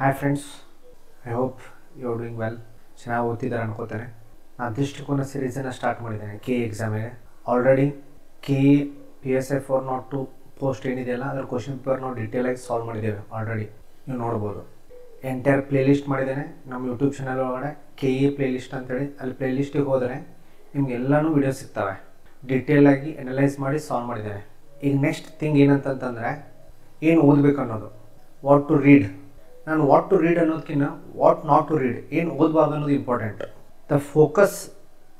Hi friends, I hope you are doing well. ಚೆನ್ನಾಗಿ ಓದ್ತಿದ್ದಾರೆ ಅನ್ಕೋತೇನೆ. ನಾನು ದೃಷ್ಟಿಕೋನ ಸೀರೀಸನ್ನು ಸ್ಟಾರ್ಟ್ ಮಾಡಿದ್ದೇನೆ ಕೆ ಎಕ್ಸಾಮಿಗೆ. ಆಲ್ರೆಡಿ ಕೆ PSI 402 ಪೋಸ್ಟ್ ಏನಿದೆಯಲ್ಲ ಅದರ ಕ್ವಶನ್ ಪೇಪರ್ ನಾವು ಡೀಟೇಲಾಗಿ ಸಾಲ್ವ್ ಮಾಡಿದ್ದೇವೆ. ಆಲ್ರೆಡಿ ನೀವು ನೋಡ್ಬೋದು. ಎಂಟೈರ್ ಪ್ಲೇಲಿಸ್ಟ್ ಮಾಡಿದ್ದೇನೆ ನಮ್ಮ ಯೂಟ್ಯೂಬ್ ಚಾನಲ್ ಒಳಗಡೆ KE ಪ್ಲೇಲಿಸ್ಟ್ ಅಂತೇಳಿ. ಅಲ್ಲಿ ಪ್ಲೇಲಿಸ್ಟಿಗೆ ಹೋದರೆ ನಿಮ್ಗೆ ಎಲ್ಲನೂ ವೀಡಿಯೋ ಸಿಗ್ತವೆ. ಡೀಟೇಲಾಗಿ ಅನಲೈಸ್ ಮಾಡಿ ಸಾಲ್ವ್ ಮಾಡಿದ್ದೇನೆ. ಈಗ ನೆಕ್ಸ್ಟ್ ಥಿಂಗ್ ಏನಂತಂತಂದರೆ ಏನು ಓದಬೇಕು ಅನ್ನೋದು, ವಾಟ್ ಟು ರೀಡ್. ನಾನು ವಾಟ್ ಟು ರೀಡ್ ಅನ್ನೋದಕ್ಕಿಂತ ವಾಟ್ ನಾಟ್ ಟು ರೀಡ್, ಏನು ಓದಬಾರ್ದು ಅನ್ನೋದು ಇಂಪಾರ್ಟೆಂಟ್. ದ ಫೋಕಸ್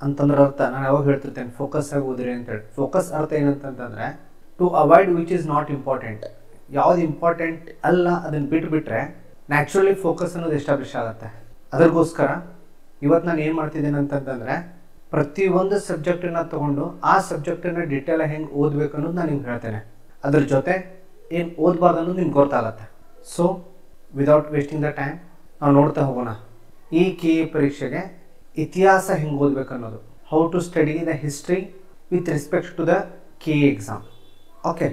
ಅಂತಂದ್ರೆ ಅರ್ಥ ನಾನು ಯಾವಾಗ ಹೇಳ್ತಿರ್ತೇನೆ ಫೋಕಸ್ ಆಗಿ ಓದ್ರಿ ಅಂತೇಳಿ. ಫೋಕಸ್ ಅರ್ಥ ಏನಂತಂತಂದರೆ to avoid which is not important. ಯಾವ್ದು ಇಂಪಾರ್ಟೆಂಟ್ ಅಲ್ಲ ಅದನ್ನು ಬಿಟ್ಟುಬಿಟ್ರೆ ನ್ಯಾಚುರಲಿ ಫೋಕಸ್ ಅನ್ನೋದು ಎಸ್ಟಾಬ್ಲಿಷ್ ಆಗುತ್ತೆ. ಅದಕ್ಕೋಸ್ಕರ ಇವತ್ತು ನಾನು ಏನು ಮಾಡ್ತಿದ್ದೇನೆ ಅಂತಂತಂದರೆ ಪ್ರತಿಯೊಂದು ಸಬ್ಜೆಕ್ಟನ್ನು ತೊಗೊಂಡು ಆ ಸಬ್ಜೆಕ್ಟನ್ನು ಡೀಟೇಲಾಗಿ ಹೆಂಗೆ ಓದಬೇಕು ಅನ್ನೋದು ನಾನು ನಿಮ್ಗೆ ಹೇಳ್ತೇನೆ. ಅದ್ರ ಜೊತೆ ಏನು ಓದಬಾರ್ದು ಅನ್ನೋದು ನಿಮ್ಗೆ ಗೊತ್ತಾಗತ್ತೆ. So without wasting the time ನಾವು ನೋಡ್ತಾ ಹೋಗೋಣ. ಈ KE ಪರೀಕ್ಷೆಗೆ ಇತಿಹಾಸ ಹೆಂಗೆ ಓದಬೇಕು ಅನ್ನೋದು, how to study the history with respect to the KE exam. Okay,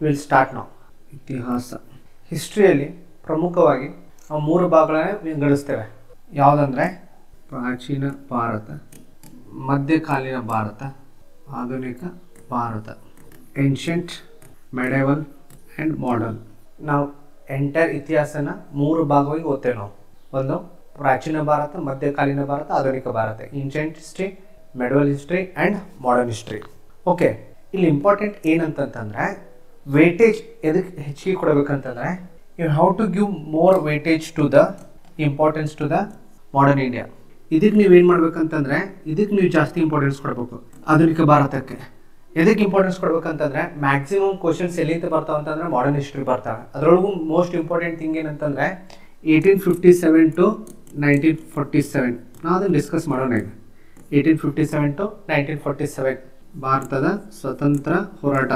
will start ನಾವು. ಇತಿಹಾಸ ಹಿಸ್ಟ್ರಿಯಲ್ಲಿ ಪ್ರಮುಖವಾಗಿ ನಾವು 3 ಭಾಗಗಳನ್ನೇ ವಿಂಗಡಿಸ್ತೇವೆ. ಯಾವುದಂದರೆ ಪ್ರಾಚೀನ ಭಾರತ, ಮಧ್ಯಕಾಲೀನ ಭಾರತ, ಆಧುನಿಕ ಭಾರತ, ಏನ್ಷಂಟ್, ಮೆಡೇವಲ್ ಆ್ಯಂಡ್ ಮಾಡರ್ನ್. ನಾವು ಎಂಟೈರ್ ಇತಿಹಾಸನ 3 ಭಾಗವಾಗಿ ಓದ್ತೇವೆ ನಾವು. ಒಂದು ಪ್ರಾಚೀನ ಭಾರತ, ಮಧ್ಯಕಾಲೀನ ಭಾರತ, ಆಧುನಿಕ Bharat, ancient history, medieval history and modern history. Okay, ಇಲ್ಲಿ ಇಂಪಾರ್ಟೆಂಟ್ ಏನಂತಂತಂದರೆ ವೇಟೇಜ್ ಎದಕ್ಕೆ ಹೆಚ್ಚಿಗೆ ಕೊಡಬೇಕಂತಂದರೆ you have to give more weightage to the importance to the modern India. ಇದಕ್ಕೆ ನೀವೇನು ಮಾಡ್ಬೇಕಂತಂದರೆ ಇದಕ್ಕೆ ನೀವು ಜಾಸ್ತಿ ಇಂಪಾರ್ಟೆನ್ಸ್ ಕೊಡಬೇಕು. ಆಧುನಿಕ ಭಾರತಕ್ಕೆ ಎದಕ್ಕೆ ಇಂಪಾರ್ಟೆನ್ಸ್ ಕೊಡ್ಬೇಕಂತಂದರೆ ಮ್ಯಾಕ್ಸಿಮಮ್ ಕ್ವಶನ್ಸ್ ಎಲ್ಲಿಂದ ಬರ್ತಾವೆ ಅಂತಂದರೆ ಮಾಡರ್ನ್ ಹಿಸ್ಟ್ರಿ ಬರ್ತಾವೆ. ಅದರೊಳಗೂ ಮೋಸ್ಟ್ ಇಂಪಾರ್ಟೆಂಟ್ ಥಿಂಗ್ ಏನಂತಂದರೆ 1857 to 1947. ನಾವು ಅದನ್ನು ಡಿಸ್ಕಸ್ ಮಾಡೋಣ ಈಗ. 1857 to 1947 ಭಾರತದ ಸ್ವತಂತ್ರ ಹೋರಾಟ.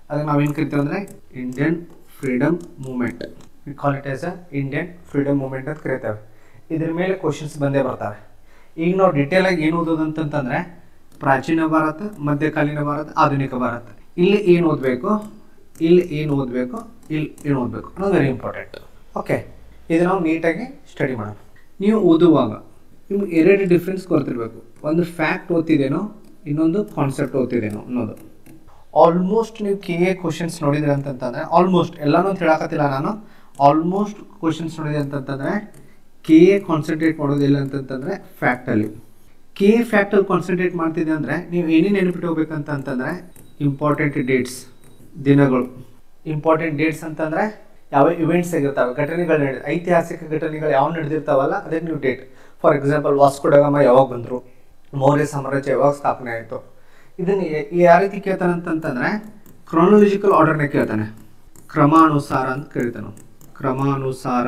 ಅದಕ್ಕೆ ನಾವೇನು ಕರಿತೇವೆ ಅಂದರೆ Indian freedom moment. V call it as a Indian freedom moment ಅಂತ ಕರಿತೇವೆ. ಇದ್ರ ಮೇಲೆ ಕ್ವಶನ್ಸ್ ಬಂದೇ ಬರ್ತವೆ. ಈಗ ನಾವು ಡೀಟೇಲಾಗಿ ಏನು ಓದೋದು ಅಂತಂತಂದರೆ ಪ್ರಾಚೀನ ಭಾರತ, ಮಧ್ಯಕಾಲೀನ ಭಾರತ, ಆಧುನಿಕ ಭಾರತ. ಇಲ್ಲಿ ಏನು ಓದಬೇಕು, ಇಲ್ಲಿ ಏನು ಓದಬೇಕು, ಇಲ್ಲಿ ಏನು ಓದಬೇಕು ಅನ್ನೋದು ವೆರಿ ಇಂಪಾರ್ಟೆಂಟ್. ಓಕೆ, ಇದು ನಾವು ನೀಟಾಗಿ ಸ್ಟಡಿ ಮಾಡೋಣ. ನೀವು ಓದುವಾಗ ನಿಮ್ಗೆ 2 ಡಿಫ್ರೆನ್ಸ್ ಗೊತ್ತಿರಬೇಕು. ಒಂದು ಫ್ಯಾಕ್ಟ್ ಓದ್ತಿದ್ದೇನೋ, ಇನ್ನೊಂದು ಕಾನ್ಸೆಪ್ಟ್ ಓದ್ತಿದ್ದೇನೋ ಅನ್ನೋದು. ಆಲ್ಮೋಸ್ಟ್ ನೀವು KE ಕ್ವಶನ್ಸ್ ನೋಡಿದ್ರೆ ಅಂತಂತಂದರೆ ಆಲ್ಮೋಸ್ಟ್ ಎಲ್ಲನೂ ಅಂತ ಹೇಳಕತ್ತಿಲ್ಲ ನಾನು, ಆಲ್ಮೋಸ್ಟ್ ಕ್ವಶನ್ಸ್ ನೋಡಿದೆ ಅಂತಂತಂದರೆ KE ಕಾನ್ಸಂಟ್ರೇಟ್ ಮಾಡೋದಿಲ್ಲ ಅಂತಂತಂದರೆ ಫ್ಯಾಕ್ಟಲ್ಲಿ. KE ಫ್ಯಾಕ್ಟಲ್ಲಿ ಕಾನ್ಸಂಟ್ರೇಟ್ ಮಾಡ್ತಿದ್ದೆ ಅಂದರೆ ನೀವು ಏನೇನು ನೆನಪಿಟ್ಕೋಬೇಕಂತಂತಂದರೆ ಇಂಪಾರ್ಟೆಂಟ್ ಡೇಟ್ಸ್, ದಿನಗಳು. ಇಂಪಾರ್ಟೆಂಟ್ ಡೇಟ್ಸ್ ಅಂತಂದರೆ ಯಾವ ಇವೆಂಟ್ಸ್ ಆಗಿರ್ತಾವೆ, ಘಟನೆಗಳು ಐತಿಹಾಸಿಕ ಘಟನೆಗಳು ಯಾವ ನಡೆದಿರ್ತಾವಲ್ಲ ಅದಕ್ಕೆ ನೀವು ಡೇಟ್. ಫಾರ್ ಎಕ್ಸಾಂಪಲ್ ವಾಸ್ಕೋ ಡ ಗಾಮ ಯಾವಾಗ ಬಂದರು, ಮೌರ್ಯ ಸಾಮ್ರಾಜ್ಯ ಯಾವಾಗ ಸ್ಥಾಪನೆ ಆಯಿತು. ಇದನ್ನು ಯಾವ ರೀತಿ ಕೇಳ್ತಾನೆ ಅಂತಂತಂದರೆ ಕ್ರಾನಲಾಜಿಕಲ್ ಆರ್ಡರ್ನ ಕೇಳ್ತಾನೆ. ಕ್ರಮಾನುಸಾರ ಅಂತ ಕರಿತಾನೆ. ಕ್ರಮಾನುಸಾರ,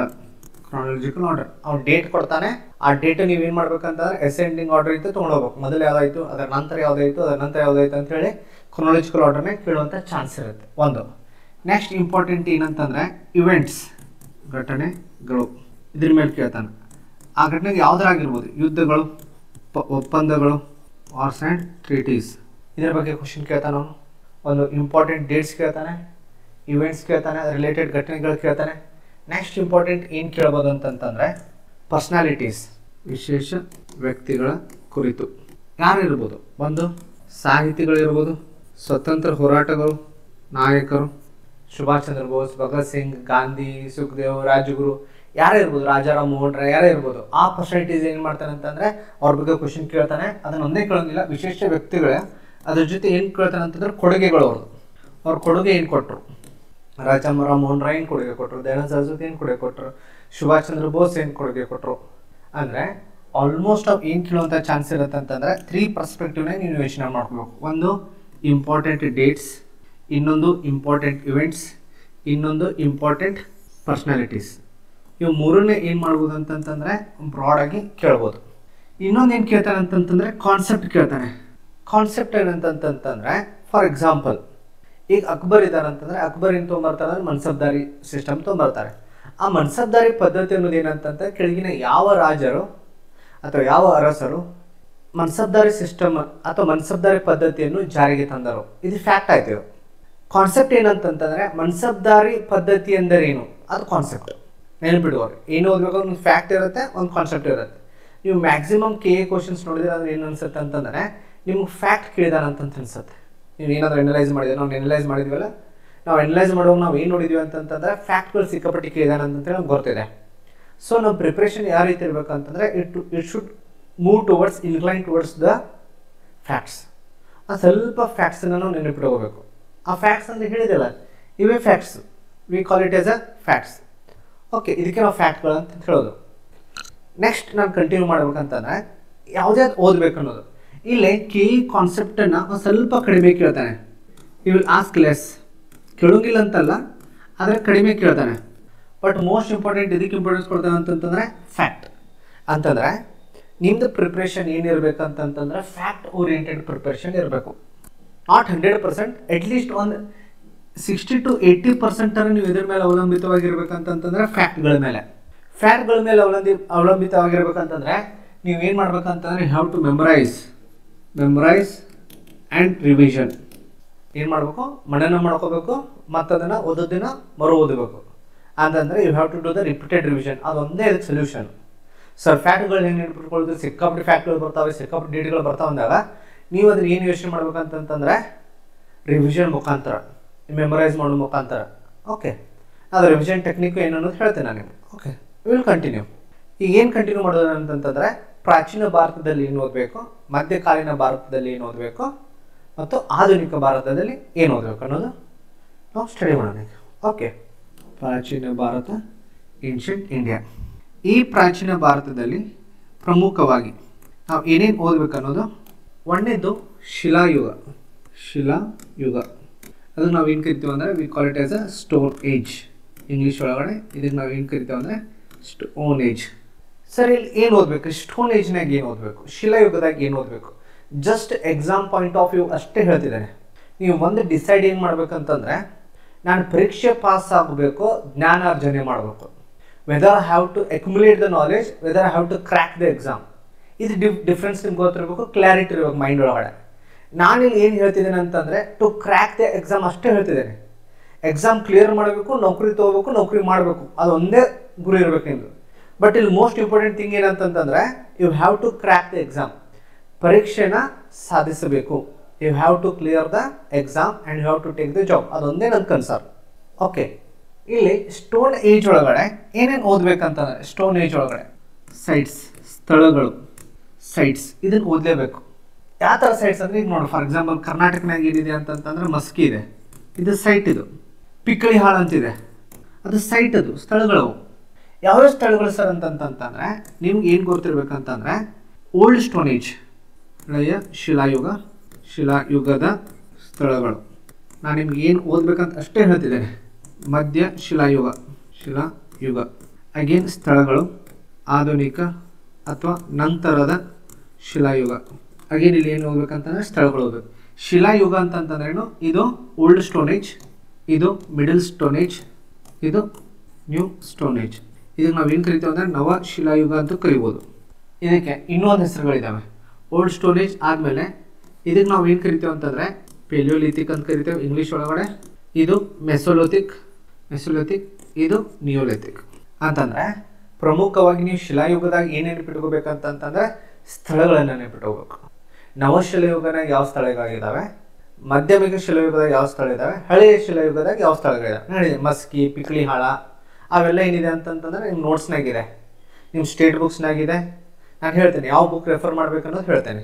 ಕ್ರಾನಲಾಜಿಕಲ್ ಆರ್ಡರ್. ಅವ್ನು ಡೇಟ್ ಕೊಡ್ತಾನೆ, ಆ ಡೇಟ್ ನೀವೇನು ಮಾಡ್ಬೇಕಂತಂದ್ರೆ ಅಸೆಂಡಿಂಗ್ ಆರ್ಡರ್ ಇತ್ತು ತೊಗೊಂಡೋಗ್ಬೇಕು. ಮೊದಲು ಯಾವುದಾಯಿತು, ಅದರ ನಂತರ ಯಾವುದಾಯಿತು, ಅದರ ನಂತರ ಯಾವುದಾಯಿತು ಅಂತೇಳಿ ಕ್ರಾನಲಾಜಿಕಲ್ ಆರ್ಡರ್ನೇ ಕೇಳುವಂಥ ಚಾನ್ಸ್ ಇರುತ್ತೆ. ಒಂದು ನೆಕ್ಸ್ಟ್ ಇಂಪಾರ್ಟೆಂಟ್ ಏನಂತಂದರೆ ಇವೆಂಟ್ಸ್, ಘಟನೆಗಳು. ಇದ್ರ ಮೇಲೆ ಕೇಳ್ತಾನೆ. ಆ ಘಟನೆಗೆ ಯಾವುದಾಗಿರ್ಬೋದು, ಯುದ್ಧಗಳು, ಒಪ್ಪಂದಗಳು, ವಾರ್ಸ್ ಆ್ಯಂಡ್ ಟ್ರೀಟೀಸ್. ಇದರ ಬಗ್ಗೆ ಕ್ವಶನ್ ಕೇಳ್ತಾನೆ ಅವನು. ಒಂದು ಇಂಪಾರ್ಟೆಂಟ್ ಡೇಟ್ಸ್ ಕೇಳ್ತಾನೆ, ಇವೆಂಟ್ಸ್ ಕೇಳ್ತಾನೆ, ರಿಲೇಟೆಡ್ ಘಟನೆಗಳು ಕೇಳ್ತಾನೆ. ನೆಕ್ಸ್ಟ್ ಇಂಪಾರ್ಟೆಂಟ್ ಏನು ಕೇಳ್ಬೋದು ಅಂತಂತಂದರೆ ಪರ್ಸ್ನಾಲಿಟೀಸ್, ವಿಶೇಷ ವ್ಯಕ್ತಿಗಳ ಕುರಿತು. ಯಾರಿರ್ಬೋದು, ಒಂದು ಸಾಹಿತಿಗಳಿರ್ಬೋದು, ಸ್ವತಂತ್ರ ಹೋರಾಟಗಳು, ನಾಯಕರು, ಸುಭಾಷ್ ಚಂದ್ರ ಬೋಸ್, ಭಗತ್ ಸಿಂಗ್, ಗಾಂಧಿ, ಸುಖದೇವ್, ರಾಜಗುರು, ಯಾರೇ ಇರ್ಬೋದು, ರಾಜಾರಾಮ್ ಮೋಹನ್ ರಾಯ್, ಯಾರೇ ಇರ್ಬೋದು. ಆ ಪರ್ಸನಾಲಿಟೀಸ್ ಏನು ಮಾಡ್ತಾನೆ ಅಂತಂದರೆ ಅವ್ರ ಬಗ್ಗೆ ಕ್ವಶನ್ ಕೇಳ್ತಾನೆ. ಅದನ್ನು ಒಂದೇ ಕೇಳೋಂಗಿಲ್ಲ, ವಿಶೇಷ ವ್ಯಕ್ತಿಗಳೇ. ಅದ್ರ ಜೊತೆ ಏನು ಕೇಳ್ತಾನೆ ಅಂತಂದ್ರೆ ಕೊಡುಗೆಗಳು. ಅವ್ರ ಕೊಡುಗೆ ಏನು ಕೊಟ್ಟರು, ರಾಜಾರಾಮ್ ಮೋಹನ್ ರಾಯ್ ಏನು ಕೊಡುಗೆ ಕೊಟ್ಟರು, ದಯಾನಂದ ಸರಸ್ವತಿ ಏನು ಕೊಡುಗೆ ಕೊಟ್ಟರು, ಸುಭಾಷ್ ಚಂದ್ರ ಬೋಸ್ ಏನು ಕೊಡುಗೆ ಕೊಟ್ಟರು. ಅಂದರೆ ಆಲ್ಮೋಸ್ಟ್ ಆಫ್ ಏನು ಕೇಳುವಂಥ ಚಾನ್ಸ್ ಇರುತ್ತೆ ಅಂತಂದರೆ 3 ಪರ್ಸ್ಪೆಕ್ಟಿವ್ನೇ ನೀವು ಯೋಚನೆ ಮಾಡ್ಕೋಬೇಕು. ಒಂದು ಇಂಪಾರ್ಟೆಂಟ್ ಡೇಟ್ಸ್, ಇನ್ನೊಂದು ಇಂಪಾರ್ಟೆಂಟ್ ಇವೆಂಟ್ಸ್, ಇನ್ನೊಂದು ಇಂಪಾರ್ಟೆಂಟ್ ಪರ್ಸ್ನಾಲಿಟೀಸ್. ಇವು 3ನೇ ಏನು ಮಾಡ್ಬೋದು ಅಂತಂತಂದರೆ ಬ್ರಾಡಾಗಿ ಕೇಳ್ಬೋದು. ಇನ್ನೊಂದು ಏನು ಕೇಳ್ತಾನೆ ಅಂತಂತಂದರೆ ಕಾನ್ಸೆಪ್ಟ್ ಕೇಳ್ತಾನೆ. ಕಾನ್ಸೆಪ್ಟ್ ಏನಂತಂತಂದರೆ ಫಾರ್ ಎಕ್ಸಾಂಪಲ್ ಈಗ ಅಕ್ಬರ್ ಇದ್ದಾರೆ ಅಂತಂದರೆ ಅಕ್ಬರ್ ಏನು ತೊಗೊಂಬರ್ತಾರೆ ಅಂದರೆ ಮನ್ಸಬ್ದಾರಿ ಸಿಸ್ಟಮ್ ತೊಗೊಂಬರ್ತಾರೆ. ಆ ಮನ್ಸಬ್ದಾರಿ ಪದ್ಧತಿ ಅನ್ನೋದು ಏನಂತಂದರೆ ಕೆಳಗಿನ ಯಾವ ರಾಜರು ಅಥವಾ ಯಾವ ಅರಸರು ಮನ್ಸಬ್ದಾರಿ ಸಿಸ್ಟಮ್ ಅಥವಾ ಮನ್ಸಬ್ದಾರಿ ಪದ್ಧತಿಯನ್ನು ಜಾರಿಗೆ ತಂದರು. ಇದು ಫ್ಯಾಕ್ಟ್ ಆಯ್ತು. ಕಾನ್ಸೆಪ್ಟ್ ಏನಂತಂತಂದರೆ ಮನ್ಸಬ್ದಾರಿ ಪದ್ಧತಿ ಎಂದರೇನು, ಅದು ಕಾನ್ಸೆಪ್ಟ್. ನೆನಪಿಡುವವ್ರು ಏನು ಓದಬೇಕು, ಒಂದು ಫ್ಯಾಕ್ಟ್ ಇರುತ್ತೆ, ಒಂದು ಕಾನ್ಸೆಪ್ಟ್ ಇರುತ್ತೆ. ನೀವು ಮ್ಯಾಕ್ಸಿಮಮ್ ಕೆ ಎ ಕ್ವಶನ್ಸ್ ನೋಡಿದ್ರೆ ಅಂದ್ರೆ ಏನು ಅನ್ಸುತ್ತೆ ಅಂತಂದರೆ ನಿಮ್ಗೆ ಫ್ಯಾಕ್ಟ್ ಕೇಳಿದಾನ ಅಂತ ಅನ್ಸುತ್ತೆ. ನೀವು ಏನಾದರೂ ಎನಲೈಸ್ ಮಾಡಿದ್ರೆ, ನಾವು ಎನಲೈಸ್ ಮಾಡಿದ್ವಲ್ಲ, ನಾವು ಎನಲೈಸ್ ಮಾಡುವಾಗ ನಾವು ಏನು ನೋಡಿದ್ವಿ ಅಂತಂತಂದರೆ ಫ್ಯಾಕ್ಟ್ಗಳು ಸಿಕ್ಕಾಪಟ್ಟಿ ಕೇಳಿದಾನ ಅಂತಂತೇಳಿ ನಮ್ಗೆ ಗೊತ್ತಿದೆ. ಸೊ ನಮ್ಮ ಪ್ರಿಪ್ರೇಷನ್ ಯಾವ ರೀತಿ ಇರಬೇಕು ಅಂತಂದರೆ it should move towards incline towards the facts. ಆ ಸ್ವಲ್ಪ ಫ್ಯಾಕ್ಟ್ಸನ್ನು ನಾವು ನೆನಪಿಟ್ಕೋಬೇಕು. ಆ ಫ್ಯಾಕ್ಟ್ಸ್ ಅಂತ ಹೇಳಿದೆಲ್ಲ, ಇವೇ facts, V call it as a facts. Okay, ಇದಕ್ಕೆ ನಾವು ಫ್ಯಾಕ್ಟ್ಗಳು ಅಂತ ಹೇಳೋದು. ನೆಕ್ಸ್ಟ್ ನಾನು ಕಂಟಿನ್ಯೂ ಮಾಡ್ಬೇಕಂತಂದರೆ ಯಾವುದೇ ಓದಬೇಕು ಅನ್ನೋದು. ಇಲ್ಲಿ ಕೆ ಇ ಕಾನ್ಸೆಪ್ಟನ್ನು ಒಂದು ಸ್ವಲ್ಪ ಕಡಿಮೆ ಕೇಳ್ತಾನೆ. ಯು ವಿಲ್ ಆಸ್ಕ್ ಲೆಸ್, ಕೇಳೋಂಗಿಲ್ಲ ಅಂತಲ್ಲ, ಆದರೆ ಕಡಿಮೆ ಕೇಳ್ತಾನೆ. ಬಟ್ ಮೋಸ್ಟ್ ಇಂಪಾರ್ಟೆಂಟ್ ಇದಕ್ಕೆ ಇಂಪಾರ್ಟೆನ್ಸ್ ಕೊಡ್ತಾನೆ ಅಂತಂತಂದರೆ ಫ್ಯಾಕ್ಟ್. ಅಂತಂದರೆ ನಿಮ್ಮದು ಪ್ರಿಪ್ರೇಷನ್ ಏನಿರಬೇಕಂತಂತಂದರೆ ಫ್ಯಾಕ್ಟ್ ಓರಿಯೆಂಟೆಡ್ ಪ್ರಿಪ್ರೇಷನ್ ಇರಬೇಕು. ನಾಟ್ 100%, ಅಟ್ಲೀಸ್ಟ್ ಒಂದು 60 to 80% ನೀವು ಇದ್ರ ಮೇಲೆ ಅವಲಂಬಿತವಾಗಿರ್ಬೇಕಂತಂದರೆ ಫ್ಯಾಕ್ಟ್ಗಳ ಮೇಲೆ. ಫ್ಯಾಕ್ಟ್ಗಳ ಮೇಲೆ ಅವಲಂಬಿತವಾಗಿರ್ಬೇಕಂತಂದರೆ ನೀವು ಏನು ಮಾಡ್ಬೇಕಂತಂದರೆ have to memorize and revision. ಏನು ಮಾಡಬೇಕು, ಮನನ ಮಾಡ್ಕೋಬೇಕು ಮತ್ತು ಅದನ್ನು ಓದೋದನ್ನು ಮರು ಓದಬೇಕು. ಅಂತಂದರೆ you have to do the repeated revision. ಅದೊಂದೇ ಇದಕ್ಕೆ ಸೊಲ್ಯೂಷನ್. ಸರ್ ಫ್ಯಾಕ್ಟ್ಗಳು ಏನು ನೆನ್ಪಿಟ್ಕೊಳ್ಳೋದು, ಸಿಕ್ಕಾಪಟ್ಟೆ ಫ್ಯಾಕ್ಟ್ಗಳು ಬರ್ತಾವೆ, ಸಿಕ್ಕಾಪಟ್ಟೆ ಡೇಟ್ಗಳು ಬರ್ತಾವೆ ಅಂದಾಗ ನೀವು ಅದನ್ನ ಏನು ಯೋಚನೆ ಮಾಡ್ಬೇಕಂತಂತಂದರೆ ರಿವಿಷನ್ ಮುಖಾಂತರ, ಮೆಮೊರೈಸ್ ಮಾಡೋ ಮುಖಾಂತರ. ಓಕೆ, ಅದು ರಿವಿಷನ್ ಟೆಕ್ನಿಕ್ ಏನು ಅನ್ನೋದು ಹೇಳ್ತೇನೆ ನಾನು ನಿಮಗೆ. Okay, will continue. ಈಗ ಏನು ಕಂಟಿನ್ಯೂ ಮಾಡೋದು ಅಂತಂತಂದರೆ ಪ್ರಾಚೀನ ಭಾರತದಲ್ಲಿ ಏನು ಓದಬೇಕು, ಮಧ್ಯಕಾಲೀನ ಭಾರತದಲ್ಲಿ ಏನು ಓದಬೇಕು ಮತ್ತು ಆಧುನಿಕ ಭಾರತದಲ್ಲಿ ಏನು ಓದಬೇಕು ಅನ್ನೋದು ನಾವು ಸ್ಟಡಿ ಮಾಡೋಣ. ಓಕೆ, ಪ್ರಾಚೀನ ಭಾರತ, ಏನ್ಷಿಯಂಟ್ ಇಂಡಿಯಾ. ಈ ಪ್ರಾಚೀನ ಭಾರತದಲ್ಲಿ ಪ್ರಮುಖವಾಗಿ ನಾವು ಏನೇನು ಓದಬೇಕು ಅನ್ನೋದು, ಒಂದನೇದು ಶಿಲಾಯುಗ. ಅದು ನಾವು ಏನು ಕರಿತೀವಿ ಅಂದರೆ V call it as a stone age. English ಒಳಗಡೆ ಇದಕ್ಕೆ ನಾವು ಏನು ಕರಿತೀವಿ ಅಂದರೆ ಸ್ಟೋನ್ ಏಜ್. ಸರ್ ಇಲ್ಲಿ ಏನು ಓದಬೇಕು, ಸ್ಟೋನ್ ಏಜ್ನಾಗ ಏನು ಓದಬೇಕು, ಶಿಲಾಯುಗದಾಗ ಏನು ಓದಬೇಕು, just exam point of view ಅಷ್ಟೇ ಹೇಳ್ತಿದ್ದೇನೆ. ನೀವು ಒಂದು ಡಿಸೈಡ್ ಏನು ಮಾಡ್ಬೇಕಂತಂದರೆ ನಾನು ಪರೀಕ್ಷೆ ಪಾಸ್ ಆಗಬೇಕು, ಜ್ಞಾನಾರ್ಜನೆ ಮಾಡಬೇಕು. Whether I have to accumulate the knowledge, whether I have to crack the exam. ಇದು ಡಿಫ್ರೆನ್ಸ್ ನಿಮ್ಗೆ ಗೊತ್ತಿರಬೇಕು, ಕ್ಲಾರಿಟಿ ಇರಬೇಕು ಮೈಂಡ್ ಒಳಗಡೆ. ನಾನಿಲ್ಲಿ ಏನು ಹೇಳ್ತಿದ್ದೇನೆ ಅಂತಂದರೆ ಟು ಕ್ರ್ಯಾಕ್ ದ ಎಕ್ಸಾಮ್ ಅಷ್ಟೇ ಹೇಳ್ತಿದ್ದೇನೆ. ಎಕ್ಸಾಮ್ ಕ್ಲಿಯರ್ ಮಾಡಬೇಕು, ನೌಕರಿ ತೊಗೋಬೇಕು, ನೌಕರಿ ಮಾಡಬೇಕು, ಅದು ಒಂದೇ ಗುರಿ ಇರಬೇಕು ನಿಮ್ಮದು. ಬಟ್ ಇಲ್ಲಿ ಮೋಸ್ಟ್ ಇಂಪಾರ್ಟೆಂಟ್ ಥಿಂಗ್ ಏನಂತಂತಂದರೆ you have to crack the exam. ಪರೀಕ್ಷೆನ ಸಾಧಿಸಬೇಕು. You have to clear the exam and you have to take the job. ಅದೊಂದೇ ನನ್ನ ಕನ್ಸರ್ನ್. ಓಕೆ, ಇಲ್ಲಿ ಸ್ಟೋನ್ ಏಜ್ ಒಳಗಡೆ ಏನೇನು ಓದಬೇಕಂತಂದರೆ ಸ್ಟೋನ್ ಏಜ್ ಒಳಗಡೆ ಸೈಟ್ಸ್, ಸ್ಥಳಗಳು, ಸೈಟ್ಸ್ ಇದನ್ನು ಓದಲೇಬೇಕು. ಯಾವ ಥರ ಸೈಟ್ಸ್ ಅಂದರೆ ಈಗ ನೋಡಿ, ಫಾರ್ ಎಕ್ಸಾಂಪಲ್ ಕರ್ನಾಟಕನಾಗ ಏನಿದೆ ಅಂತಂತಂದರೆ ಮಸ್ಕಿ ಇದೆ, ಇದು ಸೈಟ್. ಇದು ಪಿಕ್ಕಳಿ ಹಾಳು ಅಂತಿದೆ, ಅದು ಸೈಟ್, ಅದು ಸ್ಥಳಗಳು. ಯಾವ್ಯಾವ ಸ್ಥಳಗಳು ಸರ್ ಅಂತಂತಂದರೆ ನಿಮ್ಗೆ ಏನು ಗೊತ್ತಿರ್ಬೇಕಂತಂದರೆ ಓಲ್ಡ್ ಸ್ಟೋನ್ ಏಜ್, ಹಳೆಯ ಶಿಲಾಯುಗದ ಸ್ಥಳಗಳು. ನಾನು ನಿಮ್ಗೆ ಏನು ಓದಬೇಕಂತ ಅಷ್ಟೇ ಹೇಳ್ತಿದ್ದೇನೆ. ಮಧ್ಯ ಶಿಲಾಯುಗ, ಅಗೇನ್ ಸ್ಥಳಗಳು, ಆಧುನಿಕ ಅಥವಾ ನಂತರದ ಶಿಲಾಯುಗ. ಅಗೇನ್ ಇಲ್ಲಿ ಏನು ಓದಬೇಕಂತಂದರೆ ಸ್ಥಳಗಳು ಓದಬೇಕು. ಶಿಲಾಯುಗ ಅಂತಂತಂದ್ರೇನು, ಇದು ಓಲ್ಡ್ ಸ್ಟೋನ್ ಏಜ್, ಇದು ಮಿಡಲ್ ಸ್ಟೋನ್ ಏಜ್, ಇದು ನ್ಯೂ ಸ್ಟೋನ್ ಏಜ್. ಇದಕ್ಕೆ ನಾವು ಏನು ಕರಿತೀವಿ ಅಂದರೆ ನವ ಶಿಲಾಯುಗ ಅಂತ ಕರಿಬೋದು. ಇದಕ್ಕೆ ಇನ್ನೊಂದು ಹೆಸರುಗಳಿದ್ದಾವೆ. ಓಲ್ಡ್ ಸ್ಟೋನ್ ಏಜ್ ಆದಮೇಲೆ ಇದಕ್ಕೆ ನಾವು ಏನು ಕರಿತೀವಿ ಅಂತಂದರೆ ಪೆಲಿಯೋಲಿಥಿಕ್ ಅಂತ ಕರಿತೇವೆ ಇಂಗ್ಲೀಷ್ ಒಳಗಡೆ. ಇದು ಮೆಸೊಲಿಥಿಕ್, ಇದು ನಿಯೋಲಿಥಿಕ್. ಅಂತಂದರೆ ಪ್ರಮುಖವಾಗಿ ನೀವು ಶಿಲಾಯುಗದಾಗ ಏನು ನೆನಪಿಟ್ಕೋಬೇಕಂತಂತಂದರೆ ಸ್ಥಳಗಳನ್ನು ನೆನಪಿಟ್ಕೋಬೇಕು. ನವಶಿಲಾಯುಗನಾಗ ಯಾವ ಸ್ಥಳಗಳಿದ್ದಾವೆ, ಮಧ್ಯಮಿಕ ಶಿಲಾಯುಗದಾಗ ಯಾವ ಸ್ಥಳ ಇದ್ದಾವೆ, ಹಳೆಯ ಶಿಲಾಯುಗದಾಗ ಯಾವ ಸ್ಥಳಗಳಿದ್ದಾವೆ ಹೇಳಿದೆ. ಮಸ್ಕಿ, ಪಿಕ್ಕಳಿ ಹಾಳ ಅವೆಲ್ಲ ಏನಿದೆ ಅಂತಂತಂದರೆ ನಿಮ್ಮ ನೋಟ್ಸ್ನಾಗಿದೆ, ನಿಮ್ಮ ಸ್ಟೇಟ್ ಬುಕ್ಸ್ನಾಗಿದೆ. ನಾನು ಹೇಳ್ತೇನೆ ಯಾವ ಬುಕ್ ರೆಫರ್ ಮಾಡ್ಬೇಕು ಅನ್ನೋದು ಹೇಳ್ತೇನೆ.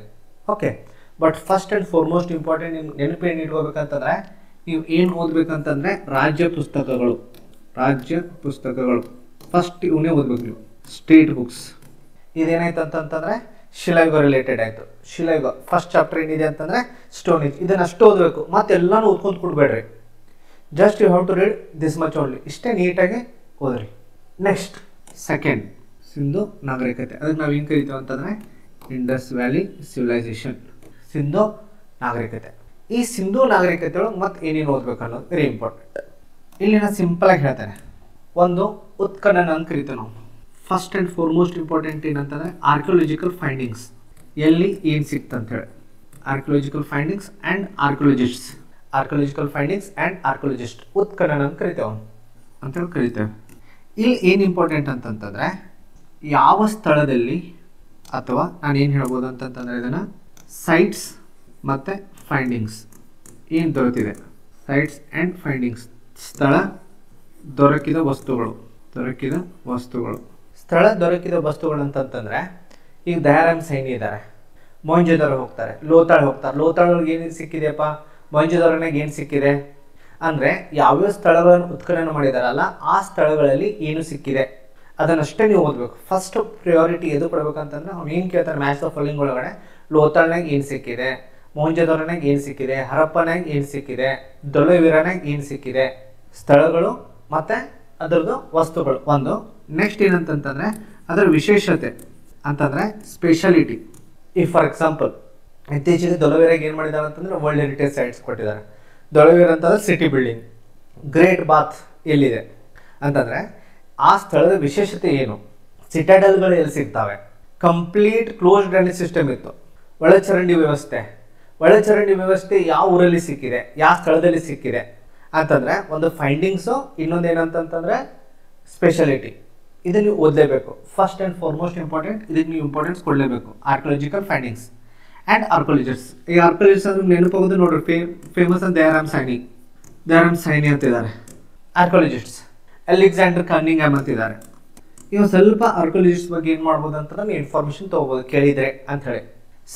Okay, but first and foremost important ನಿಮ್ಮ ನೆನಪೇನು ಇಟ್ಕೋಬೇಕಂತಂದರೆ ನೀವು ಏನು ಓದಬೇಕಂತಂದರೆ ರಾಜ್ಯ ಪುಸ್ತಕಗಳು ಫಸ್ಟ್ ಇವನ್ನೇ ಓದಬೇಕು ನೀವು. ಸ್ಟೇಟ್ ಬುಕ್ಸ್ ಇದೇನಾಯ್ತು ಅಂತಂತಂದರೆ ಶಿಲಾಯುಗ ರಿಲೇಟೆಡ್ ಆಯಿತು. ಶಿಲಾಯುಗ ಫಸ್ಟ್ ಚಾಪ್ಟರ್ ಏನಿದೆ ಅಂತಂದರೆ ಸ್ಟೋನ್ ಏಜ್, ಇದನ್ನು ಅಷ್ಟು ಓದಬೇಕು, ಮತ್ತೆಲ್ಲನೂ ಓದ್ಕೊಂಡು ಕೊಡಬೇಡ್ರಿ. Just you have to read this much only, ಇಷ್ಟೇ ನೀಟಾಗಿ ಓದ್ರಿ. ನೆಕ್ಸ್ಟ್ ಸೆಕೆಂಡ್ ಸಿಂಧು ನಾಗರಿಕತೆ. ಅದಕ್ಕೆ ನಾವು ಏನು ಕರಿತೀವಿ ಅಂತಂದರೆ ಇಂಡಸ್ ವ್ಯಾಲಿ ಸಿವಿಲೈಸೇಷನ್, ಸಿಂಧು ನಾಗರಿಕತೆ. ಈ ಸಿಂಧು ನಾಗರಿಕತೆ ಒಳಗೆ ಮತ್ತೆ ಏನೇನು ಓದಬೇಕು ಅನ್ನೋದು ವೆರಿ ಇಂಪಾರ್ಟೆಂಟ್. ಇಲ್ಲಿ ನಾನು ಸಿಂಪಲಾಗಿ ಹೇಳ್ತೇನೆ. ಒಂದು ಉತ್ಖನನ ಅಂತ ಕರಿತೀವಿ ನಾವು. ಫಸ್ಟ್ ಆ್ಯಂಡ್ ಫಾರ್ಮೋಸ್ಟ್ ಇಂಪಾರ್ಟೆಂಟ್ ಏನಂತಂದರೆ ಆರ್ಕಿಯೋಲಜಿಕಲ್ ಫೈಂಡಿಂಗ್ಸ್, ಎಲ್ಲಿ ಏನು ಸಿಕ್ತಂತೇಳಿ. ಆರ್ಕಿಯೋಲಜಿಕಲ್ ಫೈಂಡಿಂಗ್ಸ್ ಆ್ಯಂಡ್ ಆರ್ಕಿಯೋಲಜಿಸ್ಟ್ ಉತ್ಖನನ ಅಂತ ಕರಿತೇವೆ ಅಂತೇಳಿ ಕರಿತೇವೆ. ಇಲ್ಲಿ ಏನು ಇಂಪಾರ್ಟೆಂಟ್ ಅಂತಂತಂದರೆ ಯಾವ ಸ್ಥಳದಲ್ಲಿ ಅಥವಾ ನಾನು ಏನು ಹೇಳ್ಬೋದು ಅಂತಂತಂದರೆ ಇದನ್ನು ಸೈಟ್ಸ್ ಮತ್ತು ಫೈಂಡಿಂಗ್ಸ್ ಏನು ದೊರೆತಿದೆ, ಸೈಟ್ಸ್ ಆ್ಯಂಡ್ ಫೈಂಡಿಂಗ್ಸ್, ಸ್ಥಳ ದೊರಕಿದ ವಸ್ತುಗಳು, ಸ್ಥಳ ದೊರಕಿದ ವಸ್ತುಗಳು ಅಂತಂತಂದರೆ ಈಗ ದಯಾರಾಮ್ ಸೈನಿ ಇದ್ದಾರೆ, ಮೊಹಂಜೊದಾರೋ ಹೋಗ್ತಾರೆ, ಲೋತಾಳ್ ಹೋಗ್ತಾರೆ, ಲೋತಾಳೊಳಗೆ ಏನು ಸಿಕ್ಕಿದೆಯಪ್ಪ, ಮೊಹಂಜೊದಾರೋನಾಗ ಏನು ಸಿಕ್ಕಿದೆ ಅಂದರೆ ಯಾವ್ಯಾವ ಸ್ಥಳಗಳನ್ನು ಉತ್ಖನನ ಮಾಡಿದಾರಲ್ಲ ಆ ಸ್ಥಳಗಳಲ್ಲಿ ಏನು ಸಿಕ್ಕಿದೆ ಅದನ್ನಷ್ಟೇ ನೀವು ಓದಬೇಕು. ಫಸ್ಟ್ ಪ್ರಿಯಾರಿಟಿ ಎದು ಕೊಡ್ಬೇಕಂತಂದ್ರೆ ಅವ್ನು ಏನು ಕೇಳ್ತಾರೆ ಮ್ಯಾಚ್ ಆಫ್ ಫಾಲೋಯಿಂಗ್ ಒಳಗಡೆ ಲೋತಾಳ್ನಾಗ ಏನು ಸಿಕ್ಕಿದೆ, ಮೊಹಂಜೊದಾರೋನಾಗ ಏನು ಸಿಕ್ಕಿದೆ, ಹರಪ್ಪನಾಗ ಏನು ಸಿಕ್ಕಿದೆ, ದೊಲವಿರಾನಾಗ ಏನು ಸಿಕ್ಕಿದೆ, ಸ್ಥಳಗಳು ಮತ್ತು ಅದರದ್ದು ವಸ್ತುಗಳು ಒಂದು. ನೆಕ್ಸ್ಟ್ ಏನಂತಂತಂದರೆ ಅದರ ವಿಶೇಷತೆ ಅಂತಂದರೆ ಸ್ಪೆಷಾಲಿಟಿ. ಈ ಫಾರ್ ಎಕ್ಸಾಂಪಲ್ ಇತ್ತೀಚೆಗೆ ದೊಲವಿರಾಗ ಏನು ಮಾಡಿದ್ದಾರೆ ಅಂತಂದರೆ ವರ್ಲ್ಡ್ ಹೆರಿಟೇಜ್ ಸೈಟ್ಸ್ ಕೊಟ್ಟಿದ್ದಾರೆ. ದೊಲವಿರ ಅಂತಂದರೆ ಸಿಟಿ ಬಿಲ್ಡಿಂಗ್, ಗ್ರೇಟ್ ಬಾತ್ ಎಲ್ಲಿದೆ ಅಂತಂದರೆ ಆ ಸ್ಥಳದ ವಿಶೇಷತೆ ಏನು, ಸಿಟಾಡಲ್ಗಳು ಎಲ್ಲಿ ಸಿಗ್ತವೆ, ಕಂಪ್ಲೀಟ್ ಕ್ಲೋಸ್ ಡ್ರೈನೇಜ್ ಸಿಸ್ಟಮ್ ಇತ್ತು, ಒಳಚರಂಡಿ ವ್ಯವಸ್ಥೆ ಯಾವ ಊರಲ್ಲಿ ಸಿಕ್ಕಿದೆ, ಯಾವ ಸ್ಥಳದಲ್ಲಿ ಸಿಕ್ಕಿದೆ ಅಂತಂದರೆ ಒಂದು ಫೈಂಡಿಂಗ್ಸು, ಇನ್ನೊಂದು ಏನಂತಂತಂದರೆ ಸ್ಪೆಷಾಲಿಟಿ. ಇದನ್ನು ನೀವು ಓದಲೇಬೇಕು. ಫಸ್ಟ್ ಆ್ಯಂಡ್ ಫಾರ್ಮೋಸ್ಟ್ ಇಂಪಾರ್ಟೆಂಟ್, ಇದಕ್ಕೆ ನೀವು ಇಂಪಾರ್ಟೆನ್ಸ್ ಕೊಡಲೇಬೇಕು. Archaeological findings and archaeologist. ಈ ಆರ್ಕಿಯಾಲಜಿಸ್ಟ್ ಅಂದ್ರೆ ನೆನಪಾಗೋದು ನೋಡ್ರಿ, ಫೇಮಸ್ ಅಂತ ದಯಾರಾಮ್ ಸೈನಿ ಅಂತಿದ್ದಾರೆ. ಆರ್ಕಿಯಾಲಜಿಸ್ಟ್ಸ್ ಅಲೆಕ್ಸಾಂಡರ್ ಕನ್ನಿಂಗ್ಹ್ಯಾಮ್ ಅಂತಿದ್ದಾರೆ. ಇವಾಗ ಸ್ವಲ್ಪ ಆರ್ಕಿಯಾಲಜಿಸ್ಟ್ ಬಗ್ಗೆ ಏನು ಮಾಡ್ಬೋದು ಅಂತಂದ್ರೆ ನೀವು ಇನ್ಫಾರ್ಮೇಷನ್ ತೊಗೋಬೋದು ಕೇಳಿದರೆ ಅಂಥೇಳಿ.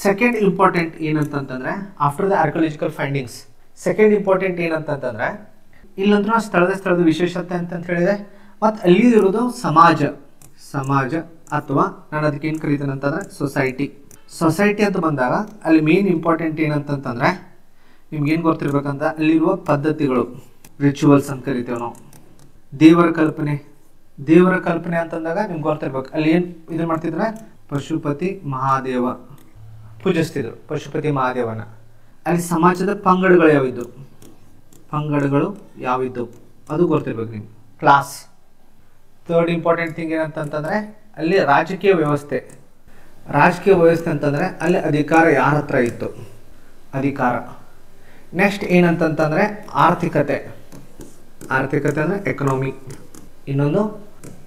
ಸೆಕೆಂಡ್ ಇಂಪಾರ್ಟೆಂಟ್ ಏನಂತಂತಂದರೆ after the archaeological findings second important ಏನಂತಂತಂದರೆ ಇಲ್ಲಂದ್ರೂ ಸ್ಥಳದ ವಿಶೇಷತೆ ಅಂತಂತ ಹೇಳಿದೆ. ಮತ್ತು ಅಲ್ಲಿ ಇರೋದು ಸಮಾಜ ಅಥವಾ ನಾನು ಅದಕ್ಕೆ ಏನು ಕರೀತೇನೆ ಅಂತಂದರೆ ಸೊಸೈಟಿ ಅಂತ ಬಂದಾಗ ಅಲ್ಲಿ ಮೇನ್ ಇಂಪಾರ್ಟೆಂಟ್ ಏನಂತಂತಂದರೆ ನಿಮ್ಗೇನು ಗೊತ್ತಿರ್ಬೇಕಂತ ಅಲ್ಲಿರುವ ಪದ್ಧತಿಗಳು, ರಿಚುವಲ್ಸ್ ಅಂತ ಕರಿತೇವೆ ನಾವು. ದೇವರ ಕಲ್ಪನೆ ಅಂತಂದಾಗ ನಿಮ್ಗೆ ಗೊತ್ತಿರ್ಬೇಕು ಅಲ್ಲಿ ಏನು ಇದು ಮಾಡ್ತಿದ್ರೆ ಪಶುಪತಿ ಮಹಾದೇವ ಪೂಜಿಸ್ತಿದ್ರು, ಪಶುಪತಿ ಮಹಾದೇವನ. ಅಲ್ಲಿ ಸಮಾಜದ ಪಂಗಡಗಳು ಯಾವಿದ್ದು ಅದು ಗೊತ್ತಿರ್ಬೇಕು ನಿಮ್ಗೆ. ಕ್ಲಾಸ್. ಥರ್ಡ್ ಇಂಪಾರ್ಟೆಂಟ್ ಥಿಂಗ್ ಏನಂತಂತಂದರೆ ಅಲ್ಲಿ ರಾಜಕೀಯ ವ್ಯವಸ್ಥೆ ಅಂತಂದರೆ ಅಲ್ಲಿ ಅಧಿಕಾರ ಯಾರ ಹತ್ರ ಇತ್ತು, ಅಧಿಕಾರ. ನೆಕ್ಸ್ಟ್ ಏನಂತಂತಂದರೆ ಆರ್ಥಿಕತೆ ಅಂದರೆ ಎಕನಾಮಿ. ಇನ್ನೊಂದು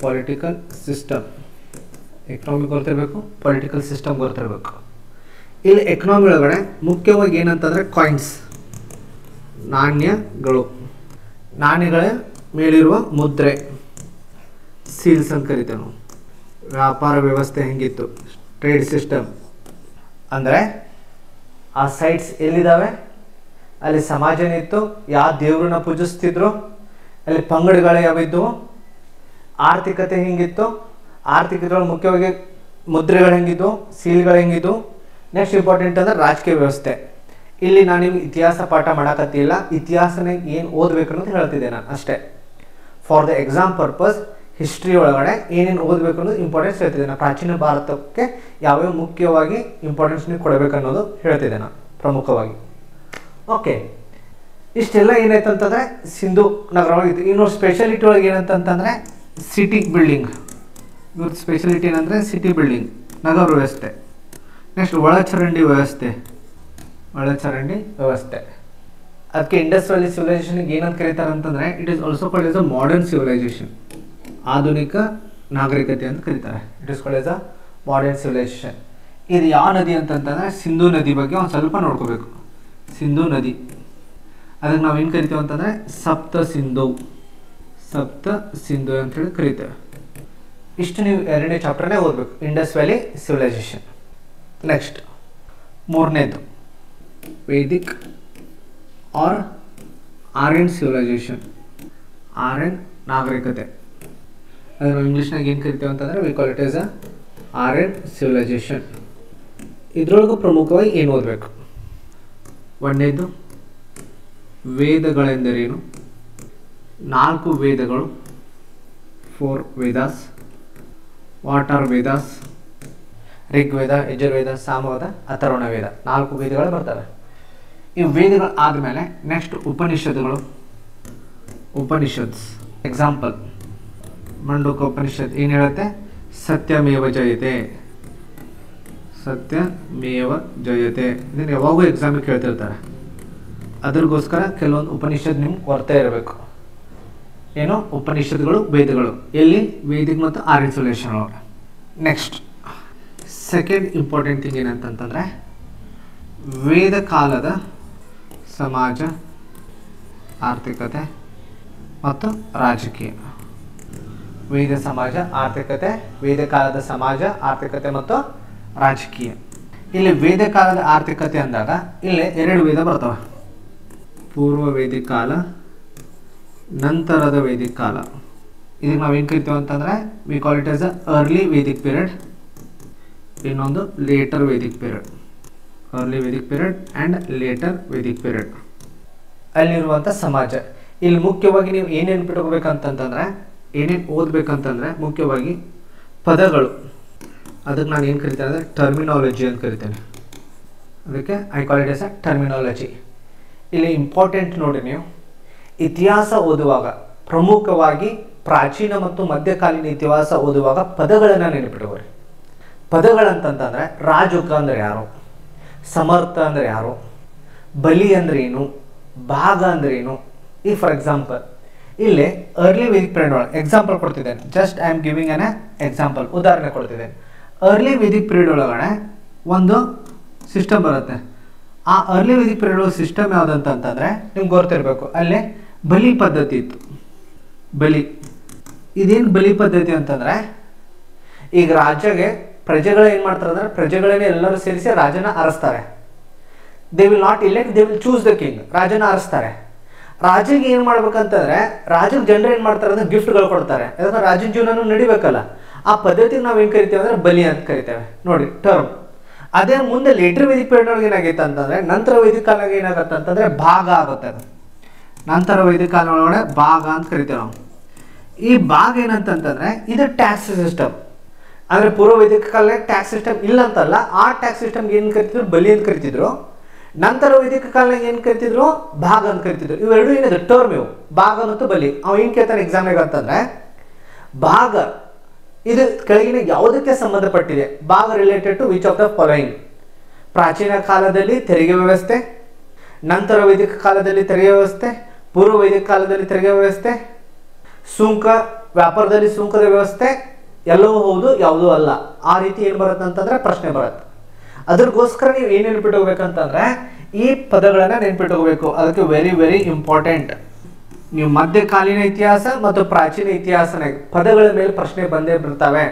ಪೊಲಿಟಿಕಲ್ ಸಿಸ್ಟಮ್. ಎಕನಾಮಿ ಗೊತ್ತಿರಬೇಕು, ಪೊಲಿಟಿಕಲ್ ಸಿಸ್ಟಮ್ ಗೊತ್ತಿರಬೇಕು. ಇಲ್ಲಿ ಎಕನಾಮಿ ಒಳಗಡೆ ಮುಖ್ಯವಾಗಿ ಏನಂತಂದರೆ ಕಾಯಿನ್ಸ್, ನಾಣ್ಯಗಳ ಮೇಲಿರುವ ಮುದ್ರೆ, ಸೀಲ್ಸ್ ಅಂತ ಕರಿತೇವೆ ನಾವು. ವ್ಯಾಪಾರ ವ್ಯವಸ್ಥೆ ಹೆಂಗಿತ್ತು, ಟ್ರೇಡ್ ಸಿಸ್ಟಮ್ ಅಂದರೆ ಆ ಸೈಟ್ಸ್ ಎಲ್ಲಿದ್ದಾವೆ, ಅಲ್ಲಿ ಸಮಾಜನಿತ್ತು, ಯಾವ ದೇವ್ರನ್ನ ಪೂಜಿಸ್ತಿದ್ರು, ಅಲ್ಲಿ ಪಂಗಡಗಳು ಯಾವಿದ್ದವು, ಆರ್ಥಿಕತೆ ಹೆಂಗಿತ್ತು, ಆರ್ಥಿಕತೆಗಳು ಮುಖ್ಯವಾಗಿ ಮುದ್ರೆಗಳು ಹೆಂಗಿದ್ವು, ಸೀಲ್ಗಳು ಹೆಂಗಿದ್ವು. ನೆಕ್ಸ್ಟ್ ಇಂಪಾರ್ಟೆಂಟ್ ಅಂದರೆ ರಾಜಕೀಯ ವ್ಯವಸ್ಥೆ. ಇಲ್ಲಿ ನಾನು ನಿಮ್ಗೆ ಇತಿಹಾಸ ಪಾಠ ಮಾಡೋಕತ್ತಿಲ್ಲ, ಇತಿಹಾಸನ ಏನು ಓದಬೇಕು ಅನ್ನೋದು ಹೇಳ್ತಿದ್ದೆ ನಾನು ಅಷ್ಟೇ. For the exam purpose history ಒಳಗಡೆ ಏನೇನು ಓದಬೇಕು ಅನ್ನೋದು ಇಂಪಾರ್ಟೆನ್ಸ್ ಹೇಳ್ತಿದ್ದೆ ನಾನು. ಪ್ರಾಚೀನ ಭಾರತಕ್ಕೆ ಯಾವ್ಯಾವ ಮುಖ್ಯವಾಗಿ ಇಂಪಾರ್ಟೆನ್ಸ್ ನೀವು ಕೊಡಬೇಕು ಅನ್ನೋದು ಹೇಳ್ತಿದ್ದೆ ನಾನು ಪ್ರಮುಖವಾಗಿ. ಓಕೆ, ಇಷ್ಟೆಲ್ಲ ಏನಾಯ್ತು ಅಂತಂದರೆ ಸಿಂಧು ನಗರ ಒಳಗಿತ್ತು. ಇನ್ನೊಂದು ಸ್ಪೆಷಾಲಿಟಿ ಒಳಗೆ ಏನಂತಂತಂದರೆ ಸಿಟಿ ಬಿಲ್ಡಿಂಗ್. ಇವ್ರದ್ದು ಸ್ಪೆಷಾಲಿಟಿ ಏನಂದರೆ ಸಿಟಿ ಬಿಲ್ಡಿಂಗ್, ನಗರ ವ್ಯವಸ್ಥೆ. ನೆಕ್ಸ್ಟ್ ಒಳಚರಂಡಿ ವ್ಯವಸ್ಥೆ. ಅದಕ್ಕೆ ಇಂಡಸ್ಟ್ರಿಯಲ್ ಸಿವಿಲೈಸೇಷನ್ಗೆ ಏನಂತ ಕರೀತಾರೆ ಅಂತಂದರೆ it is also called as a modern civilisation, ಆಧುನಿಕ ನಾಗರಿಕತೆ ಅಂತ ಕರೀತಾರೆ. It is called as a modern civilisation. ಇದು ಯಾವ ನದಿ ಅಂತಂತಂದರೆ ಸಿಂಧೂ ನದಿ ಬಗ್ಗೆ ಒಂದು ಸ್ವಲ್ಪ ನೋಡ್ಕೋಬೇಕು. ಸಿಂಧೂ ನದಿ ಅದಕ್ಕೆ ನಾವು ಏನು ಕರಿತೇವೆ ಅಂತಂದರೆ ಸಪ್ತ ಸಿಂಧು ಅಂತೇಳಿ ಕರಿತೇವೆ. ಇಷ್ಟು ನೀವು ಎರಡನೇ ಚಾಪ್ಟರ್ನೇ ಓದಬೇಕು, ಇಂಡಸ್ ವ್ಯಾಲಿ ಸಿವಿಲೈಸೇಷನ್. ನೆಕ್ಸ್ಟ್ ಮೂರನೇದು Vedic or Aryan civilization, Aryan ನಾಗರಿಕತೆ. ಅದು ನಾವು ಇಂಗ್ಲೀಷ್ನಾಗ ಏನು ಕರಿತೇವೆ ಅಂತಂದರೆ we call it as a Aryan civilization. ಇದರೊಳಗೂ ಪ್ರಮುಖವಾಗಿ ಏನು ಓದಬೇಕು? ಒಂದನೇದು ವೇದಗಳೆಂದರೇನು, 4 ವೇದಗಳು, 4 ವೇದಾಸ್. What are Vedas? ಋಗ್ವೇದ, ಯಜುರ್ವೇದ, ಸಾಮವೇದ, ಅಥರ್ವಣ ವೇದ, 4 ವೇದಗಳು ಬರ್ತವೆ. ಈ ವೇದಗಳು ಆದಮೇಲೆ ನೆಕ್ಸ್ಟ್ ಉಪನಿಷತ್ಸ್. ಎಕ್ಸಾಂಪಲ್ ಮಂಡೂಕ ಉಪನಿಷತ್ ಏನು ಹೇಳುತ್ತೆ? ಸತ್ಯಮೇವ ಜಯತೆ. ಇದನ್ನು ಯಾವಾಗೂ ಎಕ್ಸಾಮಿಗೆ ಕೇಳ್ತಿರ್ತಾರೆ. ಅದ್ರಗೋಸ್ಕರ ಕೆಲವೊಂದು ಉಪನಿಷತ್ ನಿಮ್ಗೆ ಕೊರತೆ ಇರಬೇಕು. ಏನು ಉಪನಿಷತ್ಗಳು ವೇದಗಳು ಎಲ್ಲಿ ವೇದಿಕ್ ಮತ್ತು ಆರ್ಯನ್ ಸೊಲ್ಯೂಷನ್ ಒಳಗೆ. ನೆಕ್ಸ್ಟ್ ಸೆಕೆಂಡ್ ಇಂಪಾರ್ಟೆಂಟ್ ಥಿಂಗ್ ಏನಂತಂತಂದರೆ ವೇದ ಕಾಲದ ಸಮಾಜ ಆರ್ಥಿಕತೆ ಮತ್ತು ರಾಜಕೀಯ. ವೇದ ಸಮಾಜ ಆರ್ಥಿಕತೆ, ವೇದ ಕಾಲದ ಸಮಾಜ ಆರ್ಥಿಕತೆ ಮತ್ತು ರಾಜಕೀಯ. ಇಲ್ಲಿ ವೇದ ಕಾಲದ ಆರ್ಥಿಕತೆ ಅಂದಾಗ ಇಲ್ಲಿ 2 ವೇದ ಬರ್ತವೆ, ಪೂರ್ವ ವೇದಿಕ ಕಾಲ, ನಂತರದ ವೇದಿಕ ಕಾಲ. ಇದಕ್ಕೆ ನಾವೇನು ಕರಿತೀವಿ ಅಂತಂದರೆ we call it as a early Vedic period, ಇನ್ನೊಂದು later Vedic period. Early Vedic period and later Vedic period. ಅಲ್ಲಿರುವಂಥ ಸಮಾಜ. ಇಲ್ಲಿ ಮುಖ್ಯವಾಗಿ ನೀವು ಏನೇನು ಬಿಟ್ಕೋಬೇಕಂತಂತಂದರೆ, ಏನೇನು ಓದಬೇಕಂತಂದರೆ ಮುಖ್ಯವಾಗಿ ಪದಗಳು. ಅದಕ್ಕೆ ನಾನು ಏನು ಕರಿತೇನೆ ಅಂದರೆ ಟರ್ಮಿನಾಲಜಿ ಅಂತ ಕರಿತೇನೆ. ಅದಕ್ಕೆ I call it as a terminology. ಇಲ್ಲಿ ಇಂಪಾರ್ಟೆಂಟ್ ನೋಡಿ, ನೀವು ಇತಿಹಾಸ ಓದುವಾಗ ಪ್ರಮುಖವಾಗಿ ಪ್ರಾಚೀನ ಮತ್ತು ಮಧ್ಯಕಾಲೀನ ಇತಿಹಾಸ ಓದುವಾಗ ಪದಗಳನ್ನು ನೆನಪಿಟ್ಕೋರಿ. ಪದಗಳಂತಂತಂದರೆ ರಾಜುಕ ಅಂದರೆ ಯಾರು, ಸಮರ್ಥ ಅಂದರೆ ಯಾರು, ಬಲಿ ಅಂದರೆ ಏನು, ಭಾಗ ಅಂದರೆ ಏನು. ಈ ಫಾರ್ ಎಕ್ಸಾಂಪಲ್ ಇಲ್ಲಿ ಅರ್ಲಿ ವೇದಿಕ್ ಪೀರಿಯಡ್ ಒಳಗೆ ಎಕ್ಸಾಂಪಲ್ ಕೊಡ್ತಿದ್ದೇನೆ. Just I am giving an example, ಉದಾಹರಣೆ ಕೊಡ್ತಿದ್ದೇನೆ. ಅರ್ಲಿ ವೇದಿಕ್ ಪೀರಿಯಡ್ ಒಳಗಡೆ ಒಂದು ಸಿಸ್ಟಮ್ ಬರುತ್ತೆ. ಆ ಅರ್ಲಿ ವೇದಿಕ್ ಪೀರಿಯಡ್ ಒಳಗೆ ಸಿಸ್ಟಮ್ ಯಾವುದಂತಂತಂದರೆ ನಿಮ್ಗೆ ಗೊತ್ತಿರಬೇಕು, ಅಲ್ಲೇ ಬಲಿ ಪದ್ಧತಿ ಇತ್ತು. ಬಲಿ, ಇದೇನು ಬಲಿ ಪದ್ಧತಿ ಅಂತಂದರೆ, ಈಗ ರಾಜಗೆ ಪ್ರಜೆಗಳು ಏನು ಮಾಡ್ತಾರೆ ಅಂದರೆ ಪ್ರಜೆಗಳನ್ನೇ ಎಲ್ಲರೂ ಸೇರಿಸಿ ರಾಜನ ಆರಿಸ್ತಾರೆ. They will not elect, they will choose the king. ರಾಜನ ಆರಿಸ್ತಾರೆ. ರಾಜಗೆ ಏನು ಮಾಡ್ಬೇಕಂತಂದ್ರೆ ರಾಜನ ಜನರು ಏನು ಮಾಡ್ತಾರೆ ಅಂದರೆ ಗಿಫ್ಟ್ಗಳು ಕೊಡ್ತಾರೆ. ಯಾಕಂದ್ರೆ ರಾಜನ ಜೀವನ ನಡಿಬೇಕಲ್ಲ. ಆ ಪದ್ಧತಿಗೆ ನಾವು ಏನು ಕರಿತೇವೆ ಅಂದರೆ ಬಲಿ ಅಂತ ಕರಿತೇವೆ. ನೋಡಿ ಟರ್ಮ್. ಅದೇ ಮುಂದೆ ಲೇಟರ್ ವೇದಿಕ್ ಪೀರಿಯಡ್ ಒಳಗೆ ಏನಾಗೈತೆ ಅಂತಂದರೆ, ನಂತರ ವೇದಿಕ ಕಾಲ ಏನಾಗುತ್ತೆ ಅಂತಂದರೆ ಭಾಗ ಆಗುತ್ತೆ. ಅದು ನಂತರ ವೇದಿಕ ಕಾಲ ಒಳಗಡೆ ಭಾಗ ಅಂತ ಕರಿತೇವೆ ನಾವು. ಈ ಭಾಗ ಏನಂತಂತಂದರೆ ಇದು ಟ್ಯಾಕ್ಸ್ ಸಿಸ್ಟಮ್. ಅಂದರೆ ಪೂರ್ವ ವೇದಿಕ ಕಾಲ ಟ್ಯಾಕ್ಸ್ ಸಿಸ್ಟಮ್ ಇಲ್ಲ ಅಂತಲ್ಲ, ಆ ಟ್ಯಾಕ್ಸ್ ಸಿಸ್ಟಮ್ಗೆ ಏನು ಕರಿತಿದ್ರು ಬಲಿ ಅಂತ ಕರಿತಿದ್ರು. ನಂತರ ವೇದಿಕ ಕಾಲನಾಗ ಏನು ಕರಿತಿದ್ರು ಭಾಗ ಅಂತ ಕರಿತಿದ್ರು. ಇವೆರಡು ಏನಿದೆ ಟರ್ಮ್ ಇವು, ಭಾಗ ಮತ್ತು ಬಲಿ. ಅವ ಏನು ಕೇಳ್ತಾನೆ ಎಕ್ಸಾಮ್ನಾಗ ಅಂತಂದರೆ, ಭಾಗ ಇದು ಕೆಳಗಿನ ಯಾವುದಕ್ಕೆ ಸಂಬಂಧಪಟ್ಟಿದೆ? ಭಾಗ related to which of the following? ಪ್ರಾಚೀನ ಕಾಲದಲ್ಲಿ ತೆರಿಗೆ ವ್ಯವಸ್ಥೆ, ನಂತರ ವೇದಿಕ ಕಾಲದಲ್ಲಿ ತೆರಿಗೆ ವ್ಯವಸ್ಥೆ, ಪೂರ್ವ ವೇದಿಕ ಕಾಲದಲ್ಲಿ ತೆರಿಗೆ ವ್ಯವಸ್ಥೆ, ಸುಂಕ ವ್ಯಾಪಾರದಲ್ಲಿ ಸುಂಕದ ವ್ಯವಸ್ಥೆ. ಎಲ್ಲವೂ ಹೌದು, ಯಾವುದೂ ಅಲ್ಲ. ಆ ರೀತಿ ಏನು ಬರುತ್ತೆ ಅಂತಂದರೆ ಪ್ರಶ್ನೆ ಬರುತ್ತೆ. ಅದ್ರಗೋಸ್ಕರ ನೀವು ಏನು ನೆನ್ಪಿಟ್ಕೋಬೇಕಂತಂದ್ರೆ ಈ ಪದಗಳನ್ನು ನೆನ್ಪಿಟ್ಕೋಬೇಕು. ಅದಕ್ಕೆ ವೆರಿ ವೆರಿ ಇಂಪಾರ್ಟೆಂಟ್. ನೀವು ಮಧ್ಯಕಾಲೀನ ಇತಿಹಾಸ ಮತ್ತು ಪ್ರಾಚೀನ ಇತಿಹಾಸನಾಗ ಪದಗಳ ಮೇಲೆ ಪ್ರಶ್ನೆ ಬಂದೇ ಬಿಡ್ತವೆ.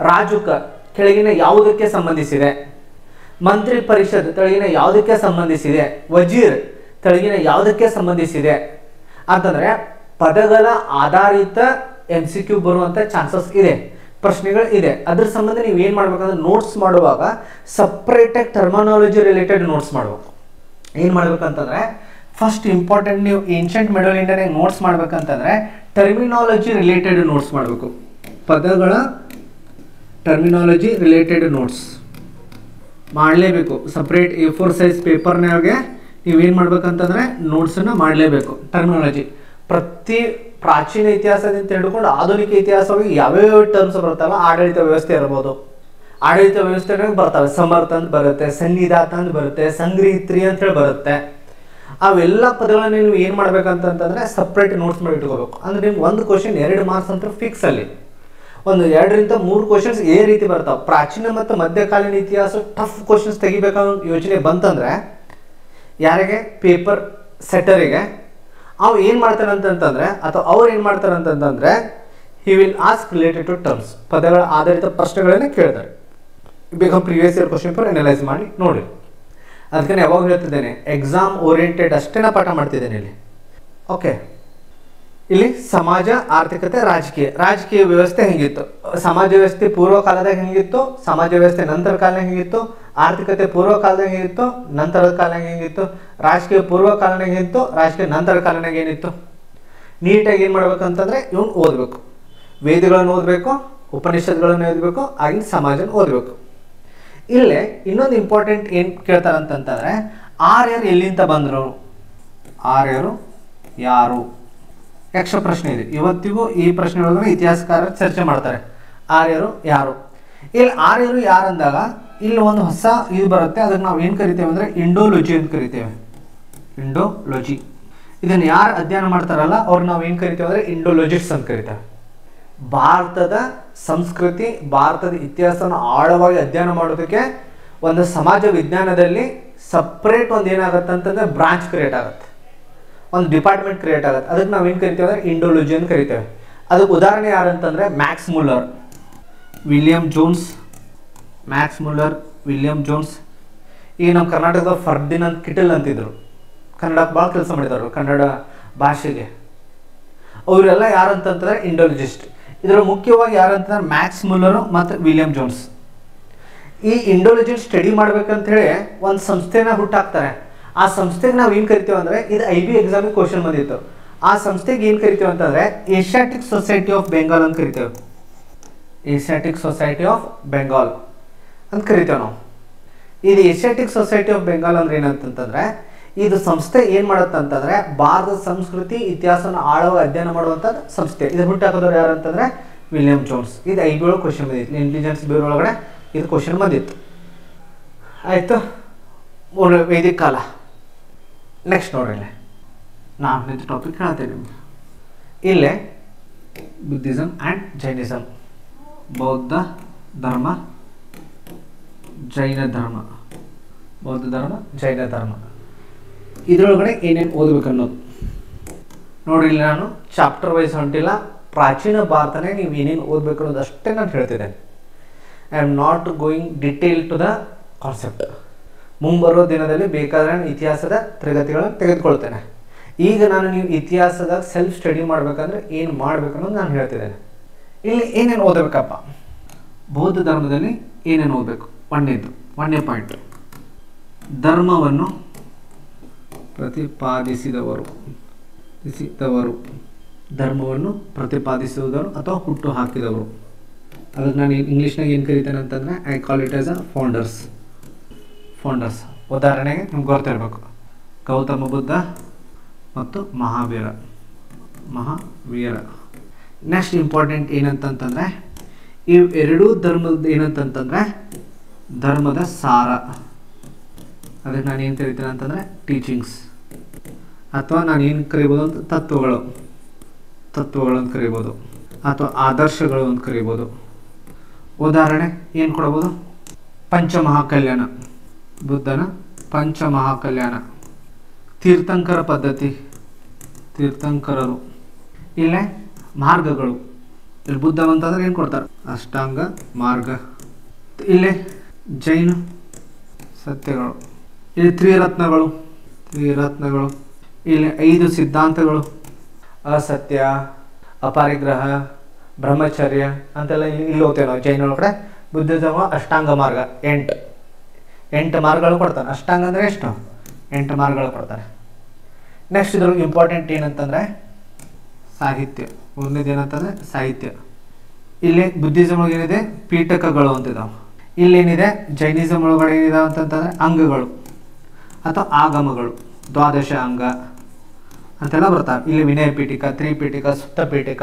ರಾಜುಕ ಕೆಳಗಿನ ಯಾವುದಕ್ಕೆ ಸಂಬಂಧಿಸಿದೆ? ಮಂತ್ರಿ ಪರಿಷತ್ ಕೆಳಗಿನ ಯಾವುದಕ್ಕೆ ಸಂಬಂಧಿಸಿದೆ? ವಜೀರ್ ಕೆಳಗಿನ ಯಾವುದಕ್ಕೆ ಸಂಬಂಧಿಸಿದೆ ಅಂತಂದ್ರೆ ಪದಗಳ ಆಧಾರಿತ MCQ ಬರುವಂತ ಚಾನ್ಸಸ್ ಇದೆ, ಪ್ರಶ್ನೆಗಳು ಇದೆ. ಅದ್ರ ಸಂಬಂಧ ನೀವು ಏನು ಮಾಡ್ಬೇಕಂದ್ರೆ ನೋಟ್ಸ್ ಮಾಡುವಾಗ ಸಪ್ರೇಟಾಗಿ ಟರ್ಮಿನಾಲಜಿ ರಿಲೇಟೆಡ್ ನೋಟ್ಸ್ ಮಾಡಬೇಕು. ಏನು ಮಾಡ್ಬೇಕಂತಂದ್ರೆ ಫಸ್ಟ್ ಇಂಪಾರ್ಟೆಂಟ್ ನೀವು ಏನ್ಷಂಟ್ ಮಿಡಲ್ ಇಂಡಿಯಾನಾಗ ನೋಟ್ಸ್ ಮಾಡ್ಬೇಕಂತಂದ್ರೆ ಟರ್ಮಿನಾಲಜಿ ರಿಲೇಟೆಡ್ ನೋಟ್ಸ್ ಮಾಡಬೇಕು. ಪದಗಳ ಟರ್ಮಿನಾಲಜಿ ರಿಲೇಟೆಡ್ ನೋಟ್ಸ್ ಮಾಡಲೇಬೇಕು. ಸಪ್ರೇಟ್ A4 ಸೈಜ್ ಪೇಪರ್ನಾಗೆ ನೀವೇನು ಮಾಡ್ಬೇಕಂತಂದ್ರೆ ನೋಟ್ಸನ್ನು ಮಾಡಲೇಬೇಕು. ಟರ್ಮಿನಾಲಜಿ ಪ್ರತಿ ಪ್ರಾಚೀನ ಇತಿಹಾಸದಿಂದ ಹಿಡ್ಕೊಂಡು ಆಧುನಿಕ ಇತಿಹಾಸವಾಗಿ ಯಾವ್ಯಾವ ಟರ್ಮ್ಸ್ ಬರ್ತಾವ, ಆಡಳಿತ ವ್ಯವಸ್ಥೆ ಇರ್ಬೋದು, ಆಡಳಿತ ವ್ಯವಸ್ಥೆನಾಗ ಬರ್ತವೆ. ಸಮರ್ಥ ಅಂತ ಬರುತ್ತೆ, ಸನ್ನಿಧಾತ ಅಂತ ಬರುತ್ತೆ, ಸಂಗ್ರಹಿತ್ರಿ ಅಂತ ಹೇಳಿ ಬರುತ್ತೆ. ಅವೆಲ್ಲ ಪದಗಳನ್ನ ನೀವು ಏನು ಮಾಡ್ಬೇಕಂತಂದ್ರೆ ಸಪ್ರೇಟ್ ನೋಟ್ಸ್ ಮಾಡಿ ಇಟ್ಕೋಬೇಕು. ಅಂದ್ರೆ ನಿಮ್ಗೆ ಒಂದು ಕ್ವಶನ್ 2 ಮಾರ್ಕ್ಸ್ ಅಂತ ಫಿಕ್ಸ್. ಅಲ್ಲಿ ಒಂದು 2 ರಿಂದ 3 ಕ್ವಶನ್ಸ್ ಈ ರೀತಿ ಬರ್ತಾವೆ. ಪ್ರಾಚೀನ ಮತ್ತು ಮಧ್ಯಕಾಲೀನ ಇತಿಹಾಸ ಟಫ್ ಕ್ವಶನ್ಸ್ ತೆಗಿಬೇಕನ್ನೋ ಯೋಚನೆ ಬಂತಂದ್ರೆ ಯಾರಿಗೆ ಪೇಪರ್ ಸೆಟ್ಟರಿಗೆ ಅವು ಏನು ಮಾಡ್ತಾರೆ ಅಂತಂತಂದ್ರೆ ಅಥವಾ ಅವ್ರು ಏನು ಮಾಡ್ತಾರೆ ಅಂತಂತಂದ್ರೆ he will ask related to terms. ಪದಗಳ ಆಧಾರಿತ ಪ್ರಶ್ನೆಗಳನ್ನೇ ಕೇಳ್ತಾರೆ. ಬೇಗ previous year question paper analyse ಮಾಡಿ ನೋಡಿ. ಅದಕ್ಕೆ ನಾನು ಯಾವಾಗ ಹೇಳ್ತಿದ್ದೇನೆ ಎಕ್ಸಾಮ್ ಓರಿಯೆಂಟೆಡ್ ಅಷ್ಟೇ ಪಾಠ ಮಾಡ್ತಿದ್ದೇನೆ ಇಲ್ಲಿ. ಓಕೆ, ಇಲ್ಲಿ ಸಮಾಜ, ಆರ್ಥಿಕತೆ, ರಾಜಕೀಯ ವ್ಯವಸ್ಥೆ ಹೆಂಗಿತ್ತು, ಸಮಾಜ ವ್ಯವಸ್ಥೆ ಪೂರ್ವ ಕಾಲದಾಗ ಹೆಂಗಿತ್ತು, ಸಮಾಜ ವ್ಯವಸ್ಥೆ ನಂತರ ಕಾಲದಾಗ ಹೆಂಗಿತ್ತು, ಆರ್ಥಿಕತೆ ಪೂರ್ವ ಕಾಲದಾಗ ಹೆಂಗಿತ್ತು, ನಂತರದ ಕಾಲದಾಗ ಹೆಂಗಿತ್ತು, ರಾಜಕೀಯ ಪೂರ್ವ ಕಾಲನಾಗ ಹೆಂಗಿತ್ತು, ರಾಜಕೀಯ ನಂತರ ಕಾಲನಾಗ ಏನಿತ್ತು. ನೀಟಾಗಿ ಏನು ಮಾಡ್ಬೇಕಂತಂದ್ರೆ ಇವನು ಓದಬೇಕು, ವೇದಗಳನ್ನು ಓದಬೇಕು, ಉಪನಿಷತ್ಗಳನ್ನು ಓದಬೇಕು, ಆಗಿನ ಸಮಾಜನ ಓದಬೇಕು. ಇಲ್ಲೇ ಇನ್ನೊಂದು ಇಂಪಾರ್ಟೆಂಟ್ ಏನು ಕೇಳ್ತಾರಂತಂತಂದ್ರೆ ಆರ್ಯರು ಎಲ್ಲಿಂದ ಬಂದರು, ಆರ್ಯರು ಯಾರು? ಯಕ್ಷ ಪ್ರಶ್ನೆ ಇದೆ. ಇವತ್ತಿಗೂ ಈ ಪ್ರಶ್ನೆ ಒಳಗಡೆ ಇತಿಹಾಸಕಾರರು ಚರ್ಚೆ ಮಾಡ್ತಾರೆ. ಆರ್ಯರು ಯಾರು? ಇಲ್ಲಿ ಆರ್ಯರು ಯಾರು ಅಂದಾಗ ಇಲ್ಲಿ ಒಂದು ಹೊಸ ಇದು ಬರುತ್ತೆ. ಅದಕ್ಕೆ ನಾವು ಏನು ಕರಿತೇವೆ ಅಂದರೆ ಇಂಡೋಲಜಿ ಅಂತ ಕರಿತೇವೆ. ಇಂಡೋಲಜಿ. ಇದನ್ನು ಯಾರು ಅಧ್ಯಯನ ಮಾಡ್ತಾರಲ್ಲ ಅವ್ರು ನಾವು ಏನು ಕರಿತೀವಿ ಅಂದರೆ ಇಂಡೋಲಜಿಸ್ಟ್ಸ್ ಅಂತ ಕರಿತೇವೆ. ಭಾರತದ ಸಂಸ್ಕೃತಿ, ಭಾರತದ ಇತಿಹಾಸವನ್ನು ಆಳವಾಗಿ ಅಧ್ಯಯನ ಮಾಡೋದಕ್ಕೆ ಒಂದು ಸಮಾಜ ವಿಜ್ಞಾನದಲ್ಲಿ ಸಪ್ರೇಟ್ ಒಂದು ಏನಾಗುತ್ತೆ ಅಂತಂದರೆ ಬ್ರಾಂಚ್ ಕ್ರಿಯೇಟ್ ಆಗುತ್ತೆ, ಒಂದು ಡಿಪಾರ್ಟ್ಮೆಂಟ್ ಕ್ರಿಯೇಟ್ ಆಗುತ್ತೆ. ಅದಕ್ಕೆ ನಾವು ಏನು ಕರಿತೀವಿ ಅಂದರೆ ಇಂಡೋಲಜಿ ಅಂತ ಕರಿತೇವೆ. ಅದಕ್ಕೆ ಉದಾಹರಣೆ ಯಾರು ಅಂತಂದರೆ Max Muller, William Jones. Max Muller, William Jones. ಈಗ ನಮ್ಮ ಕರ್ನಾಟಕದ ಫರ್ಡಿನಂದ್ ಕಿಟಲ್ ಅಂತಿದ್ರು, ಕನ್ನಡಕ್ಕೆ ಭಾಳ ಕೆಲಸ ಮಾಡಿದವರು ಕನ್ನಡ ಭಾಷೆಗೆ. ಅವರೆಲ್ಲ ಯಾರು ಅಂತಂದ್ರೆ ಇಂಡೋಲಜಿಸ್ಟ್. ಇದರ ಮುಖ್ಯವಾಗಿ ಯಾರು ಅಂತಂದ್ರೆ ಮ್ಯಾಕ್ಸ್ ಮುಲ್ಲರು ಮತ್ತು ವಿಲಿಯಂ ಜೋನ್ಸ್. ಈ ಇಂಡೋಲಜಿ ಸ್ಟಡಿ ಮಾಡ್ಬೇಕಂತ ಹೇಳಿ ಒಂದು ಸಂಸ್ಥೆನ ಹುಟ್ಟಾಕ್ತಾರೆ. ಆ ಸಂಸ್ಥೆಗೆ ನಾವು ಏನು ಕರಿತೀವಿ ಅಂದರೆ, ಇದು IB ಎಕ್ಸಾಮಿಗೆ ಕ್ವಶನ್ ಬಂದಿತ್ತು. ಆ ಸಂಸ್ಥೆಗೆ ಏನು ಕರಿತೀವಿ ಅಂತಂದರೆ ಏಷ್ಯಾಟಿಕ್ ಸೊಸೈಟಿ ಆಫ್ ಬೆಂಗಾಲ್ ಅಂತ ಕರಿತೇವೆ. ಏಷ್ಯಾಟಿಕ್ ಸೊಸೈಟಿ ಆಫ್ ಬೆಂಗಾಲ್ ಅಂತ ಕರಿತೇವೆ ನಾವು. ಇದು ಏಷ್ಯಾಟಿಕ್ ಸೊಸೈಟಿ ಆಫ್ ಬೆಂಗಾಲ್ ಅಂದ್ರೆ ಏನಂತಂದ್ರೆ, ಇದು ಸಂಸ್ಥೆ ಏನು ಮಾಡುತ್ತೆ ಅಂತಂದರೆ ಭಾರತದ ಸಂಸ್ಕೃತಿ ಇತಿಹಾಸನ ಆಳವಾಗಿ ಅಧ್ಯಯನ ಮಾಡುವಂಥ ಸಂಸ್ಥೆ. ಇದು ಹುಟ್ಟಾಕೋದವ್ರು ಯಾರು ಅಂತಂದರೆ ವಿಲಿಯಂ ಜೋನ್ಸ್. ಇದು IB ಒಳಗೆ ಕ್ವಶನ್ ಬಂದಿತ್ತು, ಇಂಟೆಲಿಜೆನ್ಸ್ ಬ್ಯೂರೋ ಒಳಗಡೆ ಇದು ಕ್ವಶನ್ ಬಂದಿತ್ತು. ಆಯಿತು, ವೈದಿಕ ಕಾಲ. ನೆಕ್ಸ್ಟ್ ನೋಡ್ರಿ, ಇಲ್ಲೇ ನಾನು ಟಾಪಿಕ್ ಹೇಳ್ತೇನೆ ನಿಮ್ಗೆ. ಇಲ್ಲೇ ಬುದ್ಧಿಸಮ್ ಆ್ಯಂಡ್ ಜೈನಿಸಮ್, ಬೌದ್ಧ ಧರ್ಮ, ಜೈನ ಧರ್ಮ. ಬೌದ್ಧ ಧರ್ಮ, ಜೈನ ಧರ್ಮ, ಇದರೊಳಗಡೆ ಏನೇನು ಓದಬೇಕು ಅನ್ನೋದು ನೋಡ್ರಿ. ಇಲ್ಲಿ ನಾನು ಚಾಪ್ಟರ್ ವೈಸ್ ಹೊಂಟಿಲ್ಲ, ಪ್ರಾಚೀನ ಭಾರತನೇ ನೀವು ಏನೇನು ಓದಬೇಕು ಅನ್ನೋದು ಅಷ್ಟೇ ನಾನು ಹೇಳ್ತಿದ್ದೇನೆ. I am not going detail to the concept. ಮುಂಬರೋ ದಿನದಲ್ಲಿ ಬೇಕಾದರೆ ನಾನು ಇತಿಹಾಸದ ತರಗತಿಗಳನ್ನು ತೆಗೆದುಕೊಳ್ತೇನೆ. ಈಗ ನಾನು ನೀವು ಇತಿಹಾಸದ ಸೆಲ್ಫ್ ಸ್ಟಡಿ ಮಾಡಬೇಕಂದ್ರೆ ಏನು ಮಾಡಬೇಕು ಅನ್ನೋದು ನಾನು ಹೇಳ್ತಿದ್ದೇನೆ. ಇಲ್ಲಿ ಏನೇನು ಓದಬೇಕಪ್ಪ, ಬೌದ್ಧ ಧರ್ಮದಲ್ಲಿ ಏನೇನು ಓದಬೇಕು. ಒಂದನೇ ಪಾಯಿಂಟ್, ಧರ್ಮವನ್ನು ಪ್ರತಿಪಾದಿಸಿದವರು. ಧರ್ಮವನ್ನು ಪ್ರತಿಪಾದಿಸುವುದವರು ಅಥವಾ ಹುಟ್ಟು ಹಾಕಿದವರು. ಅದಕ್ಕೆ ನಾನು ಇಂಗ್ಲೀಷ್ನಾಗ ಏನು ಕರಿತೇನೆ ಅಂತಂದರೆ I call it as a founders. ಉದಾಹರಣೆಗೆ ನಿಮ್ಗೆ ಗೊತ್ತಿರಬೇಕು, ಗೌತಮ ಬುದ್ಧ ಮತ್ತು ಮಹಾವೀರ. ನೆಕ್ಸ್ಟ್ ಇಂಪಾರ್ಟೆಂಟ್ ಏನಂತಂತಂದರೆ, ಇವು ಎರಡೂ ಧರ್ಮದ ಏನಂತಂತಂದರೆ ಧರ್ಮದ ಸಾರ. ಅದಕ್ಕೆ ನಾನು ಏನು ಕರಿತೇನೆ ಅಂತಂದರೆ ಟೀಚಿಂಗ್ಸ್, ಅಥವಾ ನಾನು ಏನು ಕರಿಬೋದು ಅಂತ ತತ್ವಗಳು ಅಂತ ಕರಿಬೋದು, ಅಥವಾ ಆದರ್ಶಗಳು ಅಂತ ಕರಿಬೋದು. ಉದಾಹರಣೆ ಏನು ಕೊಡ್ಬೋದು, ಪಂಚಮಹಾಕಲ್ಯಾಣ, ಬುದ್ಧನ ಪಂಚಮಹಾಕಲ್ಯಾಣ. ತೀರ್ಥಂಕರ ಪದ್ಧತಿ, ತೀರ್ಥಂಕರರು. ಇಲ್ಲೇ ಮಾರ್ಗಗಳು, ಇಲ್ಲಿ ಬುದ್ಧ ಅಂತಂದ್ರೆ ಏನು ಕೊಡ್ತಾರೆ, ಅಷ್ಟಾಂಗ ಮಾರ್ಗ. ಇಲ್ಲೇ ಜೈನ ಸತ್ಯಗಳು. ಇಲ್ಲಿ ತ್ರಿರತ್ನಗಳು. ಇಲ್ಲಿ 5 ಸಿದ್ಧಾಂತಗಳು, ಅಸತ್ಯ, ಅಪರಿಗ್ರಹ, ಬ್ರಹ್ಮಚರ್ಯ ಅಂತೆಲ್ಲ ಇಲ್ಲಿ ಹೋಗ್ತೇವೆ ನಾವು ಜೈನ ಒಳಗಡೆ. ಬುದ್ಧಿಸಮ ಅಷ್ಟಾಂಗ ಮಾರ್ಗ, 8 ಮಾರ್ಗಗಳು ಕೊಡ್ತಾನೆ. ಅಷ್ಟಾಂಗ ಅಂದರೆ ಎಷ್ಟು, 8 ಮಾರ್ಗಗಳು ಕೊಡ್ತಾರೆ. ನೆಕ್ಸ್ಟ್ ಇದ್ರೊಳಗೆ ಇಂಪಾರ್ಟೆಂಟ್ ಏನಂತಂದರೆ ಸಾಹಿತ್ಯ. ಒಂದೇದು ಏನಂತಂದರೆ ಸಾಹಿತ್ಯ. ಇಲ್ಲಿ ಬುದ್ಧಿಸಮ್ ಒಳಗೆ ಏನಿದೆ, ಪೀಠಕಗಳು ಅಂತಿದ್ದಾವೆ. ಇಲ್ಲೇನಿದೆ ಜೈನಿಸಮ್ ಒಳಗಡೆ ಏನಿದಾವೆ ಅಂತಂತಂದರೆ ಅಂಗಗಳು ಅಥವಾ ಆಗಮಗಳು, 12 ಅಂಗ ಅಂತೆಲ್ಲ ಬರ್ತಾವೆ. ಇಲ್ಲಿ ವಿನಯ ಪೀಠಿಕ, ತ್ರಿಪೀಠಿಕ, ಸುತ್ತ ಪೀಠಿಕ,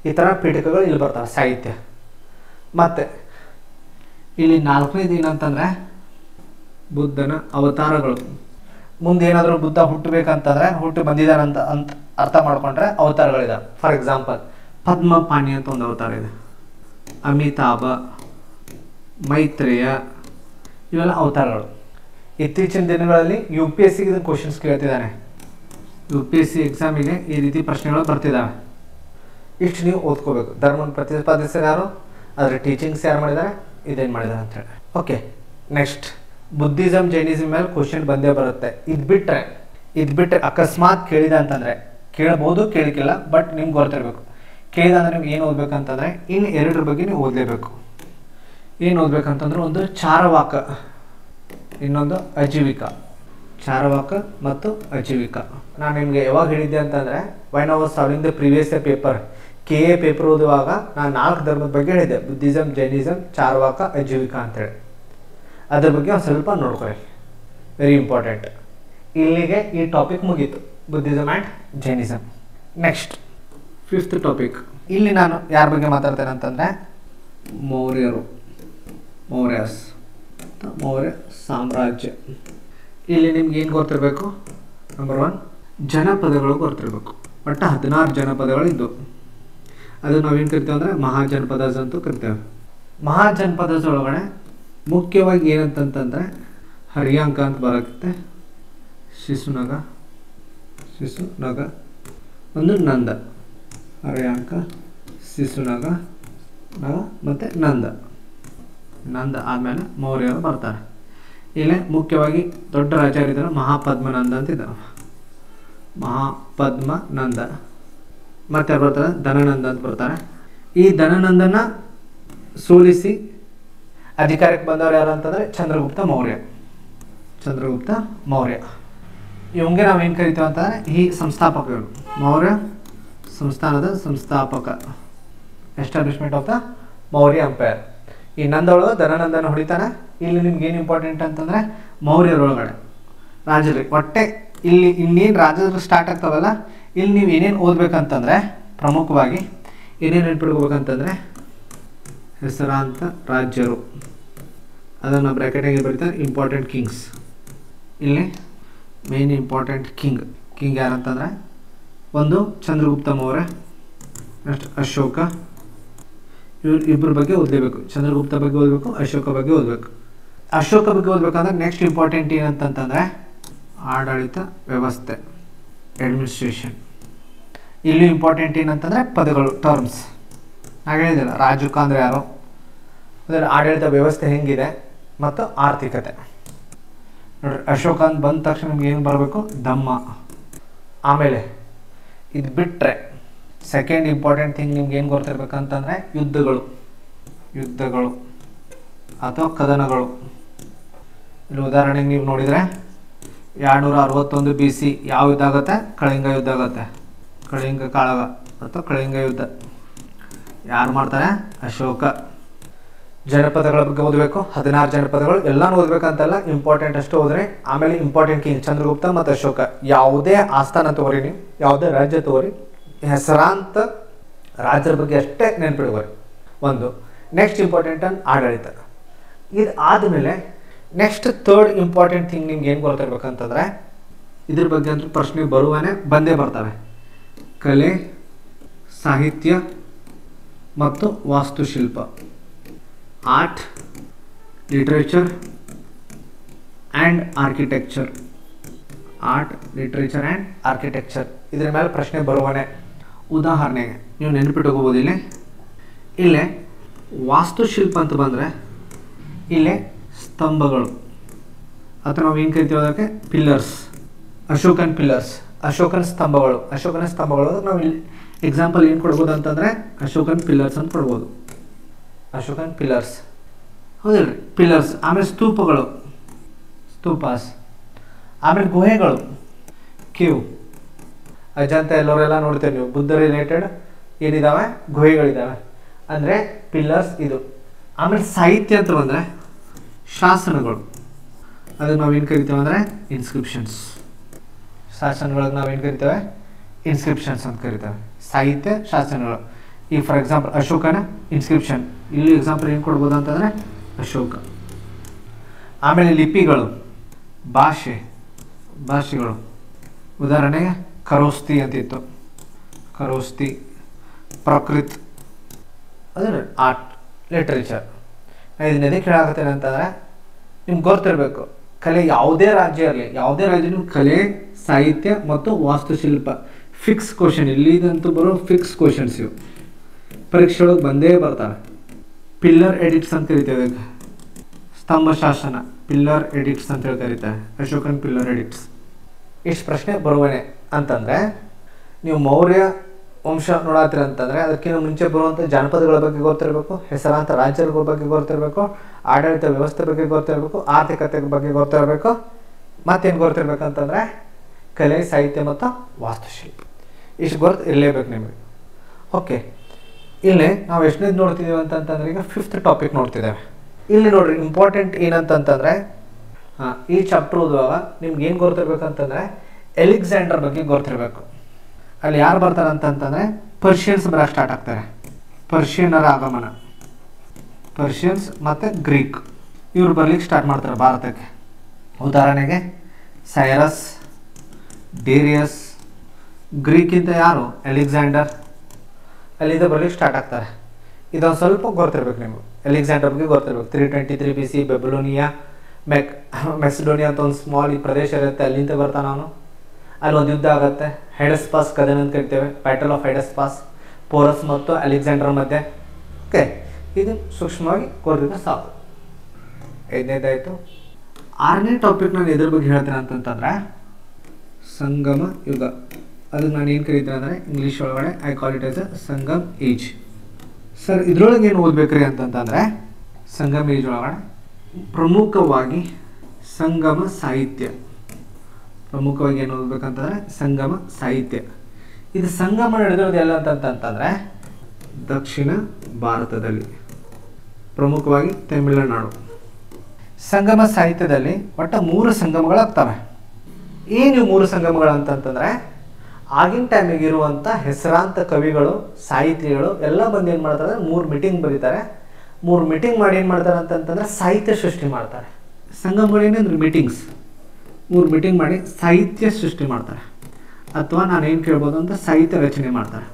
ಈ ಥರ ಪೀಠಿಕಗಳು ಇಲ್ಲಿ ಬರ್ತಾವೆ ಸಾಹಿತ್ಯ. ಮತ್ತು ಇಲ್ಲಿ 4ನೇದು ಏನಂತಂದರೆ ಬುದ್ಧನ ಅವತಾರಗಳು. ಮುಂದೆ ಏನಾದರೂ ಬುದ್ಧ ಹುಟ್ಟಬೇಕಂತಂದರೆ ಹುಟ್ಟು ಬಂದಿದ್ದಾನಂತ ಅರ್ಥ ಮಾಡ್ಕೊಂಡ್ರೆ ಅವತಾರಗಳಿದಾವೆ. ಫಾರ್ ಎಕ್ಸಾಂಪಲ್ ಪದ್ಮಪಾಣಿ ಅಂತ ಒಂದು ಅವತಾರ ಇದೆ, ಅಮಿತಾಭ, ಮೈತ್ರೇಯ, ಇವೆಲ್ಲ ಅವತಾರಗಳು. ಇತ್ತೀಚಿನ ದಿನಗಳಲ್ಲಿ UPSC ಇದನ್ನು ಕ್ವಶನ್ಸ್ ಕೇಳ್ತಿದ್ದಾನೆ. UPSC ಎಕ್ಸಾಮಿಗೆ ಈ ರೀತಿ ಪ್ರಶ್ನೆಗಳು ಬರ್ತಿದ್ದಾವೆ. ಇಷ್ಟು ನೀವು ಓದ್ಕೋಬೇಕು. ಧರ್ಮವನ್ನು ಪ್ರತಿಪಾದಿಸಿದ ಯಾರು, ಅದರ ಟೀಚಿಂಗ್ಸ್ ಯಾರು ಮಾಡಿದ್ದಾರೆ, ಇದೇನು ಮಾಡಿದ್ದಾರೆ ಅಂತೇಳಿ. ಓಕೆ, ನೆಕ್ಸ್ಟ್ ಬುದ್ಧಿಸಮ್ ಜೈನಿಸಮ್ ಮೇಲೆ ಕ್ವಶನ್ ಬಂದೇ ಬರುತ್ತೆ. ಇದು ಬಿಟ್ಟರೆ ಅಕಸ್ಮಾತ್ ಕೇಳಿದ ಅಂತಂದರೆ, ಕೇಳ್ಬೋದು ಕೇಳಿಕಿಲ್ಲ, ಬಟ್ ನಿಮ್ಗೆ ಗೊತ್ತಿರಬೇಕು. ಕೇಳಿದ ಅಂದರೆ ನಿಮ್ಗೆ ಏನು ಓದ್ಬೇಕಂತಂದರೆ ಇನ್ನು 2 ಬಗ್ಗೆ ನೀವು ಓದಲೇಬೇಕು. ಏನು ಓದ್ಬೇಕಂತಂದ್ರೆ, ಒಂದು ಚಾರವಾಕ, ಇನ್ನೊಂದು ಅಜೀವಿಕ. ಚಾರವಾಕ ಮತ್ತು ಅಜೀವಿಕ ನಾನು ನಿಮಗೆ ಯಾವಾಗ ಹೇಳಿದ್ದೆ ಅಂತಂದರೆ, when I was solving the previous paper, KA paper ಓದುವಾಗ ನಾನು 4 ಧರ್ಮದ ಬಗ್ಗೆ ಹೇಳಿದ್ದೆ, ಬುದ್ಧಿಸಮ್, ಜೈನಿಸಮ್, ಚಾರವಾಕ, ಅಜೀವಿಕ ಅಂತೇಳಿ. ಅದ್ರ ಬಗ್ಗೆ ಒಂದು ಸ್ವಲ್ಪ ನೋಡ್ಕೊಳ್ಳಿ, ವೆರಿ ಇಂಪಾರ್ಟೆಂಟ್. ಇಲ್ಲಿಗೆ ಈ ಟಾಪಿಕ್ ಮುಗೀತು, Buddhism and Jainism. Next 5th topic. ಇಲ್ಲಿ ನಾನು ಯಾರ ಬಗ್ಗೆ ಮಾತಾಡ್ತೇನೆ ಅಂತಂದರೆ ಮೌರ್ಯ ಸಾಮ್ರಾಜ್ಯ. ಇಲ್ಲಿ ನಿಮ್ಗೆ ಏನು ಗೊತ್ತಿರಬೇಕು, ನಂಬರ್ 1 ಜನಪದಗಳು ಗೊತ್ತಿರಬೇಕು. ಒಟ್ಟು 16 ಜನಪದಗಳು ಇದ್ದು ಅದು ನಾವೇನು ಕರಿತೇವೆ ಅಂದರೆ ಮಹಾಜನಪದಸ್ ಅಂತೂ ಕರಿತೇವೆ. ಮಹಾಜನಪದಸ್ ಒಳಗಡೆ ಮುಖ್ಯವಾಗಿ ಏನಂತಂತಂದರೆ ಹರಿಯಾಂಕ ಅಂತ ಬರುತ್ತೆ, ಶಿಶುನಾಗ ಒಂದು ನಂದ, ಹರಿಯಾಂಕ, ಶಿಶುನಾಗ, ಮತ್ತು ನಂದ ಆದಮೇಲೆ ಮೌರ್ಯರು ಬರ್ತಾರೆ. ಇಲ್ಲೇ ಮುಖ್ಯವಾಗಿ ದೊಡ್ಡ ರಾಜ ಇದ್ದಾರೆ ಮಹಾಪದ್ಮನಂದ ಅಂತಿದ್ದ, ಮಹಾಪದ್ಮನಂದ. ಮತ್ತೆ ಯಾರು ಬರ್ತಾರೆ? ಧನನಂದ ಅಂತ ಬರ್ತಾರೆ. ಈ ಧನನಂದನ ಸೋಲಿಸಿ ಅಧಿಕಾರಕ್ಕೆ ಬಂದವರು ಯಾರು ಅಂತಂದರೆ ಚಂದ್ರಗುಪ್ತ ಮೌರ್ಯ. ಇವಂಗೆ ನಾವೇನು ಕರಿತೇವೆ ಅಂತಂದರೆ ಈ ಸಂಸ್ಥಾಪಕಗಳು, ಮೌರ್ಯ ಸಂಸ್ಥಾನದ ಸಂಸ್ಥಾಪಕ, establishment of the Maurya empire. ಈ ನಂದೊಳಗೆ ಧನನಂದನ ಹೊಡಿತಾನೆ. ಇಲ್ಲಿ ನಿಮ್ಗೆ ಏನು ಇಂಪಾರ್ಟೆಂಟ್ ಅಂತಂದರೆ ಮೌರ್ಯರೊಳಗಡೆ ರಾಜರಿಗೆ ಒಟ್ಟೆ ಇಲ್ಲಿ ಇನ್ನೇನು ರಾಜರು ಸ್ಟಾರ್ಟ್ ಆಗ್ತಾವಲ್ಲ, ಇಲ್ಲಿ ನೀವು ಏನೇನು ಓದ್ಬೇಕಂತಂದರೆ ಪ್ರಮುಖವಾಗಿ ಏನೇನು ನೆನ್ಪಿಡ್ಕೋಬೇಕಂತಂದರೆ ಹೆಸರಾಂತ ರಾಜ್ಯರು, ಅದನ್ನು ಬ್ರ್ಯಾಕೆಟಾಗಿ ಬರೀತಾರೆ ಇಂಪಾರ್ಟೆಂಟ್ ಕಿಂಗ್ಸ್. ಇಲ್ಲಿ ಮೇನ್ ಇಂಪಾರ್ಟೆಂಟ್ ಕಿಂಗ್ ಯಾರಂತಂದರೆ ಒಂದು ಚಂದ್ರಗುಪ್ತ ಮೌರ್ಯ, ನೆಕ್ಸ್ಟ್ ಅಶೋಕ. ಇಬ್ಬರ ಬಗ್ಗೆ ಓದಲೇಬೇಕು, ಚಂದ್ರಗುಪ್ತ ಬಗ್ಗೆ ಓದಬೇಕು, ಅಶೋಕ ಬಗ್ಗೆ ಓದಬೇಕು. ಅಶೋಕ ಬಗ್ಗೆ ಓದಬೇಕಂದ್ರೆ ನೆಕ್ಸ್ಟ್ ಇಂಪಾರ್ಟೆಂಟ್ ಏನಂತಂತಂದರೆ ಆಡಳಿತ ವ್ಯವಸ್ಥೆ, ಅಡ್ಮಿನಿಸ್ಟ್ರೇಷನ್. ಇಲ್ಲಿ ಇಂಪಾರ್ಟೆಂಟ್ ಏನಂತಂದರೆ ಪದಗಳು, ಟರ್ಮ್ಸ್. ನಾನು ಹೇಳಿದಿಲ್ಲ ರಾಜುಕ ಅಂದರೆ ಯಾರು, ಅದರ ಆಡಳಿತ ವ್ಯವಸ್ಥೆ ಹೆಂಗಿದೆ ಮತ್ತು ಆರ್ಥಿಕತೆ. ನೋಡ್ರಿ, ಅಶೋಕ ಅಂತ ಬಂದ ತಕ್ಷಣ ನಿಮ್ಗೆ ಏನು ಬರಬೇಕು? ದಮ್ಮ. ಆಮೇಲೆ ಇದು ಬಿಟ್ಟರೆ ಸೆಕೆಂಡ್ ಇಂಪಾರ್ಟೆಂಟ್ ಥಿಂಗ್ ನಿಮ್ಗೆ ಏನು ಗೊತ್ತಿರ್ಬೇಕಂತಂದರೆ ಯುದ್ಧಗಳು ಅಥವಾ ಕದನಗಳು. ಇಲ್ಲಿ ಉದಾಹರಣೆಗೆ ನೀವು ನೋಡಿದರೆ 261 BC ಯಾವ ಯುದ್ಧ ಆಗುತ್ತೆ? ಕಳಿಂಗ ಯುದ್ಧ ಆಗುತ್ತೆ. ಕಳಿಂಗ ಕಾಳಗ ಅಥವಾ ಕಳಿಂಗ ಯುದ್ಧ ಯಾರು ಮಾಡ್ತಾರೆ? ಅಶೋಕ. ಜನಪದಗಳ ಬಗ್ಗೆ ಓದಬೇಕು, 16 ಜನಪದಗಳು ಎಲ್ಲನೂ ಓದಬೇಕಂತಲ್ಲ, ಇಂಪಾರ್ಟೆಂಟ್ ಅಷ್ಟು ಹೋದರೆ. ಆಮೇಲೆ ಇಂಪಾರ್ಟೆಂಟ್ ಕಿಂಗ್ ಚಂದ್ರಗುಪ್ತ ಮತ್ತು ಅಶೋಕ. ಯಾವುದೇ ಆಸ್ಥಾನ ತಗೋರಿ, ನೀವು ಯಾವುದೇ ರಾಜ್ಯ ತಗೋರಿ, ಹೆಸರಾಂತ ರಾಜ್ಯರ ಬಗ್ಗೆ ಅಷ್ಟೇ ನೆನ್ಪಿಡ್ಕೋರಿ ಒಂದು. ನೆಕ್ಸ್ಟ್ ಇಂಪಾರ್ಟೆಂಟ್ ಆಡಳಿತ. ಇದು ಆದಮೇಲೆ ನೆಕ್ಸ್ಟ್ ಥರ್ಡ್ ಇಂಪಾರ್ಟೆಂಟ್ ಥಿಂಗ್ ನಿಮ್ಗೆ ಏನು ಗೊತ್ತಿರ್ಬೇಕಂತಂದರೆ ಇದ್ರ ಬಗ್ಗೆ ಅಂತೂ ಪ್ರಶ್ನೆ ಬಂದೇ ಬರ್ತವೆ. ಕಲೆ, ಸಾಹಿತ್ಯ ಮತ್ತು ವಾಸ್ತುಶಿಲ್ಪ, ಆರ್ಟ್, ಲಿಟ್ರೇಚರ್ ಆ್ಯಂಡ್ ಆರ್ಕಿಟೆಕ್ಚರ್. ಇದ್ರ ಮೇಲೆ ಪ್ರಶ್ನೆ ಬರುವನೆ. ಉದಾಹರಣೆಗೆ ನೀವು ನೆನಪಿಟ್ಕೋಬೋದು. ಇಲ್ಲೇ ವಾಸ್ತುಶಿಲ್ಪ ಅಂತ ಬಂದರೆ ಇಲ್ಲೇ ಸ್ತಂಭಗಳು ಅಥವಾ ನಾವು ಏನು ಕರಿತೀವಿ ಅದಕ್ಕೆ ಪಿಲ್ಲರ್ಸ್, ಅಶೋಕನ ಸ್ತಂಭಗಳು. ನಾವು ಇಲ್ಲಿ ಎಕ್ಸಾಂಪಲ್ ಏನು ಕೊಡ್ಬೋದು ಅಂತಂದರೆ ಅಶೋಕನ್ ಪಿಲ್ಲರ್ಸ್ ಅಂತ ಕೊಡ್ಬೋದು. ಅಶೋಕನ್ ಪಿಲ್ಲರ್ಸ್ ಹೌದಿಲ್ರಿ, ಪಿಲ್ಲರ್ಸ್. ಆಮೇಲೆ ಸ್ತೂಪಾಸ್. ಆಮೇಲೆ ಗುಹೆಗಳು, ಕೇವ್. ಅಜಂತ ಎಲ್ಲವರೆಲ್ಲ ನೋಡ್ತೀವಿ ನೀವು, ಬುದ್ಧ ರಿಲೇಟೆಡ್ ಏನಿದಾವೆ? ಗುಹೆಗಳಿದ್ದಾವೆ. ಅಂದರೆ ಪಿಲ್ಲರ್ಸ್ ಇದು. ಆಮೇಲೆ ಸಾಹಿತ್ಯ ಅಂತ ಬಂದರೆ ಶಾಸನಗಳು, ಅದಕ್ಕೆ ನಾವೇನು ಕರಿತೇವೆ ಅಂದರೆ ಇನ್ಸ್ಕ್ರಿಪ್ಷನ್ಸ್. ಶಾಸನಗಳಿಗೆ ನಾವೇನು ಕರಿತೇವೆ? ಇನ್ಸ್ಕ್ರಿಪ್ಷನ್ಸ್ ಅಂತ ಕರಿತೇವೆ. ಸಾಹಿತ್ಯ, ಶಾಸನಗಳು. ಈಗ ಫಾರ್ ಎಕ್ಸಾಂಪಲ್ ಅಶೋಕನ ಇನ್ಸ್ಕ್ರಿಪ್ಷನ್, ಇಲ್ಲಿ ಎಕ್ಸಾಂಪಲ್ ಏನು ಕೊಡ್ಬೋದು ಅಂತಂದರೆ ಅಶೋಕ. ಆಮೇಲೆ ಲಿಪಿಗಳು, ಭಾಷೆಗಳು. ಉದಾಹರಣೆಗೆ ಖರೋಸ್ತಿ ಅಂತಿತ್ತು, ಪ್ರಕೃತ್. ಅದರ ಆರ್ಟ್, ಲಿಟ್ರೇಚರ್. ಇದನ್ನೇ ಕೇಳಾಕತ್ತೇನೆ ಅಂತಂದರೆ ನಿಮ್ಗೆ ಗೊತ್ತಿರಬೇಕು, ಕಲೆ ಯಾವುದೇ ರಾಜ್ಯ ಇರಲಿ, ನಿಮ್ಗೆ ಕಲೆ, ಸಾಹಿತ್ಯ ಮತ್ತು ವಾಸ್ತುಶಿಲ್ಪ ಫಿಕ್ಸ್ ಕ್ವಶನ್. ಇಲ್ಲಿದಂತೂ ಬರೋ ಫಿಕ್ಸ್ ಕ್ವಶನ್ಸ್ ಇವು ಪರೀಕ್ಷೆ ಒಳಗೆ ಬಂದೇ ಬರ್ತಾರೆ. ಪಿಲ್ಲರ್ ಎಡಿಟ್ಸ್ ಅಂತ ಕರಿತೇವೆ, ಸ್ತಂಭ ಶಾಸನ, ಪಿಲ್ಲರ್ ಎಡಿಟ್ಸ್ ಅಂತ ಹೇಳಿ ಕರೀತಾರೆ, ಅಶೋಕನ್ ಪಿಲ್ಲರ್ ಎಡಿಟ್ಸ್. ಇಷ್ಟು ಪ್ರಶ್ನೆ ಬರುವನೆ ಅಂತಂದರೆ ನೀವು ಮೌರ್ಯ ವಂಶ ನೋಡತ್ತೀರ ಅಂತಂದರೆ ಅದಕ್ಕಿಂತ ಮುಂಚೆ ಬರುವಂಥ ಜಾನಪದಗಳ ಬಗ್ಗೆ ಗೊತ್ತಿರಬೇಕು, ಹೆಸರಾಂತ ರಾಜ್ಯಗಳ ಬಗ್ಗೆ ಗೊತ್ತಿರಬೇಕು, ಆಡಳಿತ ವ್ಯವಸ್ಥೆ ಬಗ್ಗೆ ಗೊತ್ತಿರಬೇಕು, ಆರ್ಥಿಕತೆ ಬಗ್ಗೆ ಗೊತ್ತಿರಬೇಕು, ಮತ್ತೇನು ಗೊತ್ತಿರಬೇಕಂತಂದರೆ ಕಲೆ, ಸಾಹಿತ್ಯ ಮತ್ತು ವಾಸ್ತುಶಿಲ್ಪ. ಇಷ್ಟು ಗೊತ್ತು ಇರಲೇಬೇಕು ನಿಮಗೆ. ಓಕೆ, ಇಲ್ಲಿ ನಾವು ಎಷ್ಟನೇದು ನೋಡ್ತಿದ್ದೀವಿ ಅಂತಂತಂದ್ರೆ ಈಗ 5th ಟಾಪಿಕ್ ನೋಡ್ತಿದ್ದೇವೆ. ಇಲ್ಲಿ ನೋಡ್ರಿ ಇಂಪಾರ್ಟೆಂಟ್ ಏನಂತಂತಂದರೆ ಈ ಚಾಪ್ಟರ್ ಓದುವಾಗ ನಿಮ್ಗೆ ಏನು ಗೊತ್ತಿರ್ಬೇಕಂತಂದರೆ ಎಲೆಕ್ಸಾಂಡರ್ ಬಗ್ಗೆ ಗೊತ್ತಿರಬೇಕು. ಅಲ್ಲಿ ಯಾರು ಬರ್ತಾರೆ ಅಂತಂತಂದರೆ ಪರ್ಷಿಯನ್ಸ್ ಬರೋಕ್ಕೆ ಸ್ಟಾರ್ಟ್ ಆಗ್ತಾರೆ. ಪರ್ಷಿಯನರ ಆಗಮನ, ಪರ್ಷಿಯನ್ಸ್ ಮತ್ತು ಗ್ರೀಕ್ ಇವ್ರು ಬರ್ಲಿಕ್ಕೆ ಸ್ಟಾರ್ಟ್ ಮಾಡ್ತಾರೆ ಭಾರತಕ್ಕೆ. ಉದಾಹರಣೆಗೆ ಸೈರಸ್, ಡೇರಿಯಸ್, ಗ್ರೀಕಿಂದ ಯಾರು? ಅಲೆಕ್ಸಾಂಡರ್. ಅಲ್ಲಿಂದ ಬರ್ಲಿಕ್ಕೆ ಸ್ಟಾರ್ಟ್ ಆಗ್ತಾರೆ. ಇದೊಂದು ಸ್ವಲ್ಪ ಗೊತ್ತಿರ್ಬೇಕು ನಿಮ್ಗೆ, ಅಲೆಕ್ಸಾಂಡರ್ ಬಗ್ಗೆ ಗೊತ್ತಿರ್ಬೇಕು. 323 BC ಬೆಬಲೋನಿಯಾ ಮೆಕ್ಸಿಡೋನಿಯಾ ಅಂತ ಒಂದು ಸ್ಮಾಲ್ ಈ ಪ್ರದೇಶ ಇರುತ್ತೆ, ಅಲ್ಲಿಂದ ಬರ್ತಾನೆ ಅವನು. ಅಲ್ಲಿ ಒಂದು ಯುದ್ಧ ಆಗುತ್ತೆ, ಹೆಡಸ್ಪಾಸ್ ಕದನ ಅಂತ ಕರಿತೇವೆ, ಬ್ಯಾಟಲ್ ಆಫ್ ಹೆಡಸ್ಪಾಸ್, ಪೋರಸ್ ಮತ್ತು ಅಲೆಕ್ಸಾಂಡರ್ ಮಧ್ಯೆ. ಓಕೆ, ಇದು ಸೂಕ್ಷ್ಮವಾಗಿ ಕೊಡ್ತಿದ್ದ ಸಾಕು. 5ನೇದಾಯಿತು. 6ನೇ ಟಾಪಿಕ್ ನಾನು ಇದ್ರ ಬಗ್ಗೆ ಹೇಳ್ತೇನೆ ಅಂತಂತಂದರೆ ಸಂಗಮ ಯುಗ. ಅದಕ್ಕೆ ನಾನು ಏನು ಕರೀತೇನೆ ಅಂದರೆ ಇಂಗ್ಲೀಷ್ ಒಳಗಡೆ I call it as a Sangam age. Sir ಇದ್ರೊಳಗೆ ಏನು ಓದಬೇಕ್ರಿ ಅಂತಂತಂದರೆ ಸಂಗಮ್ ಏಜ್ ಒಳಗಡೆ ಪ್ರಮುಖವಾಗಿ ಸಂಗಮ ಸಾಹಿತ್ಯ. ಪ್ರಮುಖವಾಗಿ ಏನು ಓದಬೇಕಂತಂದರೆ ಸಂಗಮ ಸಾಹಿತ್ಯ. ಇದು ಸಂಗಮ ನಡೆದಿರೋದು ಎಲ್ಲ ಅಂತಂತಂದರೆ ದಕ್ಷಿಣ ಭಾರತದಲ್ಲಿ, ಪ್ರಮುಖವಾಗಿ ತಮಿಳುನಾಡು. ಸಂಗಮ ಸಾಹಿತ್ಯದಲ್ಲಿ ಒಟ್ಟು 3 ಸಂಗಮಗಳಾಗ್ತವೆ. ಏನು 3 ಸಂಗಮಗಳು ಅಂತಂತಂದರೆ ಆಗಿನ ಟೈಮಿಗೆ ಇರುವಂಥ ಹೆಸರಾಂತ ಕವಿಗಳು, ಸಾಹಿತಿಗಳು ಎಲ್ಲ ಬಂದು ಏನು ಮಾಡ್ತಾರೆ, 3 ಮೀಟಿಂಗ್ ಬರೀತಾರೆ. 3 ಮೀಟಿಂಗ್ ಮಾಡಿ ಏನು ಮಾಡ್ತಾರೆ ಅಂತಂತಂದರೆ ಸಾಹಿತ್ಯ ಸೃಷ್ಟಿ ಮಾಡ್ತಾರೆ. ಸಂಗಮಗಳೇನೆಂದ್ರೆ ಮೀಟಿಂಗ್ಸ್. 3 ಮೀಟಿಂಗ್ ಮಾಡಿ ಸಾಹಿತ್ಯ ಸೃಷ್ಟಿ ಮಾಡ್ತಾರೆ, ಅಥವಾ ನಾನೇನು ಕೇಳ್ಬೋದು ಅಂತ ಸಾಹಿತ್ಯ ರಚನೆ ಮಾಡ್ತಾರೆ.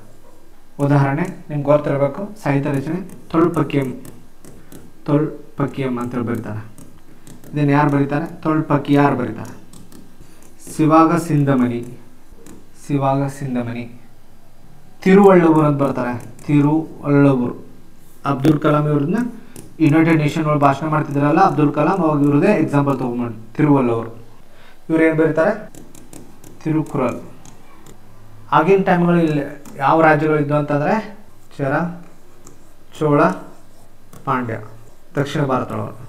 ಉದಾಹರಣೆ ನಿಮ್ಗೆ ಗೊತ್ತಿರಬೇಕು, ಸಾಹಿತ್ಯ ರಚನೆ ತೊಳ್ಪಕಿಯಂ ಅಂತೇಳಿ ಬರೀತಾರೆ. ಇದನ್ನು ಯಾರು ಬರೀತಾರೆ? ತೊಳ್ಪಕಿಯಾರ್ ಬರೀತಾರೆ. ಶಿವಾಗ ಸಿಂಧಮಣಿ. ತಿರುವಳ್ಳೂರು ಅಂತ ಬರ್ತಾರೆ, ತಿರುವಳ್ಳೂರು. ಅಬ್ದುಲ್ ಕಲಾಂ ಇವ್ರನ್ನ ಯುನೈಟೆಡ್ ನೇಷನ್ ಒಳಗೆ ಭಾಷಣ ಮಾಡ್ತಿದ್ರಲ್ಲ ಅಬ್ದುಲ್ ಕಲಾಂ, ಅವಾಗ ಇವ್ರದೇ ಎಕ್ಸಾಂಪಲ್ ತೊಗೊಂಡು ತಿರುವಳ್ಳೂರು. ಇವ್ರು ಏನು ಬರೀತಾರೆ? ತಿರುಕುರಲ್. ಆಗಿನ ಟೈಮ್ಗಳು ಇಲ್ಲಿ ಯಾವ ರಾಜ್ಯಗಳಿದ್ವು ಅಂತಂದರೆ ಚೇರ, ಚೋಳ, ಪಾಂಡ್ಯ, ದಕ್ಷಿಣ ಭಾರತ ಒಳಗೆ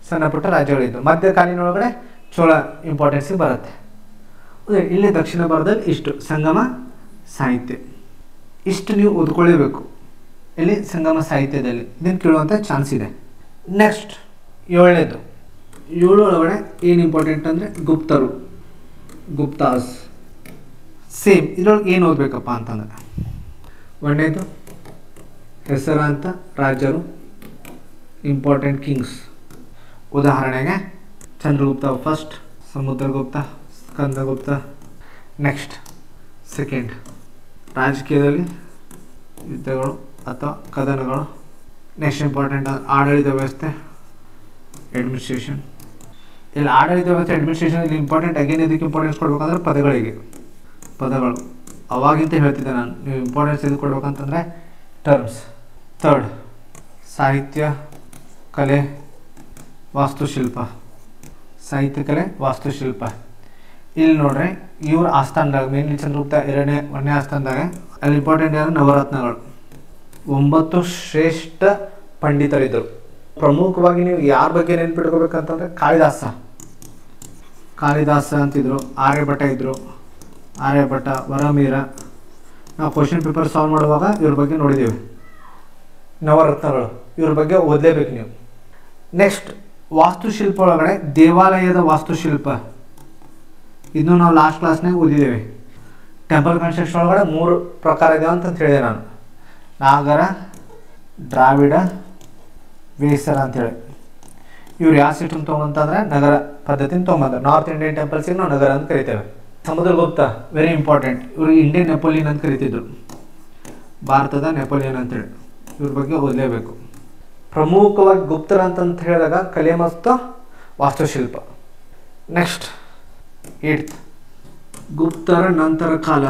ಸಣ್ಣ ಪುಟ್ಟ ರಾಜ್ಯಗಳಿದ್ವು. ಮಧ್ಯಕಾಲೀನ ಒಳಗಡೆ ಚೋಳ ಇಂಪಾರ್ಟೆನ್ಸಿಗೆ ಬರುತ್ತೆ. ಇಲ್ಲಿ ದಕ್ಷಿಣ ಭಾರತದಲ್ಲಿ ಇಷ್ಟು ಸಂಗಮ ಸಾಹಿತ್ಯ, ಇಷ್ಟು ನೀವು ಓದ್ಕೊಳ್ಳೇಬೇಕು ಇಲ್ಲಿ ಸಂಗಮ ಸಾಹಿತ್ಯದಲ್ಲಿ. ಇದನ್ನು ಕೇಳುವಂಥ ಚಾನ್ಸ್ ಇದೆ. ನೆಕ್ಸ್ಟ್ 7ನೇದು. 7 ಒಳಗಡೆ ಏನು ಇಂಪಾರ್ಟೆಂಟ್ ಅಂದರೆ ಗುಪ್ತಾಸ್. ಸೇಮ್ ಇದ್ರೊಳಗೆ ಏನು ಓದಬೇಕಪ್ಪ ಅಂತಂದರೆ 1ನೇದು ಹೆಸರಾಂತ ರಾಜರು, ಇಂಪಾರ್ಟೆಂಟ್ ಕಿಂಗ್ಸ್. ಉದಾಹರಣೆಗೆ Chandragupta first, Samudragupta, Skandagupta. Next 2nd ರಾಜಕೀಯದಲ್ಲಿ ಯುದ್ಧಗಳು ಅಥವಾ ಕದನಗಳು. ನೆಕ್ಸ್ಟ್ ಇಂಪಾರ್ಟೆಂಟ್ ಆಡಳಿತ ವ್ಯವಸ್ಥೆ, ಅಡ್ಮಿನಿಸ್ಟ್ರೇಷನ್. ಇಲ್ಲಿ ಆಡಳಿತ ವ್ಯವಸ್ಥೆ ಅಡ್ಮಿನಿಸ್ಟ್ರೇಷನ್ ಇಲ್ಲಿ ಇಂಪಾರ್ಟೆಂಟ್. ಅಗೇನ್ ಇದಕ್ಕೆ ಇಂಪಾರ್ಟೆನ್ಸ್ ಕೊಡ್ಬೇಕಂದ್ರೆ ಪದಗಳು ಅವಾಗಿಂತ ಹೇಳ್ತಿದ್ದೆ ನಾನು. ನೀವು ಇಂಪಾರ್ಟೆನ್ಸ್ ಎದು ಕೊಡ್ಬೇಕಂತಂದರೆ ಟರ್ಮ್ಸ್. 3rd ಸಾಹಿತ್ಯ, ಕಲೆ, ವಾಸ್ತುಶಿಲ್ಪ. ಇಲ್ಲಿ ನೋಡ್ರಿ ಇವ್ರ ಆಸ್ಥಾನದಾಗ ಮೇನ್ಲಿ ಚಂದ್ರಗುಪ್ತ 1ನೇ ಆಸ್ಥಾನದಾಗ ಅಲ್ಲಿ ಇಂಪಾರ್ಟೆಂಟ್ ಯಾರು? ನವರತ್ನಗಳು. 9 ಶ್ರೇಷ್ಠ ಪಂಡಿತರಿದ್ದರು. ಪ್ರಮುಖವಾಗಿ ನೀವು ಯಾರ ಬಗ್ಗೆ ನೆನ್ಪಿಟ್ಕೋಬೇಕಂತಂದರೆ ಕಾಳಿದಾಸ ಅಂತಿದ್ರು, ಆರ್ಯಭಟ ಇದ್ದರು, ಆರ್ಯಭಟ, ವರಮೀರ. ನಾವು ಕ್ವಶನ್ ಪೇಪರ್ ಸಾಲ್ವ್ ಮಾಡುವಾಗ ಇವ್ರ ಬಗ್ಗೆ ನೋಡಿದ್ದೀವಿ. ನವರತ್ನಗಳು ಇವ್ರ ಬಗ್ಗೆ ಓದಲೇಬೇಕು ನೀವು. ನೆಕ್ಸ್ಟ್ ವಾಸ್ತುಶಿಲ್ಪ ಒಳಗಡೆ ದೇವಾಲಯದ ವಾಸ್ತುಶಿಲ್ಪ, ಇದನ್ನು ನಾವು ಲಾಸ್ಟ್ ಕ್ಲಾಸ್ನಾಗ ಓದಿದ್ದೇವೆ. ಟೆಂಪಲ್ ಕನ್ಸ್ಟ್ರಕ್ಷನ್ ಒಳಗಡೆ 3 ಪ್ರಕಾರ ಇದಾವೆ ಅಂತ ಹೇಳಿದೆ ನಾನು. ನಾಗರ, ದ್ರಾವಿಡ, ವೇಸರ ಅಂಥೇಳಿ. ಇವ್ರು ಯಾವ ಸಿಸ್ಟಮ್ ತೊಗೊಂಬಂತಂದ್ರೆ ನಗರ ಪದ್ಧತಿನ ತೊಗೊಂಬಂದ್ರೆ. ನಾರ್ತ್ ಇಂಡಿಯನ್ ಟೆಂಪಲ್ಸಿಗೆ ನಾವು ನಗರ ಅಂತ ಕರಿತೇವೆ. Samudragupta very important. ಇವರು ಇಂಡಿಯನ್ ನೆಪೋಲಿಯನ್ ಅಂತ ಕರಿತಿದ್ರು, ಭಾರತದ ನೆಪೋಲಿಯನ್ ಅಂತೇಳಿ. ಇವ್ರ ಬಗ್ಗೆ ಓದಲೇಬೇಕು. ಪ್ರಮುಖವಾಗಿ ಗುಪ್ತರ ಅಂತ ಹೇಳಿದಾಗ ಕಲೆ ಮತ್ತು ವಾಸ್ತುಶಿಲ್ಪ. ನೆಕ್ಸ್ಟ್ 8th ಗುಪ್ತರ ನಂತರದ ಕಾಲ.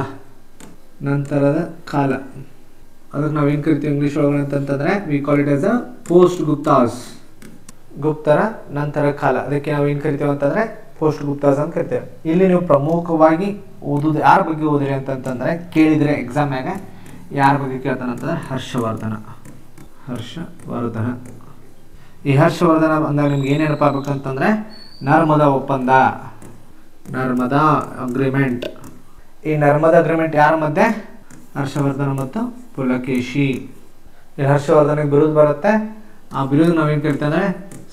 ಅದಕ್ಕೆ ನಾವೇನು ಕರಿತೀವಿ ಇಂಗ್ಲೀಷ್ ಒಳಗಡೆ ಅಂತಂತಂದರೆ we call it as a post Guptas. ಗುಪ್ತರ ನಂತರ ಕಾಲ, ಅದಕ್ಕೆ ನಾವೇನು ಕರಿತೇವೆ ಅಂತಂದರೆ ಪೋಸ್ಟ್ ಗುಪ್ತಾಸ್ ಅಂತ ಕರಿತೇವೆ. ಇಲ್ಲಿ ನೀವು ಪ್ರಮುಖವಾಗಿ ಓದೋದು ಯಾರ ಬಗ್ಗೆ ಓದಿರಿ ಅಂತಂತಂದರೆ ಕೇಳಿದರೆ ಎಕ್ಸಾಮ್ನಾಗ ಯಾರ ಬಗ್ಗೆ ಕೇಳ್ತಾನೆ ಅಂತಂದರೆ ಹರ್ಷವರ್ಧನ. ಈ ಹರ್ಷವರ್ಧನ ಅಂದಾಗ ನಿಮ್ಗೆ ಏನು ನೆನಪಾಗಬೇಕಂತಂದರೆ ನರ್ಮದಾ ಒಪ್ಪಂದ, ನರ್ಮದಾ ಅಗ್ರಿಮೆಂಟ್. ಈ ನರ್ಮದಾ ಅಗ್ರಿಮೆಂಟ್ ಯಾರ ಮಧ್ಯೆ? ಹರ್ಷವರ್ಧನ ಮತ್ತು ಪುಲಕೇಶಿ. ಇಲ್ಲಿ ಹರ್ಷವರ್ಧನಿಗೆ ಬಿರುದು ಬರುತ್ತೆ. ಆ ಬಿರುದು ನಾವೇನು ಕರಿತೀವಿ ಅಂದರೆ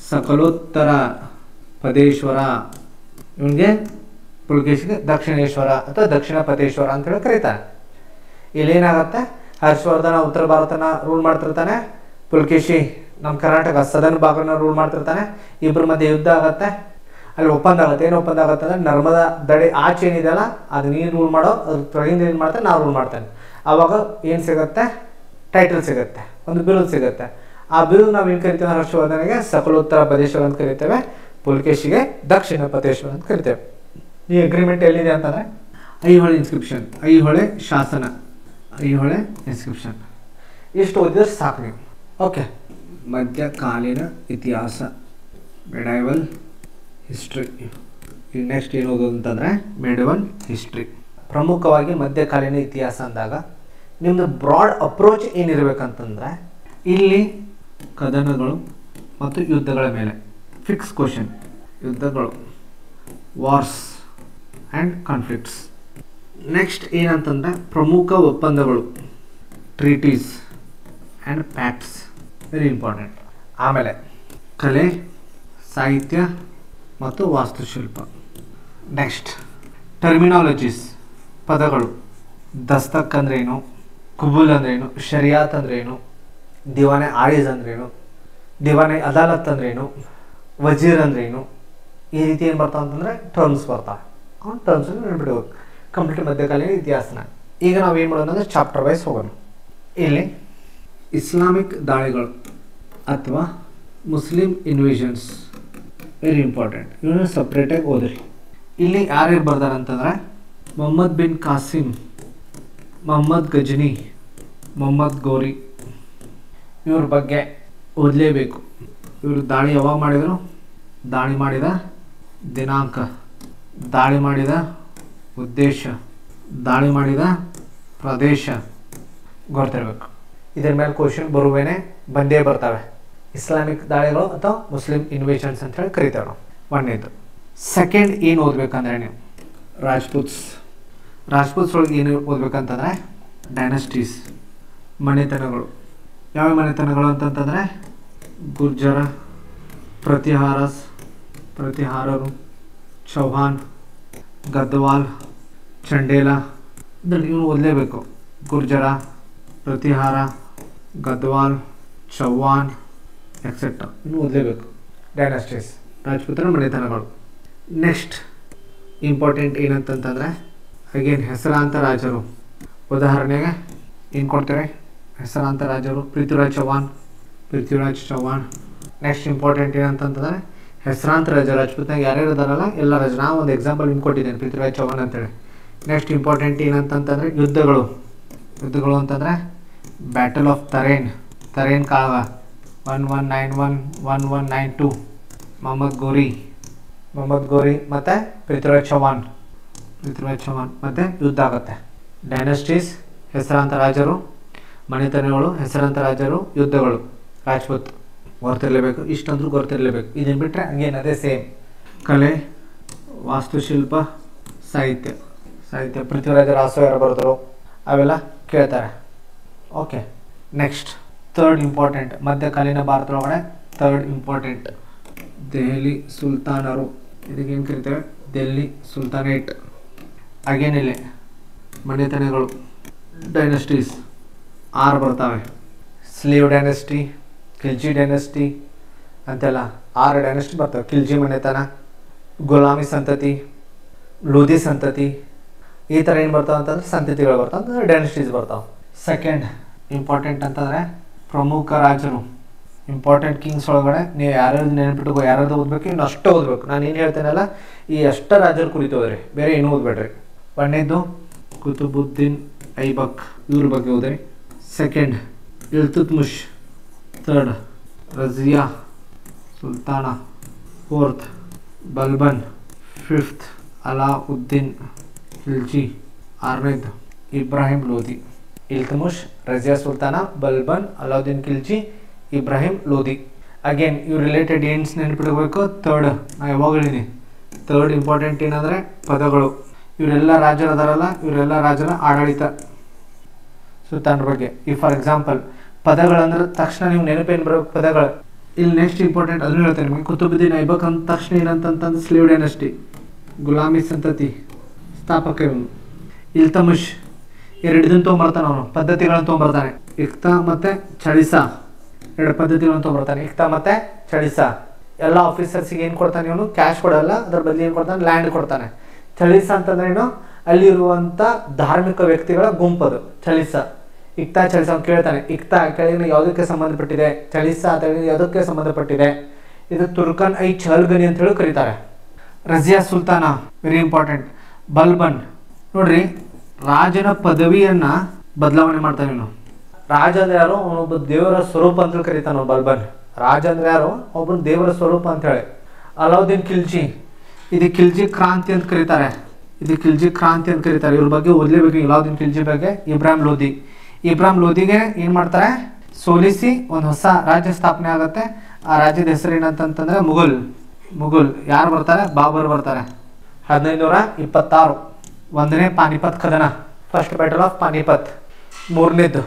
ಸಕಲೋತ್ತರ ಪದೇಶ್ವರ. ಇವನಿಗೆ ಪುಲಕೇಶಿಗೆ ದಕ್ಷಿಣೇಶ್ವರ ಅಥವಾ ದಕ್ಷಿಣ ಪದೇಶ್ವರ ಅಂತೇಳಿ ಕರೀತಾರೆ. ಇಲ್ಲೇನಾಗತ್ತೆ, ಹರ್ಷವರ್ಧನ ಉತ್ತರ ಭಾರತನ ರೂಲ್ ಮಾಡ್ತಿರ್ತಾನೆ, ಪುಲಕೇಶಿ ನಮ್ಮ ಕರ್ನಾಟಕ ಸದರ್ನ್ ಭಾಗನ ರೂಲ್ ಮಾಡ್ತಿರ್ತಾನೆ. ಇಬ್ಬರ ಮಧ್ಯೆ ಯುದ್ಧ ಆಗತ್ತೆ. ಅಲ್ಲಿ ಒಪ್ಪಂದ ಆಗುತ್ತೆ. ಏನು ಒಪ್ಪಂದ ಆಗುತ್ತೆ ಅಂದರೆ ನರ್ಮದಾ ದಡೆ ಆಚೆ ಏನಿದೆಯಲ್ಲ ಅದು ನೀನು ರೂಲ್ ಮಾಡೋ, ಅದ್ರ ತೊಳಗಿಂದ ಏನು ಮಾಡ್ತಾನೆ ನಾವು ರೂಲ್ ಮಾಡ್ತಾನೆ. ಆವಾಗ ಏನು ಸಿಗುತ್ತೆ, ಟೈಟಲ್ ಸಿಗುತ್ತೆ, ಒಂದು ಬಿರುದು ಸಿಗುತ್ತೆ. ಆ ಬಿರುದು ನಾವು ಏನು ಕರಿತೇವೆ, ಹರ್ಷವರ್ಧನಿಗೆ ಸಕಲೋತ್ತರ ಪ್ರದೇಶಗಳು ಅಂತ ಕರಿತೇವೆ, ಪುಲಕೇಶಿಗೆ ದಕ್ಷಿಣ ಪ್ರದೇಶಗಳು ಅಂತ ಕರಿತೇವೆ. ಈ ಅಗ್ರಿಮೆಂಟ್ ಎಲ್ಲಿದೆ ಅಂತಂದರೆ ಐಹೊಳೆ ಇನ್ಸ್ಕ್ರಿಪ್ಷನ್, ಐಹೊಳೆ ಶಾಸನ, ಐಹೊಳೆ ಇನ್ಸ್ಕ್ರಿಪ್ಷನ್. ಇಷ್ಟು ಓದಿದ್ರೆ ಸಾಕು ನೀವು. ಓಕೆ, ಮಧ್ಯಕಾಲೀನ ಇತಿಹಾಸ, ಮೆಡೈವಲ್ ಹಿಸ್ಟ್ರಿ. ಈಗ ನೆಕ್ಸ್ಟ್ ಏನು ಓದೋದು ಅಂತಂದರೆ ಮೆಡೈವಲ್ ಹಿಸ್ಟ್ರಿ. ಪ್ರಮುಖವಾಗಿ ಮಧ್ಯಕಾಲೀನ ಇತಿಹಾಸ ಅಂದಾಗ ನಿಮ್ಮದು ಬ್ರಾಡ್ ಅಪ್ರೋಚ್ ಏನಿರಬೇಕಂತಂದರೆ ಇಲ್ಲಿ ಕದನಗಳು ಮತ್ತು ಯುದ್ಧಗಳ ಮೇಲೆ ಫಿಕ್ಸ್ ಕ್ವಶನ್, ಯುದ್ಧಗಳು, ವಾರ್ಸ್ ಆ್ಯಂಡ್ ಕಾನ್ಫ್ಲಿಕ್ಟ್ಸ್. ನೆಕ್ಸ್ಟ್ ಏನಂತಂದರೆ ಪ್ರಮುಖ ಒಪ್ಪಂದಗಳು, ಟ್ರೀಟೀಸ್ ಆ್ಯಂಡ್ ಪ್ಯಾಕ್ಟ್ಸ್, ವೆರಿ ಇಂಪಾರ್ಟೆಂಟ್. ಆಮೇಲೆ ಕಲೆ, ಸಾಹಿತ್ಯ ಮತ್ತು ವಾಸ್ತುಶಿಲ್ಪ. ನೆಕ್ಸ್ಟ್ ಟರ್ಮಿನಾಲಜೀಸ್, ಪದಗಳು. ದಸ್ತಕ್ ಅಂದ್ರೇನು, ಕುಬುಲ್ ಅಂದ್ರೇನು, ಶರಿಯಾತ್ ಅಂದ್ರೇನು, ದಿವಾನೆ ಆರಿಜ್ ಅಂದ್ರೇನು, ದಿವಾನೆ ಅದಾಲತ್ ಅಂದ್ರೇನು, ವಜೀರ್ ಅಂದ್ರೇನು, ಈ ರೀತಿ ಏನು ಬರ್ತಾವೆ ಅಂತಂದರೆ ಟರ್ಮ್ಸ್ ಬರ್ತಾವೆ. ಅವ್ನು ಟರ್ಮ್ಸ್ ನೆನ್ಬಿಡ್ಬೇಕು ಕಂಪ್ಲೀಟ್ ಮಧ್ಯಕಾಲೀನ ಇತಿಹಾಸನ. ಈಗ ನಾವು ಏನು ಮಾಡೋಣ ಅಂದರೆ ಚಾಪ್ಟರ್ ವೈಸ್ ಹೋಗೋಣ. ಇಲ್ಲಿ ಇಸ್ಲಾಮಿಕ್ ದಾಳಿಗಳು ಅಥವಾ ಮುಸ್ಲಿಂ ಇನ್ವೇಷನ್ಸ್, ವೆರಿ ಇಂಪಾರ್ಟೆಂಟ್. ಇವನ್ನ ಸಪ್ರೇಟಾಗಿ ಓದ್ರಿ. ಇಲ್ಲಿ ಯಾರ್ಯಾರು ಬರ್ದಾರೆ ಅಂತಂದರೆ ಮೊಹಮ್ಮದ್ ಬಿನ್ ಕಾಸಿಮ್, ಮೊಹಮ್ಮದ್ ಗಜ್ನಿ, ಮೊಹಮ್ಮದ್ ಗೋರಿ, ಇವ್ರ ಬಗ್ಗೆ ಓದಲೇಬೇಕು. ಇವರು ದಾಳಿ ಯಾವಾಗ ಮಾಡಿದರು, ದಾಳಿ ಮಾಡಿದ ದಿನಾಂಕ, ದಾಳಿ ಮಾಡಿದ ಉದ್ದೇಶ, ದಾಳಿ ಮಾಡಿದ ಪ್ರದೇಶ ಗೊತ್ತಿರಬೇಕು. ಇದರ ಮೇಲೆ ಕ್ವಶನ್ ಬರುವೇನೆ ಬಂದೇ ಬರ್ತವೆ. ಇಸ್ಲಾಮಿಕ್ ದಾಳಿಗಳು ಅಥವಾ ಮುಸ್ಲಿಂ ಇನ್ವೇಷನ್ಸ್ ಅಂತ ಹೇಳಿ ಕರಿತೇವೆ ನಾವು. ಒಂದೇದು. ಸೆಕೆಂಡ್ ಏನು ಓದಬೇಕಂದ್ರೆ ನೀವು ರಾಜ್ಪೂತ್ಸ್. ರಾಜ್ಪೂತ್ಸ್ ಒಳಗೆ ಏನು ಓದಬೇಕಂತಂದರೆ ಡೈನಸ್ಟೀಸ್, ಮನೆತನಗಳು. ಯಾವ ಮನೆತನಗಳು ಅಂತಂತಂದರೆ ಗುರ್ಜರ, ಪ್ರತಿಹಾರರು, ಚೌಹಾನ್, ಗದ್ವಾಲ್, ಚಂಡೇಲ. ಇದರಲ್ಲಿ ನೀವು ಓದಲೇಬೇಕು. ಗುರ್ಜರ, ಪ್ರತಿಹಾರ, ಗದ್ವಾಲ್, ಚೌಹಾನ್ ಎಕ್ಸೆಟ್ರಾ ಇನ್ನು ಓದಲೇಬೇಕು. ಡೈನಾಸ್ಟೀಸ್, ರಾಜಪುತ್ರ ಮನೆತನಗಳು. ನೆಕ್ಸ್ಟ್ ಇಂಪಾರ್ಟೆಂಟ್ ಏನಂತಂತಂದರೆ ಅಗೇನ್ ಹೆಸರಾಂತ ರಾಜರು. ಉದಾಹರಣೆಗೆ ಏನು ಕೊಡ್ತಾರೆ, ಹೆಸರಾಂತ ರಾಜರು ಪೃಥ್ವಿರಾಜ್ ಚೌಹಾನ್. ನೆಕ್ಸ್ಟ್ ಇಂಪಾರ್ಟೆಂಟ್ ಏನಂತಂತಂದರೆ ಹೆಸರಾಂತ ರಾಜ, ರಾಜಪುತ್ನಾಗ ಯಾರ್ಯಾರು ಇದಾರಲ್ಲ ಎಲ್ಲ ರಾಜ. ನಾವು ಒಂದು ಎಕ್ಸಾಂಪಲ್ ನಿಮ್ಗೆ ಕೊಟ್ಟಿದ್ದೇನೆ, ಪೃಥ್ವಿರಾಜ್ ಚೌಹಾನ್ ಅಂತೇಳಿ. ನೆಕ್ಸ್ಟ್ ಇಂಪಾರ್ಟೆಂಟ್ ಏನಂತಂತಂದರೆ ಯುದ್ಧಗಳು ಅಂತಂದರೆ ಬ್ಯಾಟಲ್ ಆಫ್ ತರೇನ್ ಕಾಳಗ 1191 1192, ಮೊಹಮ್ಮದ್ ಗೋರಿ ಮತ್ತು ಪೃಥ್ವಿರಾಜ್ ಚೌಹಾನ್ ಮತ್ತು ಯುದ್ಧ ಆಗುತ್ತೆ. ಡೈನಸ್ಟೀಸ್, ಹೆಸರಾಂತ ರಾಜರು, ಮನೆತನಗಳು, ಹೆಸರಾಂತ ರಾಜರು, ಯುದ್ಧಗಳು, ರಾಜ್ಪೂತ್ ಗೊತ್ತಿರಲೇಬೇಕು. ಇಷ್ಟಂದ್ರೂ ಗೊತ್ತಿರಲೇಬೇಕು. ಇದನ್ನು ಬಿಟ್ಟರೆ ಹಂಗೇನು ಅದೇ ಸೇಮ್. ಕಲೆ, ವಾಸ್ತುಶಿಲ್ಪ, ಸಾಹಿತ್ಯ ಪೃಥ್ವಿರಾಜ ರಾಸೋ ಯಾರು ಬರೆದರು ಅವೆಲ್ಲ ಕೇಳ್ತಾರೆ. ಓಕೆ, ನೆಕ್ಸ್ಟ್ ಥರ್ಡ್ ಇಂಪಾರ್ಟೆಂಟ್ ಮಧ್ಯಕಾಲೀನ ಭಾರತದೊಳಗಡೆ ಥರ್ಡ್ ಇಂಪಾರ್ಟೆಂಟ್ ದೆಹಲಿ ಸುಲ್ತಾನರು. ಇದಕ್ಕೇನು ಕರಿತೇವೆ, ದೆಹಲಿ ಸುಲ್ತಾನೇಟ್. ಅಗೇನಿಲ್ಲಿ ಮನೆತನಗಳು, ಡೈನಸ್ಟೀಸ್ 6 ಬರ್ತವೆ. ಸ್ಲೇವ್ ಡೈನಸ್ಟಿ, ಖಿಲ್ಜಿ ಡೈನಸ್ಟಿ ಅಂತೆಲ್ಲ 6 ಡೈನಸ್ಟಿ ಬರ್ತವೆ. ಖಿಲ್ಜಿ ಮನೆತನ, ಗುಲಾಮಿ ಸಂತತಿ, ಲೋಧಿ ಸಂತತಿ, ಈ ಥರ ಏನು ಬರ್ತಾವೆ ಅಂತಂದ್ರೆ ಸಂತತಿಗಳು ಬರ್ತಾವೆ ಅಂತಂದ್ರೆ ಡೈನಸ್ಟೀಸ್ ಬರ್ತಾವೆ. ಸೆಕೆಂಡ್ ಇಂಪಾರ್ಟೆಂಟ್ ಅಂತಂದರೆ ಪ್ರಮುಖ ರಾಜರು, ಇಂಪಾರ್ಟೆಂಟ್ ಕಿಂಗ್ಸ್ ಒಳಗಡೆ ನೀವು ಯಾರ್ಯಾರು ನೆನಪಿಟ್ಕೋ, ಯಾರ್ಯಾರು ಓದಬೇಕು, ಇನ್ನು ಅಷ್ಟೇ ಓದಬೇಕು. ನಾನು ಏನು ಹೇಳ್ತೇನಲ್ಲ ಈ ಅಷ್ಟ ರಾಜರ ಕುರಿತು ಓದ್ರಿ, ಬೇರೆ ಏನೂ ಓದ್ಬೇಡ್ರಿ. ಒಂದನೇದು ಕುತುಬುದ್ದೀನ್ ಐಬಕ್, ಇವ್ರ ಬಗ್ಗೆ ಓದ್ರಿ. ಸೆಕೆಂಡ್ ಇಲ್ತುತ್ಮಿಶ್, ಥರ್ಡ್ ರಜಿಯಾ ಸುಲ್ತಾನ, ಫೋರ್ತ್ ಬಲ್ಬನ್, ಫಿಫ್ತ್ ಅಲಾವುದ್ದೀನ್ ಖಿಲ್ಜಿ, 6ನೇದು ಇಬ್ರಾಹಿಂ ಲೋಧಿ. ಇಲ್ತುಮಿಶ್, ರಜಿಯಾ ಸುಲ್ತಾನ, ಬಲ್ಬನ್, ಅಲಾವುದ್ದೀನ್ ಖಿಲ್ಜಿ, ಇಬ್ರಾಹಿಂ ಲೋಧಿ. ಅಗೇನ್ ಇವ್ ರಿಲೇಟೆಡ್ ಏನ್ಸ್ ನೆನಪಿಡಬೇಕು. ಥರ್ಡ್ ನಾ ಯಾವಾಗ ಹೇಳಿನಿ, ಥರ್ಡ್ ಇಂಪಾರ್ಟೆಂಟ್ ಏನಂದರೆ ಪದಗಳು. ಇವರೆಲ್ಲ ರಾಜರು ಅದಾರಲ್ಲ, ಇವರೆಲ್ಲ ರಾಜರ ಆಡಳಿತ ಸುಲ್ತಾನರ ಬಗ್ಗೆ. ಈ ಫಾರ್ ಎಕ್ಸಾಂಪಲ್ ಪದಗಳಂದ್ರೆ ತಕ್ಷಣ ನೀವು ನೆನಪೇನು ಬರಬೇಕು ಪದಗಳು. ಇಲ್ಲಿ ನೆಕ್ಸ್ಟ್ ಇಂಪಾರ್ಟೆಂಟ್ ಅದನ್ನು ಹೇಳ್ತೇನೆ ನಿಮಗೆ. ಕುತುಬುದ್ದೀನ್ ಐಬಕ್ ಅಂದ ತಕ್ಷಣ ಏನಂತಂತಂದ್ರೆ ಸ್ಲೇವ್ ಡೈನಸ್ಟಿ, ಗುಲಾಮಿ ಸಂತತಿ ಸ್ಥಾಪಕ ಇವನು. ಇಲ್ತಮಿಶ್ 2 ಇದನ್ನು ತೊಗೊಂಬರ್ತಾನೆ, ಅವನು ಪದ್ಧತಿಗಳನ್ನು ತೊಗೊಂಬರ್ತಾನೆ. ಇಕ್ತಾ ಮತ್ತು ಚಳಿಸಾ 2 ಪದ್ಧತಿಗಳನ್ನು ತೊಗೊಂಬರ್ತಾನೆ. ಇಕ್ತಾ ಮತ್ತು ಚಳಿಸಾ ಎಲ್ಲ ಆಫೀಸರ್ಸಿಗೆ ಏನು ಕೊಡ್ತಾನೆ ಇವನು? ಕ್ಯಾಶ್ ಕೊಡಲ್ಲ, ಅದ್ರ ಬದಲು ಏನು ಕೊಡ್ತಾನೆ? ಲ್ಯಾಂಡ್ ಕೊಡ್ತಾನೆ. ಚಳಿಸ ಅಂತಂದ್ರೆ ಏನು? ಅಲ್ಲಿರುವಂಥ ಧಾರ್ಮಿಕ ವ್ಯಕ್ತಿಗಳ ಗುಂಪದು ಚಳಿಸ. ಇಕ್ತಾ ಚಳಿಸ ಅಂತ ಕೇಳ್ತಾನೆ. ಇಕ್ತಾ ಕೆಳಗಿನ ಯಾವುದಕ್ಕೆ ಸಂಬಂಧಪಟ್ಟಿದೆ? ಚಳಿಸ ಕೆಳಗಿನ ಯಾವುದಕ್ಕೆ ಸಂಬಂಧಪಟ್ಟಿದೆ? ಇದು ತುರ್ಕನ್ ಐ ಚಹಲ್ಗನಿ ಅಂತ ಹೇಳಿ ಕರೀತಾರೆ. ರಜಿಯಾ ಸುಲ್ತಾನ ವೆರಿ ಇಂಪಾರ್ಟೆಂಟ್. ಬಲ್ಬನ್ ನೋಡ್ರಿ, ರಾಜನ ಪದವಿಯನ್ನ ಬದಲಾವಣೆ ಮಾಡ್ತಾನೆ ಇವನು. ರಾಜ ಅಂದ್ರೆ ಯಾರು? ಅವನೊಬ್ಬ ದೇವರ ಸ್ವರೂಪ ಅಂತ ಕರೀತಾನ ಬಲ್ಬನ್. ರಾಜ ಅಂದ್ರೆ ಯಾರು? ಒಬ್ಬನ ದೇವರ ಸ್ವರೂಪ ಅಂತ ಹೇಳಿ. ಅಲಾವುದ್ದೀನ್ ಖಿಲ್ಜಿ, ಇದು ಖಿಲ್ಜಿ ಕ್ರಾಂತಿ ಅಂತ ಕರೀತಾರೆ. ಇದು ಖಿಲ್ಜಿ ಕ್ರಾಂತಿ ಅಂತ ಕರೀತಾರೆ. ಇವ್ರ ಬಗ್ಗೆ ಓದಲೇಬೇಕು. ಅಲಾವುದ್ದೀನ್ ಖಿಲ್ಜಿ ಬಗ್ಗೆ. ಇಬ್ರಾಹಿಂ ಲೋಧಿ, ಇಬ್ರಾಹಿಂ ಲೋಧಿಗೆ ಏನು ಮಾಡ್ತಾರೆ? ಸೋಲಿಸಿ ಒಂದು ಹೊಸ ರಾಜ್ಯ ಸ್ಥಾಪನೆ ಆಗುತ್ತೆ. ಆ ರಾಜ್ಯದ ಹೆಸರು ಏನಂತಂತಂದ್ರೆ ಮುಘಲ್. ಮುಘಲ್ ಯಾರು ಬರ್ತಾರೆ? ಬಾಬರ್ ಬರ್ತಾರೆ. 1526 ಒಂದನೇ ಪಾನಿಪತ್ ಕದನ, ಫಸ್ಟ್ ಬ್ಯಾಟಲ್ ಆಫ್ ಪಾನಿಪತ್. ಮೂರನೇದು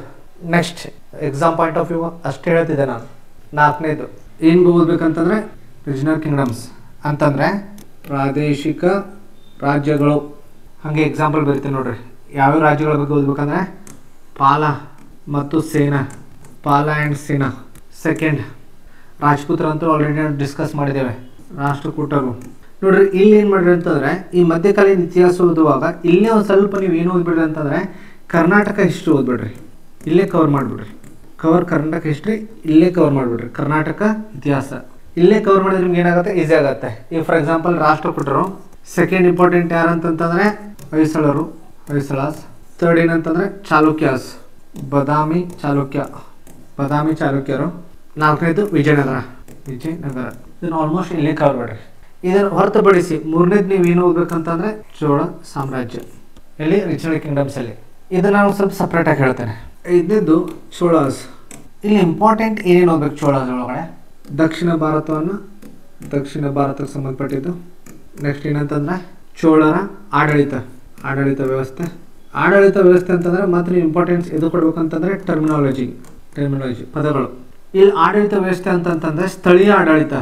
next exam point of view ಅಷ್ಟೇ ಹೇಳ್ತಿದ್ದೆ ನಾನು. ನಾಲ್ಕನೇದು ಏನು ಓದ್ಬೇಕಂತಂದ್ರೆ ರೀಜನಲ್ ಕಿಂಗ್ಡಮ್ಸ್ ಅಂತಂದರೆ ಪ್ರಾದೇಶಿಕ ರಾಜ್ಯಗಳು. ಹಾಗೆ ಎಕ್ಸಾಂಪಲ್ ಬರೀತೀನಿ ನೋಡ್ರಿ. ಯಾವ್ಯಾವ ರಾಜ್ಯಗಳ ಬಗ್ಗೆ ಓದ್ಬೇಕಂದ್ರೆ ಪಾಲ ಮತ್ತು ಸೇನಾ. ಪಾಲ ಆ್ಯಂಡ್ ಸೇನಾ. ಸೆಕೆಂಡ್ ರಾಜಪುತ್ರ ಅಂತೂ ಆಲ್ರೆಡಿ ನಾವು ಡಿಸ್ಕಸ್ ಮಾಡಿದ್ದೇವೆ. ರಾಷ್ಟ್ರಕೂಟರು ನೋಡ್ರಿ. ಇಲ್ಲಿ ಏನು ಮಾಡ್ರಿ ಅಂತಂದರೆ ಈ ಮಧ್ಯಕಾಲೀನ ಇತಿಹಾಸ ಓದುವಾಗ ಇಲ್ಲೇ ಒಂದು ಸ್ವಲ್ಪ ನೀವು ಏನು ಓದ್ಬಿಡ್ರಿ ಅಂತಂದರೆ ಕರ್ನಾಟಕ ಹಿಸ್ಟ್ರಿ ಓದ್ಬಿಡ್ರಿ. ಇಲ್ಲೇ ಕವರ್ ಮಾಡಿಬಿಡ್ರಿ. ಕರ್ನಾಟಕ ಹಿಸ್ಟ್ರಿ ಇಲ್ಲೇ ಕವರ್ ಮಾಡಿಬಿಡ್ರಿ. ಕರ್ನಾಟಕ ಇತಿಹಾಸ ಇಲ್ಲೇ ಕವರ್ ಮಾಡಿದ್ರೆ ನಿಮ್ಗೆ ಏನಾಗುತ್ತೆ? ಈಸಿ ಆಗುತ್ತೆ. ಈಗ ಫಾರ್ ಎಕ್ಸಾಂಪಲ್ ರಾಷ್ಟ್ರಕೂಟರು. ಸೆಕೆಂಡ್ ಇಂಪಾರ್ಟೆಂಟ್ ಯಾರು ಅಂತಂತಂದರೆ ಹೊಯ್ಸಳರು, ಹೊಯ್ಸಳಾಸ್. ಥರ್ಡ್ ಏನಂತಂದರೆ ಚಾಲುಕ್ಯಾಸ್, ಬಾದಾಮಿ ಚಾಲುಕ್ಯರು. ನಾಲ್ಕನೇದು ವಿಜಯನಗರ. ಇದನ್ನು ಆಲ್ಮೋಸ್ಟ್ ಇಲ್ಲೇ ಕವರ್ ಮಾಡ್ರಿ. ಇದನ್ನು ಹೊರತುಪಡಿಸಿ ಮೂರನೇದು ನೀವು ಏನು ಓದ್ಬೇಕಂತಂದರೆ ಚೋಳ ಸಾಮ್ರಾಜ್ಯ. ಇಲ್ಲಿ ರೀಜನಲ್ ಕಿಂಗ್ಡಮ್ಸಲ್ಲಿ. ಇದನ್ನು ನಾನು ಸ್ವಲ್ಪ ಸಪ್ರೇಟಾಗಿ ಹೇಳ್ತೇನೆ. ಐದನೇದು ಚೋಳಾಸ್. ಇಲ್ಲಿ ಇಂಪಾರ್ಟೆಂಟ್ ಏನೇನು ಓದ್ಬೇಕು ಚೋಳಾಸ್ ಒಳಗಡೆ? ದಕ್ಷಿಣ ಭಾರತಕ್ಕೆ ಸಂಬಂಧಪಟ್ಟಿದ್ದು. ನೆಕ್ಸ್ಟ್ ಏನಂತಂದರೆ ಚೋಳರ ಆಡಳಿತ ವ್ಯವಸ್ಥೆ. ಆಡಳಿತ ವ್ಯವಸ್ಥೆ ಅಂತಂದರೆ ಮಾತ್ರ ಇಂಪಾರ್ಟೆನ್ಸ್ ಎದು ಕೊಡ್ಬೇಕಂತಂದರೆ ಟರ್ಮಿನಾಲಜಿ ಪದಗಳು. ಇಲ್ಲಿ ಆಡಳಿತ ವ್ಯವಸ್ಥೆ ಅಂತಂತಂದರೆ ಸ್ಥಳೀಯ ಆಡಳಿತ,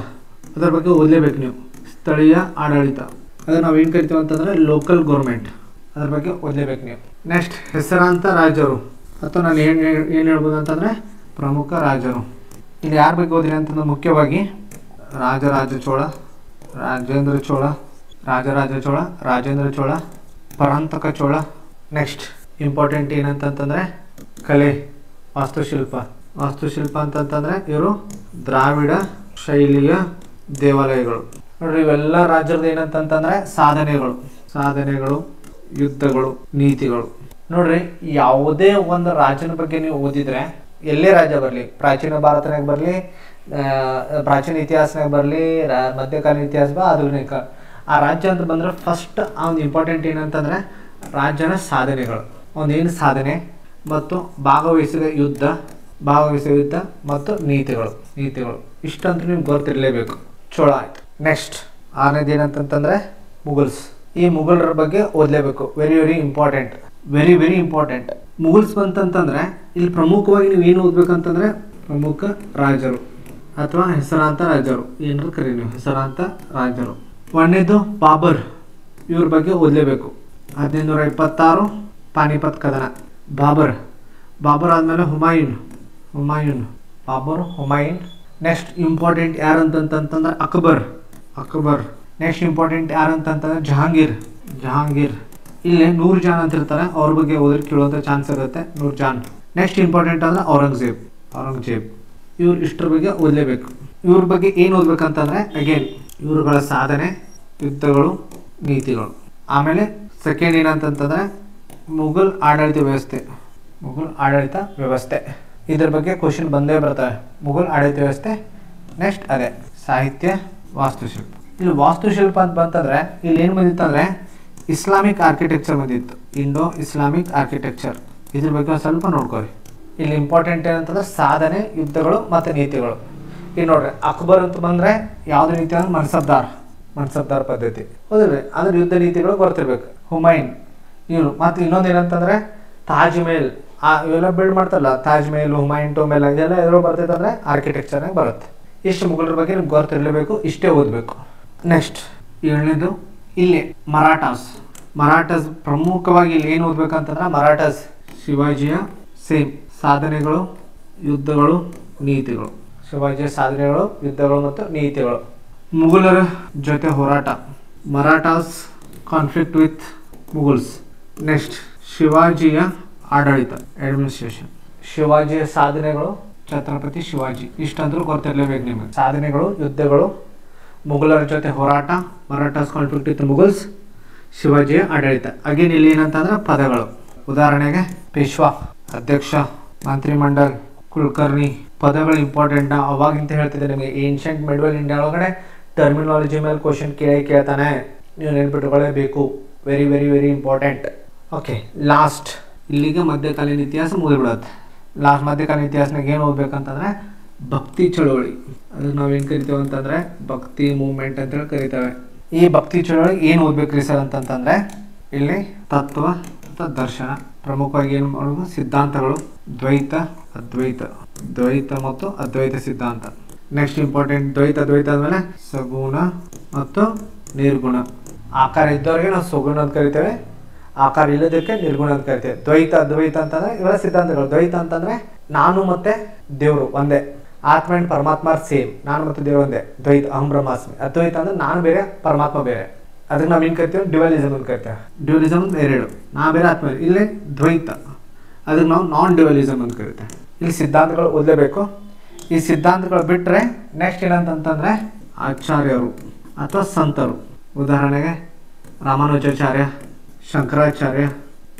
ಅದರ ಬಗ್ಗೆ ಓದಲೇಬೇಕು ನೀವು. ಸ್ಥಳೀಯ ಆಡಳಿತ ಅದು ನಾವು ಏನು ಕರಿತೀವಿ ಅಂತಂದರೆ ಲೋಕಲ್ ಗೌರ್ಮೆಂಟ್, ಅದ್ರ ಬಗ್ಗೆ ಓದಲೇಬೇಕು ನೀವು. ನೆಕ್ಸ್ಟ್ ಹೆಸರಾಂತ ರಾಜರು, ಅಥವಾ ನಾನು ಏನು ಹೇಳ್ಬೋದು ಅಂತಂದರೆ ಪ್ರಮುಖ ರಾಜರು. ಇಲ್ಲಿ ಯಾರ ಬಗ್ಗೆ ಓದಿರಿ ಅಂತಂದ್ರೆ ಮುಖ್ಯವಾಗಿ ರಾಜರಾಜ ಚೋಳ, ರಾಜೇಂದ್ರ ಚೋಳ, ಪರಾಂತಕ ಚೋಳ. ನೆಕ್ಸ್ಟ್ ಇಂಪಾರ್ಟೆಂಟ್ ಏನಂತಂತಂದರೆ ಕಲೆ, ವಾಸ್ತುಶಿಲ್ಪ ಅಂತಂತಂದರೆ ಇವರು ದ್ರಾವಿಡ ಶೈಲಿಯ ದೇವಾಲಯಗಳು. ನೋಡ್ರಿ, ಇವೆಲ್ಲ ರಾಜ್ಯದ ಏನಂತಂತಂದರೆ ಸಾಧನೆಗಳು, ಯುದ್ಧಗಳು, ನೀತಿಗಳು. ನೋಡ್ರಿ, ಯಾವುದೇ ಒಂದು ರಾಜನ ಬಗ್ಗೆ ನೀವು ಓದಿದ್ರೆ, ಎಲ್ಲೇ ರಾಜ್ಯ ಬರಲಿ, ಪ್ರಾಚೀನ ಭಾರತನಾಗ ಬರಲಿ, ಪ್ರಾಚೀನ ಇತಿಹಾಸನಾಗ ಬರಲಿ, ಮಧ್ಯಕಾಲೀನ ಇತಿಹಾಸ ಆಧುನಿಕ, ಆ ರಾಜ್ಯ ಅಂತ ಬಂದರೆ ಫಸ್ಟ್ ಒಂದು ಇಂಪಾರ್ಟೆಂಟ್ ಏನಂತಂದರೆ ರಾಜನ ಸಾಧನೆಗಳು. ಒಂದೇನು ಸಾಧನೆ ಮತ್ತು ಭಾಗವಹಿಸಿದ ಯುದ್ಧ ಮತ್ತು ನೀತಿಗಳು ಇಷ್ಟಂತೂ ನಿಮ್ಗೆ ಗೊತ್ತಿರಲೇಬೇಕು. ಚೋಳ ಆಯ್ತು. ನೆಕ್ಸ್ಟ್ ಆರನೇದು ಏನಂತಂತಂದರೆ ಮುಘಲ್ಸ್. ಈ ಮುಘಲರ ಬಗ್ಗೆ ಓದಲೇಬೇಕು. Very very important. ಮುಘಲ್ಸ್ ಬಂತಂತಂದರೆ ಇಲ್ಲಿ ಪ್ರಮುಖವಾಗಿ ನೀವು ಏನು ಓದ್ಬೇಕಂತಂದರೆ ಪ್ರಮುಖ ರಾಜರು ಅಥವಾ ಹೆಸರಾಂತ ರಾಜರು, ಏನಾದ್ರು ಕರಿ ನೀವು, ಹೆಸರಾಂತ ರಾಜರು. ಒಂದನೇದು ಬಾಬರ್, ಇವ್ರ ಬಗ್ಗೆ ಓದಲೇಬೇಕು. 1526 ಪಾನಿಪತ್ ಕದನ. ಬಾಬರ್ ಆದಮೇಲೆ ಹುಮಾಯೂನ್. ನೆಕ್ಸ್ಟ್ ಇಂಪಾರ್ಟೆಂಟ್ ಯಾರಂತಂತಂದ್ರೆ ಅಕ್ಬರ್. ನೆಕ್ಸ್ಟ್ ಇಂಪಾರ್ಟೆಂಟ್ ಯಾರಂತಂತಂದ್ರೆ ಜಹಾಂಗೀರ್. ಇಲ್ಲಿ ನೂರ್ ಜಾನ್ ಅಂತ ಇರ್ತಾರೆ, ಅವ್ರ ಬಗ್ಗೆ ಓದಿ ಕೇಳುವಂಥ ಚಾನ್ಸ್ ಇರುತ್ತೆ. ನೂರ್ ಜಾನ್. ನೆಕ್ಸ್ಟ್ ಇಂಪಾರ್ಟೆಂಟ್ ಅಂದ್ರೆ ಔರಂಗಜೇಬ್. ಇವ್ರು ಇಷ್ಟರ ಬಗ್ಗೆ ಓದಲೇಬೇಕು. ಇವ್ರ ಬಗ್ಗೆ ಏನು ಓದ್ಬೇಕಂತಂದ್ರೆ ಅಗೇನ್ ಇವ್ರುಗಳ ಸಾಧನೆ, ಯುದ್ಧಗಳು, ನೀತಿಗಳು. ಆಮೇಲೆ ಸೆಕೆಂಡ್ ಏನಂತಂತಂದ್ರೆ ಮುಘಲ್ ಆಡಳಿತ ವ್ಯವಸ್ಥೆ. ಇದ್ರ ಬಗ್ಗೆ ಕ್ವಶನ್ ಬಂದೇ ಬರ್ತವೆ. ಮುಘಲ್ ಆಡಳಿತ ವ್ಯವಸ್ಥೆ. ನೆಕ್ಸ್ಟ್ ಅದೇ ಸಾಹಿತ್ಯ, ವಾಸ್ತುಶಿಲ್ಪ. ಇಲ್ಲಿ ವಾಸ್ತುಶಿಲ್ಪ ಅಂತ ಬಂತಂದ್ರೆ ಇಲ್ಲಿ ಏನು ಬಂದಿತ್ತಂದ್ರೆ ಇಸ್ಲಾಮಿಕ್ ಆರ್ಕಿಟೆಕ್ಚರ್ ಬಂದಿತ್ತು. Indo Islamic architecture. ಇದ್ರ ಬಗ್ಗೆ ಸ್ವಲ್ಪ ನೋಡ್ಕೊಳ್ಳಿ. ಇಲ್ಲಿ ಇಂಪಾರ್ಟೆಂಟ್ ಏನಂತಂದ್ರೆ ಸಾಧನೆ, ಯುದ್ಧಗಳು ಮತ್ತು ನೀತಿಗಳು. ಈಗ ನೋಡ್ರಿ, ಅಕ್ಬರ್ ಅಂತ ಬಂದರೆ ಯಾವ್ದು ನೀತಿ ಅಂದ್ರೆ ಮನ್ಸಬ್ದಾರ್ ಪದ್ಧತಿ, ಹೌದಿಲ್ರಿ? ಅದ್ರ ಯುದ್ಧ ನೀತಿಗಳು ಗೊತ್ತಿರ್ಬೇಕು. ಹುಮಾಯೂನ್ ಇವನು. ಮತ್ತು ಇನ್ನೊಂದು ಏನಂತಂದ್ರೆ ತಾಜ್ ಮಹಲ್. ಇವೆಲ್ಲ ಬಿಲ್ಡ್ ಮಾಡ್ತಾರಲ್ಲ, ತಾಜ್ ಮಹಲ್, ಹುಮಾಯೂನ್ ಟೋಮೆಲ್, ಇದೆಲ್ಲ ಎದುರು ಬರ್ತೈತೆ ಅಂದರೆ ಆರ್ಕಿಟೆಕ್ಚರ್ನಾಗ ಬರುತ್ತೆ. ಇಷ್ಟು ಮುಘಲರ ಬಗ್ಗೆ ನಿಮ್ಗೆ ಗೊತ್ತಿರಲೇಬೇಕು, ಇಷ್ಟೇ ಓದಬೇಕು. ನೆಕ್ಸ್ಟ್ 7ನೇದು ಇಲ್ಲಿ ಮರಾಠಾಸ್. ಪ್ರಮುಖವಾಗಿ ಇಲ್ಲಿ ಏನು ಓದ್ಬೇಕಂತಂದ್ರೆ ಮರಾಠಾಸ್ ಶಿವಾಜಿಯ ಸಾಧನೆಗಳು, ಯುದ್ಧಗಳು, ನೀತಿಗಳು. ಶಿವಾಜಿಯ ಸಾಧನೆಗಳು, ಯುದ್ಧಗಳು ಮತ್ತು ನೀತಿಗಳು. ಮುಘಲರ ಜೊತೆ ಹೋರಾಟ, ಮರಾಠಾಸ್ ಕಾನ್ಫ್ಲಿಕ್ಟ್ ವಿತ್ ಮುಘಲ್ಸ್. ನೆಕ್ಸ್ಟ್ ಶಿವಾಜಿಯ ಆಡಳಿತ, ಅಡ್ಮಿನಿಸ್ಟ್ರೇಷನ್. ಶಿವಾಜಿಯ ಸಾಧನೆಗಳು, ಛತ್ರಪತಿ ಶಿವಾಜಿ. ಇಷ್ಟಂದ್ರೂ ಗೊತ್ತಿರಲೇಬೇಕು ನಿಮಗೆ. ಸಾಧನೆಗಳು, ಯುದ್ಧಗಳು, ಮುಘಲರ ಜೊತೆ ಹೋರಾಟ, ಮರಾಠಾಸ್ ಕಾನ್ಫ್ಲಿಕ್ಟ್ ವಿತ್ ಮುಘಲ್ಸ್, ಶಿವಾಜಿಯ ಆಡಳಿತ. ಅಗೇನ್ ಇಲ್ಲಿ ಏನಂತಂದ್ರೆ ಪದಗಳು. ಉದಾಹರಣೆಗೆ ಪೇಶ್ವಾ, ಅಧ್ಯಕ್ಷ, ಮಂತ್ರಿಮಂಡಲ್, ಕುಲಕರ್ಣಿ. ಪದಗಳು ಇಂಪಾರ್ಟೆಂಟ್. ಅವಾಗಿಂತ ಹೇಳ್ತಿದ್ದೆ ನಿಮಗೆ, ಏನ್ಷಂಟ್ ಮಿಡ್ವಲ್ ಇಂಡಿಯಾ ಒಳಗಡೆ ಟರ್ಮಿನಾಲಜಿ ಮೇಲೆ ಕ್ವಶನ್ ಕೇಳ್ತಾನೆ, ನೀವು ನೆನ್ಪಿಟ್ಕೊಳ್ಳೇಬೇಕು. Very very very important. Okay, last ಇಲ್ಲಿಗೆ ಮಧ್ಯಕಾಲೀನ ಇತಿಹಾಸ ಮುಗಿದ್ಬಿಡತ್ತೆ. ಲಾಸ್ಟ್ ಮಧ್ಯಕಾಲೀನ ಇತಿಹಾಸನಾಗ ಏನು ಓದ್ಬೇಕಂತಂದ್ರೆ ಭಕ್ತಿ ಚಳುವಳಿ. ಅದಕ್ಕೆ ನಾವೇನು ಕರಿತೇವೆ ಅಂತಂದರೆ ಭಕ್ತಿ ಮೂವ್ಮೆಂಟ್ ಅಂತೇಳಿ ಕರಿತೇವೆ. ಈ ಭಕ್ತಿ ಚಳುವಳಿ ಏನು ಓದ್ಬೇಕ್ರಿ ಸರ್ ಅಂತಂತಂದರೆ ಇಲ್ಲಿ ತತ್ವ ಮತ್ತು ದರ್ಶನ. ಪ್ರಮುಖವಾಗಿ ಏನು ಮಾಡೋದು, ಸಿದ್ಧಾಂತಗಳು, ದ್ವೈತ, ಅದ್ವೈತ, ದ್ವೈತ ಮತ್ತು ಅದ್ವೈತ ಸಿದ್ಧಾಂತ. ನೆಕ್ಸ್ಟ್ ಇಂಪಾರ್ಟೆಂಟ್, ದ್ವೈತ ಆದಮೇಲೆ ಸಗುಣ ಮತ್ತು ನಿರ್ಗುಣ. ಆಕಾರ ಇದ್ದವ್ರಿಗೆ ನಾವು ಸಗುಣ ಅಂತ ಕರಿತೇವೆ, ಆಕಾರ ಇಲ್ಲದಕ್ಕೆ ನಿರ್ಗುಣ ಅಂತ ಕರಿತೇವೆ. ದ್ವೈತ ಅದ್ವೈತ ಅಂತಂದ್ರೆ ಇವೆಲ್ಲ ಸಿದ್ಧಾಂತಗಳು. ದ್ವೈತ ಅಂತಂದ್ರೆ ನಾನು ಮತ್ತೆ ದೇವರು ಒಂದೇ, ಆತ್ಮ ಅಂಡ್ ಪರಮಾತ್ಮ ಸೇಮ್, ನಾನು ಮತ್ತು ದೇವರು ಒಂದೇ. ದ್ವೈತ ಅಹಂ ಬ್ರಹ್ಮಾಸ್ಮಿ. ಅದ್ವೈತ ಅಂದ್ರೆ ನಾನು ಬೇರೆ, ಪರಮಾತ್ಮ ಬೇರೆ. ಅದಕ್ಕೆ ನಾವು ಏನು ಕರಿತೇವೆ, ಡ್ಯುವಲಿಸಮ್ ಅಂತ ಕರಿತೇವೆ. ಡ್ಯುವಲಿಸಮ್ ಎರಡು, ನಾ ಬೇರೆ ಆತ್ಮ ಬೇರೆ. ಇಲ್ಲೇ ದ್ವೈತ, ಅದಕ್ಕೆ ನಾವು ನಾನ್ ಡ್ಯುವಲಿಸಮ್ ಅಂತ ಕರಿತೇವೆ. ಇಲ್ಲಿ ಸಿದ್ಧಾಂತಗಳು ಓದಲೇಬೇಕು. ಈ ಸಿದ್ಧಾಂತಗಳು ಬಿಟ್ಟರೆ ನೆಕ್ಸ್ಟ್ ಏನಂತಂತಂದರೆ ಆಚಾರ್ಯರು ಅಥವಾ ಸಂತರು. ಉದಾಹರಣೆಗೆ ರಾಮಾನುಜಾಚಾರ್ಯ, ಶಂಕರಾಚಾರ್ಯ,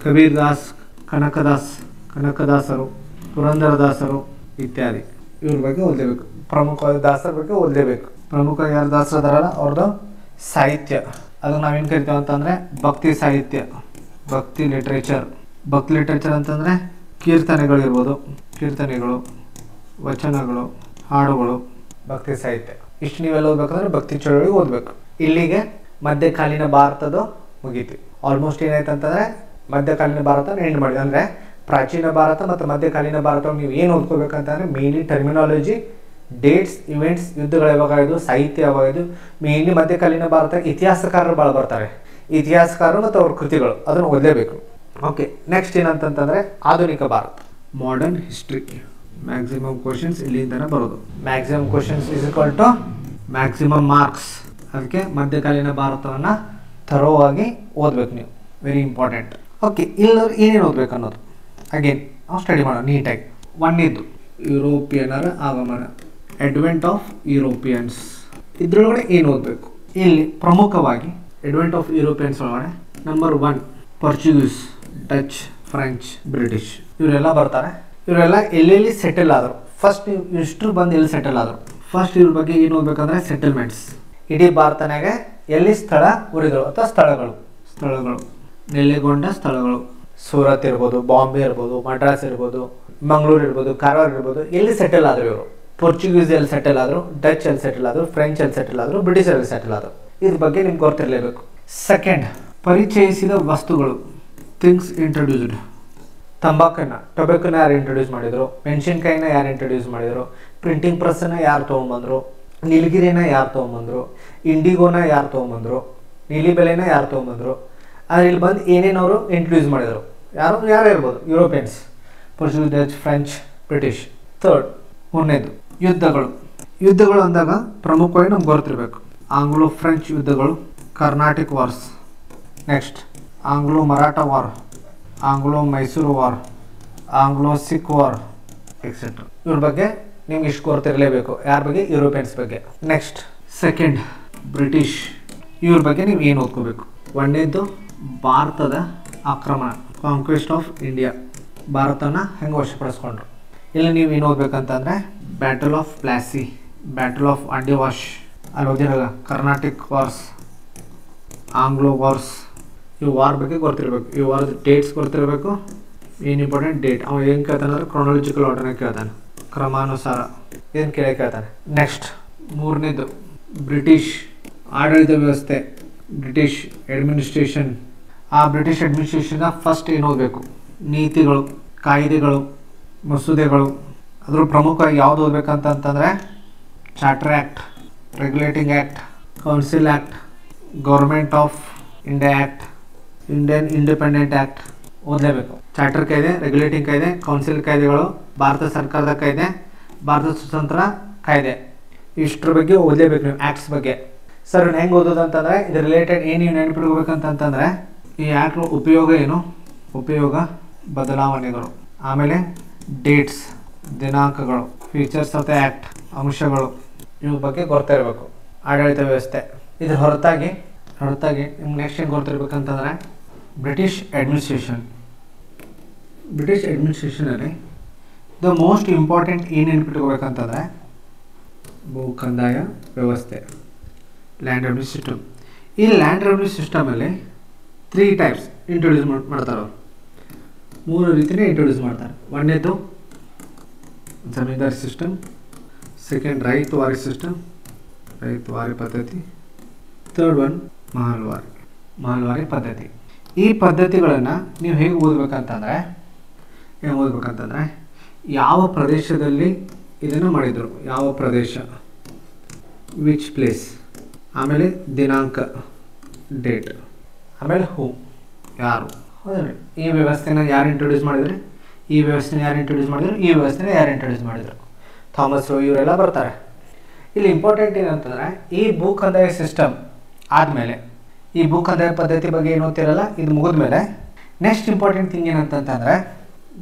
ಕಬೀರ್ ದಾಸ್, ಕನಕದಾಸರು, ಪುರಂದರದಾಸರು ಇತ್ಯಾದಿ. ಇವ್ರ ಬಗ್ಗೆ ಓದಲೇಬೇಕು. ಪ್ರಮುಖವಾದ ದಾಸರ ಬಗ್ಗೆ ಓದಲೇಬೇಕು. ಪ್ರಮುಖ ಯಾರು ದಾಸರು ಅದಾರಲ್ಲ ಅವ್ರದ್ದು ಸಾಹಿತ್ಯ, ಅದನ್ನು ನಾವೇನು ಕರಿತೇವೆ ಅಂತಂದರೆ ಭಕ್ತಿ ಸಾಹಿತ್ಯ, ಭಕ್ತಿ ಲಿಟ್ರೇಚರ್. ಭಕ್ತಿ ಲಿಟ್ರೇಚರ್ ಅಂತಂದರೆ ಕೀರ್ತನೆಗಳಿರ್ಬೋದು, ಕೀರ್ತನೆಗಳು, ವಚನಗಳು, ಹಾಡುಗಳು, ಭಕ್ತಿ ಸಾಹಿತ್ಯ. ಇಷ್ಟು ನೀವೆಲ್ಲ ಓದ್ಬೇಕಂದ್ರೆ ಭಕ್ತಿ ಚಳುವಳಿ ಓದಬೇಕು. ಇಲ್ಲಿಗೆ ಮಧ್ಯಕಾಲೀನ ಭಾರತದ ಮುಗೀತು. ಆಲ್ಮೋಸ್ಟ್ ಏನಾಯ್ತು ಅಂತಂದರೆ ಮಧ್ಯಕಾಲೀನ ಭಾರತ ಎಂಡ್ ಮಾಡಿದೆ. ಅಂದರೆ ಪ್ರಾಚೀನ ಭಾರತ ಮತ್ತು ಮಧ್ಯಕಾಲೀನ ಭಾರತ ನೀವು ಏನು ಓದ್ಕೋಬೇಕಂತಂದರೆ ಮೇನ್ಲಿ ಟರ್ಮಿನಾಲಜಿ, ಡೇಟ್ಸ್, ಇವೆಂಟ್ಸ್, ಯುದ್ಧಗಳು ಯಾವಾಗಾಯಿತು, ಸಾಹಿತ್ಯ ಯಾವಾಗಾಯಿತು. ಮೇನ್ಲಿ ಮಧ್ಯಕಾಲೀನ ಭಾರತ ಇತಿಹಾಸಕಾರರು ಭಾಳ ಬರ್ತಾರೆ. ಇತಿಹಾಸಕಾರರು ಮತ್ತು ಅವ್ರ ಕೃತಿಗಳು ಅದನ್ನು ಓದಲೇಬೇಕು. ಓಕೆ, ನೆಕ್ಸ್ಟ್ ಏನಂತಂತಂದರೆ ಆಧುನಿಕ ಭಾರತ, ಮಾಡರ್ನ್ ಹಿಸ್ಟ್ರಿ. ಮ್ಯಾಕ್ಸಿಮಮ್ ಕ್ವಶನ್ಸ್ ಇಲ್ಲಿಂದನೇ ಬರೋದು. Maximum questions is equal to maximum marks. ಅದಕ್ಕೆ ಮಧ್ಯಕಾಲೀನ ಭಾರತವನ್ನು ಥರೋವಾಗಿ ಓದಬೇಕು ನೀವು. Very important. ಓಕೆ, ಇಲ್ಲವ್ರು ಏನೇನು ಓದಬೇಕು ಅನ್ನೋದು ಅಗೇನ್ ನಾವು ಸ್ಟಡಿ ಮಾಡೋಣ ನೀಟಾಗಿ. ಒಂದೇದು ಯುರೋಪಿಯನರ ಆಗಮನ, ಅಡ್ವೆಂಟ್ ಆಫ್ ಯುರೋಪಿಯನ್ಸ್. ಇದ್ರೊಳಗಡೆ ಏನು ಓದಬೇಕು? ಇಲ್ಲಿ ಪ್ರಮುಖವಾಗಿ ಅಡ್ವೆಂಟ್ ಆಫ್ ಯುರೋಪಿಯನ್ಸ್ ಒಳಗಡೆ number 1 Portuguese, Dutch, French, British. ಇವರೆಲ್ಲ ಬರ್ತಾರೆ. ಇವರೆಲ್ಲ ಎಲ್ಲೆಲ್ಲಿ ಸೆಟಲ್ ಆದರು. ಫಸ್ಟ್ ಇಷ್ಟು ಬಂದು ಎಲ್ಲಿ ಸೆಟಲ್ ಆದರು. ಫಸ್ಟ್ ಇವ್ರ ಬಗ್ಗೆ ಏನು ಓದಬೇಕಂದ್ರೆ ಸೆಟಲ್ಮೆಂಟ್ಸ್. ಇಡೀ ಭಾರತನಾಗ ಎಲ್ಲಿ ಸ್ಥಳ ಉರಿದರು ಅಥವಾ ಸ್ಥಳಗಳು ನೆಲೆಗೊಂಡ ಸ್ಥಳಗಳು. ಸೂರತ್ ಇರ್ಬೋದು, ಬಾಂಬೆ ಇರ್ಬೋದು, ಮಡ್ರಾಸ್ ಇರ್ಬೋದು, ಮಂಗಳೂರು ಇರ್ಬೋದು, ಕಾರವಾರ ಇರ್ಬೋದು. ಎಲ್ಲಿ ಸೆಟಲ್ ಆದರು ಇವರು? ಪೋರ್ಚುಗೀಸ್ ಎಲ್ಲಿ ಸೆಟಲ್ ಆದರು, ಡಚ್ ಎಲ್ಲಿ ಸೆಟಲ್ ಆದರು, ಫ್ರೆಂಚ್ ಎಲ್ಲಿ ಸೆಟಲ್ ಆದರು, ಬ್ರಿಟಿಷ್ ಎಲ್ಲಿ ಸೆಟಲ್ ಆದರು. ಇದ್ರ ಬಗ್ಗೆ ನಿಮ್ಗೆ ಗೊತ್ತಿರಲೇಬೇಕು. ಸೆಕೆಂಡ್, ಪರಿಚಯಿಸಿದ ವಸ್ತುಗಳು, ಥಿಂಗ್ಸ್ ಇಂಟ್ರೊಡ್ಯೂಸ್ಡ್. ಟೊಬ್ಯಾಕೋನ ಯಾರು ಇಂಟ್ರೊಡ್ಯೂಸ್ ಮಾಡಿದರು, ಮೆಣಸಿನ್ಕಾಯಿನ ಯಾರು ಇಂಟ್ರೊಡ್ಯೂಸ್ ಮಾಡಿದರು, ಪ್ರಿಂಟಿಂಗ್ ಪ್ರೆಸ್ಸನ್ನು ಯಾರು ತೊಗೊಂಬಂದರು, ನೀಲಗಿರಿನ ಯಾರು ತೊಗೊಂಬಂದರು, ಇಂಡಿಗೋನ ಯಾರು ತೊಗೊಂಬಂದರು, ನೀಲಿ ಬೆಲೆನ ಯಾರು ತೊಗೊಂಬಂದರು. ಆದರೆ ಇಲ್ಲಿ ಬಂದು ಏನೇನವರು ಇಂಟ್ರೊಡ್ಯೂಸ್ ಮಾಡಿದರು, ಯಾರು ಇರ್ಬೋದು, Europeans, Portuguese, Dutch, French, British. Third, ಮೂರನೇದು ಯುದ್ಧಗಳು ಅಂದಾಗ ಪ್ರಮುಖವಾಗಿ ನಮ್ಗೆ ಗೊತ್ತಿರಬೇಕು. ಆಂಗ್ಲೋ ಫ್ರೆಂಚ್ ಯುದ್ಧಗಳು, Carnatic wars. Next Anglo Maratha war, Anglo Mysuru war, Anglo Sikh war etcetera. ಇವ್ರ ಬಗ್ಗೆ ನಿಮ್ಗೆ ಇಷ್ಟು ಗೊತ್ತಿರಲೇಬೇಕು. ಯಾರ ಬಗ್ಗೆ? ಯುರೋಪಿಯನ್ಸ್ ಬಗ್ಗೆ. Next second, British. ಇವ್ರ ಬಗ್ಗೆ ನೀವು ಏನು ಓದ್ಕೋಬೇಕು? ಒಂದೇದ್ದು ಭಾರತದ ಆಕ್ರಮಣ, ಕಾಂಕ್ವೆಸ್ಟ್ ಆಫ್ ಇಂಡಿಯಾ. ಭಾರತನ ಹೆಂಗೆ ವಶಪಡಿಸ್ಕೊಂಡ್ರು. ಇಲ್ಲಿ ನೀವು ಏನು ಓದ್ಬೇಕಂತಂದರೆ battle of Plassey, battle of Wandiwash. ಅಲ್ಲಿ ಓದಿರಲ್ಲ. Carnatic wars, Anglo wars. ಇವು ವಾರ್ ಬಗ್ಗೆ ಗೊತ್ತಿರಬೇಕು. ಈ ವಾರದ ಡೇಟ್ಸ್ ಗೊತ್ತಿರಬೇಕು. ಏನು ಇಂಪಾರ್ಟೆಂಟ್ ಡೇಟ್. ಅವ್ನು ಏನು ಕೇಳ್ತಾನೆ ಅಂದರೆ ಕ್ರೊನಾಲಜಿಕಲ್ ಆರ್ಡರ್ನಾಗ ಕೇಳ್ತಾನೆ, ಕ್ರಮಾನುಸಾರ ಏನು ಕೇಳ್ತಾನೆ. ನೆಕ್ಸ್ಟ್ ಮೂರನೇದು ಬ್ರಿಟಿಷ್ ಆಡಳಿತ ವ್ಯವಸ್ಥೆ, ಬ್ರಿಟಿಷ್ ಅಡ್ಮಿನಿಸ್ಟ್ರೇಷನ್. ಆ ಬ್ರಿಟಿಷ್ ಅಡ್ಮಿನಿಸ್ಟ್ರೇಷನ್ನ ಫಸ್ಟ್ ಏನು ಓದಬೇಕು? ನೀತಿಗಳು, ಕಾಯ್ದೆಗಳು, ಮಸೂದೆಗಳು. ಅದ್ರ ಪ್ರಮುಖವಾಗಿ ಯಾವುದು ಓದಬೇಕಂತಂದರೆ charter act, regulating act, council act, government of India act, Indian independent act ಓದಲೇಬೇಕು. ಚಾರ್ಟರ್ ಕಾಯ್ದೆ, ರೆಗ್ಯುಲೇಟಿಂಗ್ ಕಾಯ್ದೆ, ಕೌನ್ಸಿಲ್ ಕಾಯ್ದೆಗಳು, ಭಾರತ ಸರ್ಕಾರದ ಕಾಯ್ದೆ, ಭಾರತ ಸ್ವತಂತ್ರ ಕಾಯ್ದೆ. ಇಷ್ಟರ ಬಗ್ಗೆ ಓದಲೇಬೇಕು ನೀವು ಆ್ಯಕ್ಟ್ಸ್ ಬಗ್ಗೆ. ಸರ್ ಹೆಂಗೆ ಓದೋದು ಅಂತಂದರೆ ಇದು ರಿಲೇಟೆಡ್ ಏನು ನೀವು ನೆನಪಿಡ್ಬೇಕಂತಂತಂದರೆ ಈ ಆ್ಯಕ್ಟ್ ಉಪಯೋಗ ಏನು, ಉಪಯೋಗ ಬದಲಾವಣೆಗಳು, ಆಮೇಲೆ ಡೇಟ್ಸ್ ದಿನಾಂಕಗಳು, ಫೀಚರ್ಸ್ ಆಫ್ ದ ಆ್ಯಕ್ಟ್ ಅಂಶಗಳು, ಇವ್ರ ಬಗ್ಗೆ ಗೊತ್ತಿರಬೇಕು. ಆಡಳಿತ ವ್ಯವಸ್ಥೆ ಇದ್ರ ಹೊರತಾಗಿ ನಿಮ್ಗೆ ನೆಕ್ಸ್ಟ್ ಏನು ಗೊತ್ತಿರ್ಬೇಕಂತಂದರೆ ಬ್ರಿಟಿಷ್ ಅಡ್ಮಿನಿಸ್ಟ್ರೇಷನಲ್ಲಿ ದ ಮೋಸ್ಟ್ ಇಂಪಾರ್ಟೆಂಟ್ ಏನು ನೆನಪಿಟ್ಕೋಬೇಕಂತಂದರೆ ಭೂ ಕಂದಾಯ ವ್ಯವಸ್ಥೆ, ಲ್ಯಾಂಡ್ ರೆವಿನ್ಯೂ ಸಿಸ್ಟಮ್. ಈ ಲ್ಯಾಂಡ್ ರೆವಿನ್ಯೂ ಸಿಸ್ಟಮಲ್ಲಿ 3 ಟೈಪ್ಸ್ ಇಂಟ್ರೊಡ್ಯೂಸ್ ಮಾಡ್ತಾರೆ, 3 ರೀತಿಯೇ ಇಂಟ್ರೊಡ್ಯೂಸ್ ಮಾಡ್ತಾರೆ. ಒಂದನೇದು ಜಮೀನ್ದಾರಿ ಸಿಸ್ಟಮ್, ಸೆಕೆಂಡ್ ರೈತವಾರಿ ಸಿಸ್ಟಮ್, ರೈತವಾರಿ ಪದ್ಧತಿ, ಥರ್ಡ್ ಒನ್ ಮಹಲ್ವಾರಿ ಪದ್ಧತಿ. ಈ ಪದ್ಧತಿಗಳನ್ನು ನೀವು ಹೇಗೆ ಓದಬೇಕಂತಂದರೆ ಯಾವ ಪ್ರದೇಶದಲ್ಲಿ ಇದನ್ನು ಮಾಡಿದರು, ಯಾವ ಪ್ರದೇಶ, ವಿಚ್ ಪ್ಲೇಸ್, ಆಮೇಲೆ ದಿನಾಂಕ ಡೇಟ್, ಆಮೇಲೆ ಹೂ ಯಾರು. ಹೌದಾ, ಈ ವ್ಯವಸ್ಥೆನ ಯಾರು ಇಂಟ್ರೊಡ್ಯೂಸ್ ಮಾಡಿದ್ರು, ಈ ವ್ಯವಸ್ಥೆನ ಯಾರು ಇಂಟ್ರೊಡ್ಯೂಸ್ ಮಾಡಿದರು, ಥಾಮಸ್ ರೋ ಇವರೆಲ್ಲ ಬರ್ತಾರೆ. ಇಲ್ಲಿ ಇಂಪಾರ್ಟೆಂಟ್ ಏನಂತಂದರೆ ಈ ಭೂ ಕಂದಾಯ ಸಿಸ್ಟಮ್ ಆದಮೇಲೆ ಈ ಭೂ ಕಂದಾಯ ಪದ್ಧತಿ ಬಗ್ಗೆ ಏನು ಓದ್ತಿರಲ್ಲ, ಇದು ಮುಗಿದ ಮೇಲೆ ನೆಕ್ಸ್ಟ್ ಇಂಪಾರ್ಟೆಂಟ್ ಥಿಂಗ್ ಏನಂತಂತಂದರೆ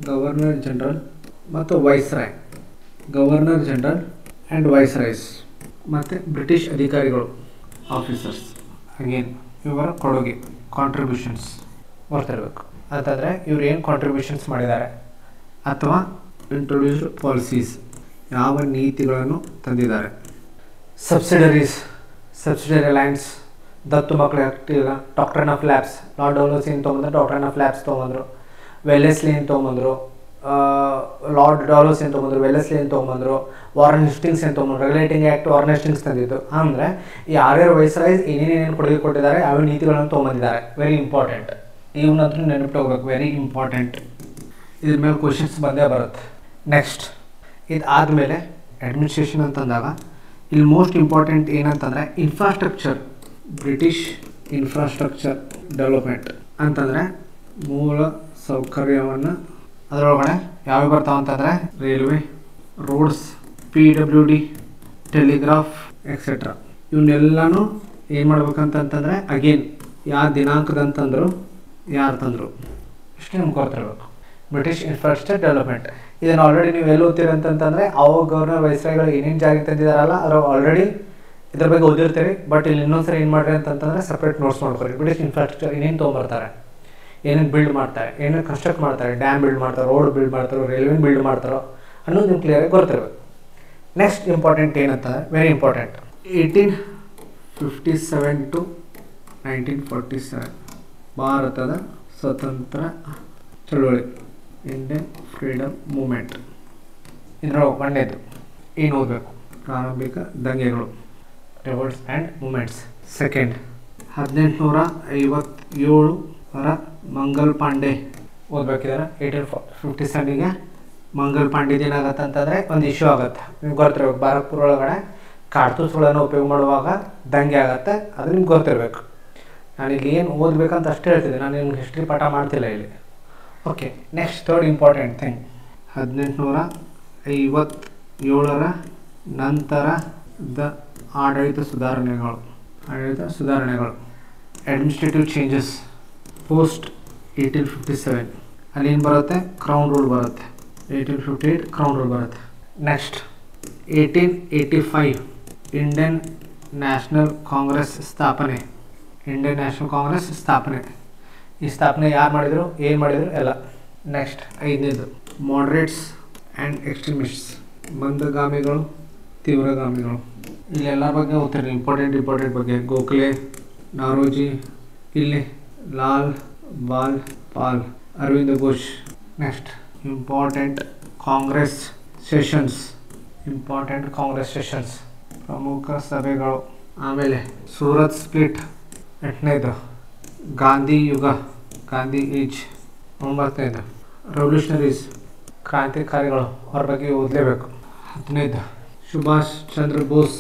ಗವರ್ನರ್ ಜನರಲ್ ಮತ್ತು viceroy, governor general and viceroys ಮತ್ತು ಬ್ರಿಟಿಷ್ ಅಧಿಕಾರಿಗಳು ಆಫೀಸರ್ಸ್, ಅಗೇನ್ ಇವರ ಕೊಡುಗೆ ಕಾಂಟ್ರಿಬ್ಯೂಷನ್ಸ್ ಬರ್ತಿರ್ಬೇಕು. ಅಂತಂದರೆ ಇವ್ರು ಏನು ಕಾಂಟ್ರಿಬ್ಯೂಷನ್ಸ್ ಮಾಡಿದ್ದಾರೆ ಅಥವಾ ಇಂಟ್ರೊಡ್ಯೂಸ್ಡ್ ಪಾಲಿಸೀಸ್ ಯಾವ ನೀತಿಗಳನ್ನು ತಂದಿದ್ದಾರೆ. ಸಬ್ಸಿಡರಿ ಲೈನ್ಸ್, ದತ್ತು ಮಕ್ಕಳು active, doctrine of lapse, lord Dalhousie ಏನು ತೊಗೊಂಡ್ರು, ಡಾಕ್ಟ್ರಿನ್ ಆಫ್ ಲ್ಯಾಬ್ಸ್ ತೊಗೊಂಡ್ರು, ವೆಲ್ಲೆಸ್ಲಿ ಏನು ತೊಗೊಂಬಂದರು, ಲಾರ್ಡ್ ಡಾಲೋಸ್ ಏನು ತೊಗೊಂಡ್ರು, ವೆಲ್ಲೆಸ್ಲಿ ಏನು ತೊಗೊಂಬಂದರು, ವಾರನ್ ಹೆಸ್ಟಿಂಗ್ಸ್ ಏನು ತೊಗೊಂಡ್ರು, ರೆಗ್ಯುಲೇಟಿಂಗ್ ಆ್ಯಕ್ಟ್ ವಾರನ್ ಹೆಸ್ಟಿಂಗ್ಸ್ ತಂದಿದ್ದು. ಅಂದರೆ ಈ ಯಾರ್ಯಾರು ವೈಸ್ರಾಯ್ಸ್ ಏನೇನೇನು ಕೊಡುಗೆ ಕೊಟ್ಟಿದ್ದಾರೆ ಯಾವ ನೀತಿಗಳನ್ನು ತೊಗೊಂಬಂದಿದ್ದಾರೆ, ವೆರಿ ಇಂಪಾರ್ಟೆಂಟ್. ಇವನ್ನಂತೂ ನೆನಪಿಟ್ಟು ಹೋಗ್ಬೇಕು, ವೆರಿ ಇಂಪಾರ್ಟೆಂಟ್. ಇದ್ರ ಮೇಲೆ ಕ್ವಶನ್ಸ್ ಬಂದೇ ಬರುತ್ತೆ. ನೆಕ್ಸ್ಟ್ ಇದು ಆದಮೇಲೆ ಅಡ್ಮಿನಿಸ್ಟ್ರೇಷನ್ ಅಂತಂದಾಗ ಇಲ್ಲಿ ಮೋಸ್ಟ್ ಇಂಪಾರ್ಟೆಂಟ್ ಏನಂತಂದರೆ ಇನ್ಫ್ರಾಸ್ಟ್ರಕ್ಚರ್, ಬ್ರಿಟಿಷ್ ಇನ್ಫ್ರಾಸ್ಟ್ರಕ್ಚರ್ ಡೆವಲಪ್ಮೆಂಟ್ ಅಂತಂದರೆ ಮೂಲ ಸೌಕರ್ಯವನ್ನು ಅದರೊಳಗಡೆ ಯಾವ್ಯಾವ ಬರ್ತಾವೆ ಅಂತಂದರೆ railway, roads, PWD, telegraph et cetera. ಇವನ್ನೆಲ್ಲನೂ ಏನು ಮಾಡ್ಬೇಕಂತಂತಂದರೆ ಅಗೇನ್ ಯಾವ ದಿನಾಂಕದಂತಂದರು ಯಾರು ತಂದರು ಇಷ್ಟು ನಿಮ್ಗೆ ಗೊತ್ತಿರಬೇಕು. ಬ್ರಿಟಿಷ್ ಇನ್ಫ್ರಾಸ್ಟ್ರಕ್ಚರ್ ಡೆವಲಪ್ಮೆಂಟ್ ಇದನ್ನು ಆಲ್ರೆಡಿ ನೀವು ಎಲ್ಲಿ ಓದ್ತೀರಿ ಅಂತಂತಂದರೆ ಅವಾಗ ಗವರ್ನರ್ ವೈಸ್ರಾಯ್ಗಳು ಏನೇನು ಜಾರಿಗೆ ತಂದಿದ್ದಾರಲ್ಲ ಅದ್ರ ಆಲ್ರೆಡಿ ಇದ್ರ ಬಗ್ಗೆ ಓದಿರ್ತೀರಿ. ಬಟ್ ಇಲ್ಲಿ ಇನ್ನೊಂದ್ಸರಿ ಏನು ಮಾಡಿರಿ ಅಂತಂತಂದರೆ ಸಪ್ರೇಟ್ ನೋಟ್ಸ್ ಮಾಡ್ಕೊರಿ. ಬ್ರಿಟಿಷ್ ಇನ್ಫ್ರಾಸ್ಟ್ರಕ್ಚರ್ ಏನೇನು ತೊಗೊಂಬರ್ತಾರೆ, ಏನೇನು ಬಿಲ್ಡ್ ಮಾಡ್ತಾರೆ, ಏನೇನು ಕನ್ಸ್ಟ್ರಕ್ಟ್ ಮಾಡ್ತಾರೆ, ಡ್ಯಾಮ್ ಬಿಲ್ಡ್ ಮಾಡ್ತಾರೆ, ರೋಡ್ ಬಿಲ್ಡ್ ಮಾಡ್ತಾರೋ, ರೈಲ್ವೆ ಬಿಲ್ಡ್ ಮಾಡ್ತಾರೋ ಅನ್ನೋದು ನಿಮ್ಗೆ ಕ್ಲಿಯರಾಗಿ ಗೊತ್ತಿರಬೇಕು. ನೆಕ್ಸ್ಟ್ ಇಂಪಾರ್ಟೆಂಟ್ ಏನಂತಂದರೆ ವೆರಿ ಇಂಪಾರ್ಟೆಂಟ್ 1857 to 1947 ಭಾರತದ ಸ್ವತಂತ್ರ ಚಳುವಳಿ, ಇಂಡಿಯನ್ ಫ್ರೀಡಮ್ ಮೂಮೆಂಟ್. ಇದರೊಳಗೆ ಒಂದೇದು ಏನು ಓದಬೇಕು, ಪ್ರಾರಂಭಿಕ ದಂಗೆಗಳು, revolts and movements. Second 1857 Mangal Pandey ಓದ್ಬೇಕಿದ್ದಾರೆ. 1857ಗೆ ಮಂಗಲ್ ಪಾಂಡೆದು ಏನಾಗತ್ತೆ ಅಂತಂದರೆ ಒಂದು ಇಶ್ಯೂ ಆಗುತ್ತೆ, ನಿಮ್ಗೆ ಗೊತ್ತಿರ್ಬೇಕು. ಭಾರತಪುರ ಒಳಗಡೆ ಕಾಡ್ತೂಸುಗಳನ್ನು ಉಪಯೋಗ ಮಾಡುವಾಗ ದಂಗೆ ಆಗುತ್ತೆ, ಅದು ನಿಮ್ಗೆ ಗೊತ್ತಿರಬೇಕು. ನಾನೀಗ ಏನು ಓದಬೇಕಂತ ಅಷ್ಟೇ ಹೇಳ್ತಿದ್ದೆ, ನಾನು ನಿಮ್ಗೆ ಹಿಸ್ಟ್ರಿ ಪಾಠ ಮಾಡ್ತಿಲ್ಲ ಇಲ್ಲಿ. Okay, next third important thing 1857 ನಂತರದ ಆಡಳಿತ ಸುಧಾರಣೆಗಳು, ಅಡ್ಮಿನಿಸ್ಟ್ರೇಟಿವ್ ಚೇಂಜಸ್ ಪೋಸ್ಟ್ 1857 ಅಲ್ಲಿ ಏನು ಬರುತ್ತೆ, ಕ್ರೌನ್ ರೂಲ್ ಬರುತ್ತೆ. 1858 ಕ್ರೌನ್ ರೂಲ್ ಬರುತ್ತೆ. ನೆಕ್ಸ್ಟ್ 1885 ಇಂಡಿಯನ್ ನ್ಯಾಷನಲ್ ಕಾಂಗ್ರೆಸ್ ಸ್ಥಾಪನೆ. ಈ ಸ್ಥಾಪನೆ ಯಾರು ಮಾಡಿದರು, ಏನು ಮಾಡಿದರು ಎಲ್ಲ. ನೆಕ್ಸ್ಟ್ 5ನೇದು ಮಾಡ್ರೇಟ್ಸ್ ಆ್ಯಂಡ್ ಎಕ್ಸ್ಟ್ರೀಮಿಸ್ಟ್ಸ್, ಮಂದಗಾಮಿಗಳು, ತೀವ್ರಗಾಮಿಗಳು. ಇಲ್ಲೆಲ್ಲ ಬಗ್ಗೆ ಓದ್ತೀರಿ, ಇಂಪಾರ್ಟೆಂಟ್ ಬಗ್ಗೆ. ಗೋಖಲೆ, ನಾರೋಜಿ, ಇಲ್ಲಿ Lal Bal Pal, Aravinda Ghosh. Next important Congress sessions, ಪ್ರಮುಖ ಸಭೆಗಳು. ಆಮೇಲೆ ಸೂರತ್ ಸ್ಪ್ಲಿಟ್. 8ನೇದು ಗಾಂಧಿ ಯುಗ, ಗಾಂಧಿ ಏಜ್. 9ನೇದು ರೆವಲ್ಯೂಷನರೀಸ್, ಕ್ರಾಂತಿಕಾರಿಗಳು, ಅವ್ರ ಬಗ್ಗೆ ಓದಲೇಬೇಕು. 10ನೇದು Subhash Chandra Bose,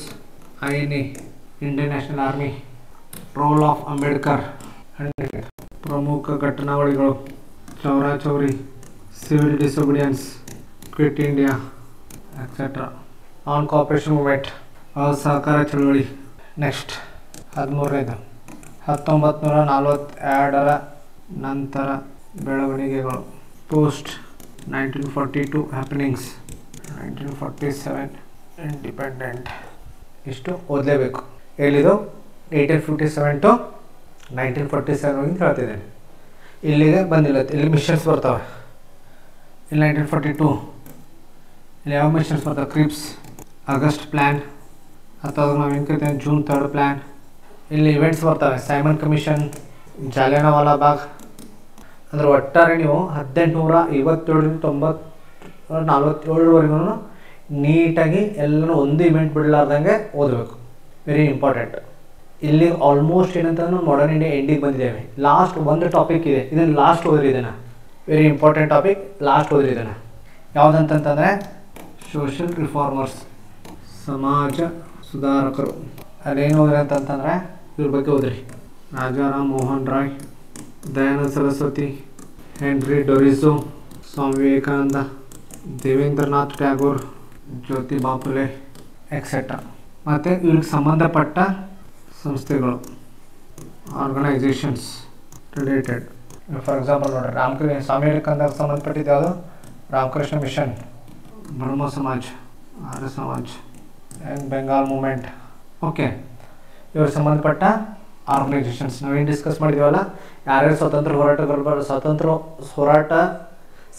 INA, Indian National Army. Role of Ambedkar. ಪ್ರಮುಖ ಘಟನಾವಳಿಗಳು, Chauri, civil disobedience, quit India etcetera. Non cooperation movement, ಅಸಹಕಾರ ಚಳವಳಿ. ನೆಕ್ಸ್ಟ್ 13ನೇದು 1942ರ ನಂತರ ಬೆಳವಣಿಗೆಗಳು. Post 1942 happenings. 1947 ಇಂಡಿಪೆಂಡೆಂಟ್. ಇಷ್ಟು ಓದಲೇಬೇಕು. ಎಲ್ಲಿದು 1857 ಟು 1947 ಅಂತ ಹೇಳ್ತಿದ್ದೇನೆ. ಇಲ್ಲಿಗೆ ಬಂದಿಲ್ಲ, ಇಲ್ಲಿ ಮಿಷನ್ಸ್ ಬರ್ತವೆ. ಇಲ್ಲಿ 1942 ಇಲ್ಲಿ ಯಾವ ಮಿಷನ್ಸ್ ಬರ್ತವೆ? ಕ್ರಿಪ್ಸ್, ಆಗಸ್ಟ್ ಪ್ಲ್ಯಾನ್, ಅಥವಾ ನಾವು ಏನು ಕರಿತೀವಿ ಜೂನ್ 3 ಪ್ಲ್ಯಾನ್. ಇಲ್ಲಿ ಇವೆಂಟ್ಸ್ ಬರ್ತವೆ, ಸೈಮನ್ ಕಮಿಷನ್, ಜಾಲಿಯನ್ವಾಲಾ ಬಾಗ್. ಅಂದರೆ ಒಟ್ಟಾರೆ ನೀವು 1857-47ವರೆಗೂ ನೀಟಾಗಿ ಎಲ್ಲನೂ ಒಂದು ಇವೆಂಟ್ ಬಿಡಲಾರ್ದಂಗೆ ಓದಬೇಕು. Very important. ಇಲ್ಲಿ ಆಲ್ಮೋಸ್ಟ್ ಏನಂತಂದ್ರೆ ಮಾಡರ್ನ್ ಇಂಡಿಯಾ ಎಂಡಿಗೆ ಬಂದಿದ್ದೇವೆ. ಲಾಸ್ಟ್ ಒಂದು ಟಾಪಿಕ್ ಇದೆ, ಇದನ್ನು ಲಾಸ್ಟ್ ಓದ್ರಿ. ಇದನ್ನು ವೆರಿ ಇಂಪಾರ್ಟೆಂಟ್ ಟಾಪಿಕ್, ಲಾಸ್ಟ್ ಓದ್ರಿ. ಇದನ್ನು ಯಾವುದಂತಂತಂದರೆ ಸೋಷಿಯಲ್ ರಿಫಾರ್ಮರ್ಸ್, ಸಮಾಜ ಸುಧಾರಕರು. ಅದೇನು ಓದ್ರಿ ಅಂತಂತಂದರೆ ಇವ್ರ ಬಗ್ಗೆ ಓದ್ರಿ. Rajaram Mohan Roy, Dayananda Saraswati, henry ಡೊರಿಸೋ, Swami Vivekananda, Devendranath Tagore, Jyotiba Phule etcetera. ಮತ್ತು ಇವ್ರಿಗೆ ಸಂಬಂಧಪಟ್ಟ ಸಂಸ್ಥೆಗಳು, ಆರ್ಗನೈಸೇಷನ್ಸ್ ರಿಲೇಟೆಡ್. ಫಾರ್ ಎಕ್ಸಾಂಪಲ್ ನೋಡಿರಿ, ಸ್ವಾಮಿ ವಿವೇಕಾನಂದಕ್ಕೆ ಸಂಬಂಧಪಟ್ಟಿದ್ದು ಯಾವುದು? Ramakrishna mission, Brahmo Samaj, Arya Samaj and Bengal movement. Okay, ಇವ್ರಿಗೆ ಸಂಬಂಧಪಟ್ಟ ಆರ್ಗನೈಸೇಷನ್ಸ್ ನಾವೇನು ಡಿಸ್ಕಸ್ ಮಾಡಿದ್ದೀವಲ್ಲ, ಯಾರ್ಯಾರು ಸ್ವಾತಂತ್ರ್ಯ ಹೋರಾಟ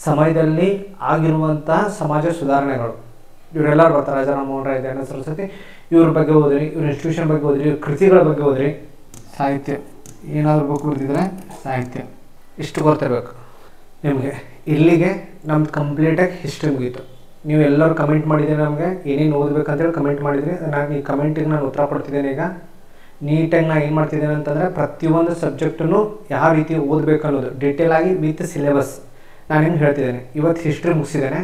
ಸಮಯದಲ್ಲಿ ಆಗಿರುವಂಥ ಸಮಾಜ ಸುಧಾರಣೆಗಳು, ಇವರೆಲ್ಲರೂ ಬರ್ತಾರೆ. ರಾಜಾರಾಮ್ ಮೋಹನ್ ರಾಯ್, ದಯಾನಂದ ಸರಸ್ವತಿ, ಇವ್ರ ಬಗ್ಗೆ ಓದ್ರಿ, ಇವ್ರ ಇನ್ಸ್ಟಿಟ್ಯೂಷನ್ ಬಗ್ಗೆ ಓದ್ರಿ, ಇವ್ರ ಕೃತಿಗಳ ಬಗ್ಗೆ ಓದ್ರಿ. ಸಾಹಿತ್ಯ ಏನಾದರೂ ಬುಕ್ ಬರೆದಿದ್ರೆ ಸಾಹಿತ್ಯ ಇಷ್ಟು ಗೊತ್ತಿರಬೇಕು ನಿಮಗೆ. ಇಲ್ಲಿಗೆ ನಮ್ದು ಕಂಪ್ಲೀಟಾಗಿ ಹಿಸ್ಟ್ರಿ ಮುಗೀತು. ನೀವು ಎಲ್ಲರೂ ಕಮೆಂಟ್ ಮಾಡಿದ್ದೀರಿ, ನಮಗೆ ಏನೇನು ಓದಬೇಕಂತೇಳಿ ಕಮೆಂಟ್ ಮಾಡಿದ್ರಿ. ನಾನು ಈ ಕಮೆಂಟಿಗೆ ನಾನು ಉತ್ತರ ಕೊಡ್ತಿದ್ದೇನೆ. ಈಗ ನೀಟಾಗಿ ನಾನು ಏನು ಮಾಡ್ತಿದ್ದೇನೆ ಅಂತಂದರೆ ಪ್ರತಿಯೊಂದು ಸಬ್ಜೆಕ್ಟನ್ನು ಯಾವ ರೀತಿ ಓದಬೇಕು ಅನ್ನೋದು ಡೀಟೇಲ್ ಆಗಿ ವಿತ್ ಸಿಲೆಬಸ್ ನಾನು ಹೆಂಗೆ ಹೇಳ್ತಿದ್ದೇನೆ. ಇವತ್ತು ಹಿಸ್ಟ್ರಿ ಮುಗಿಸಿದ್ದೇನೆ.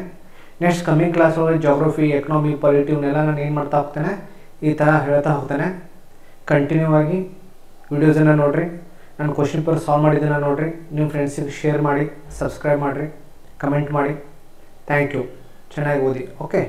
ನೆಕ್ಸ್ಟ್ ಕಮ್ಮಿಂಗ್ ಕ್ಲಾಸ್ ಒಳಗೆ ಜಾಗ್ರಫಿ, ಎಕನಾಮಿ, ಪಾಲಿಟಿವ್ನೆಲ್ಲ ನಾನು ಏನು ಮಾಡ್ತಾ ಹೋಗ್ತೇನೆ, ಈ ಥರ ಹೇಳ್ತಾ ಹೋಗ್ತೇನೆ. ಕಂಟಿನ್ಯೂ ಆಗಿ ವಿಡಿಯೋಸನ್ನು ನೋಡಿರಿ. ನಾನು ಕ್ವಶನ್ ಪೇಪರ್ ಸಾಲ್ವ್ ಮಾಡಿದ್ದನ್ನು ನೋಡಿರಿ. ನಿಮ್ಮ ಫ್ರೆಂಡ್ಸಿಗೆ ಶೇರ್ ಮಾಡಿ, ಸಬ್ಸ್ಕ್ರೈಬ್ ಮಾಡಿರಿ, ಕಮೆಂಟ್ ಮಾಡಿ. Thank you. ಚೆನ್ನಾಗಿ ಓದಿ. ಓಕೆ.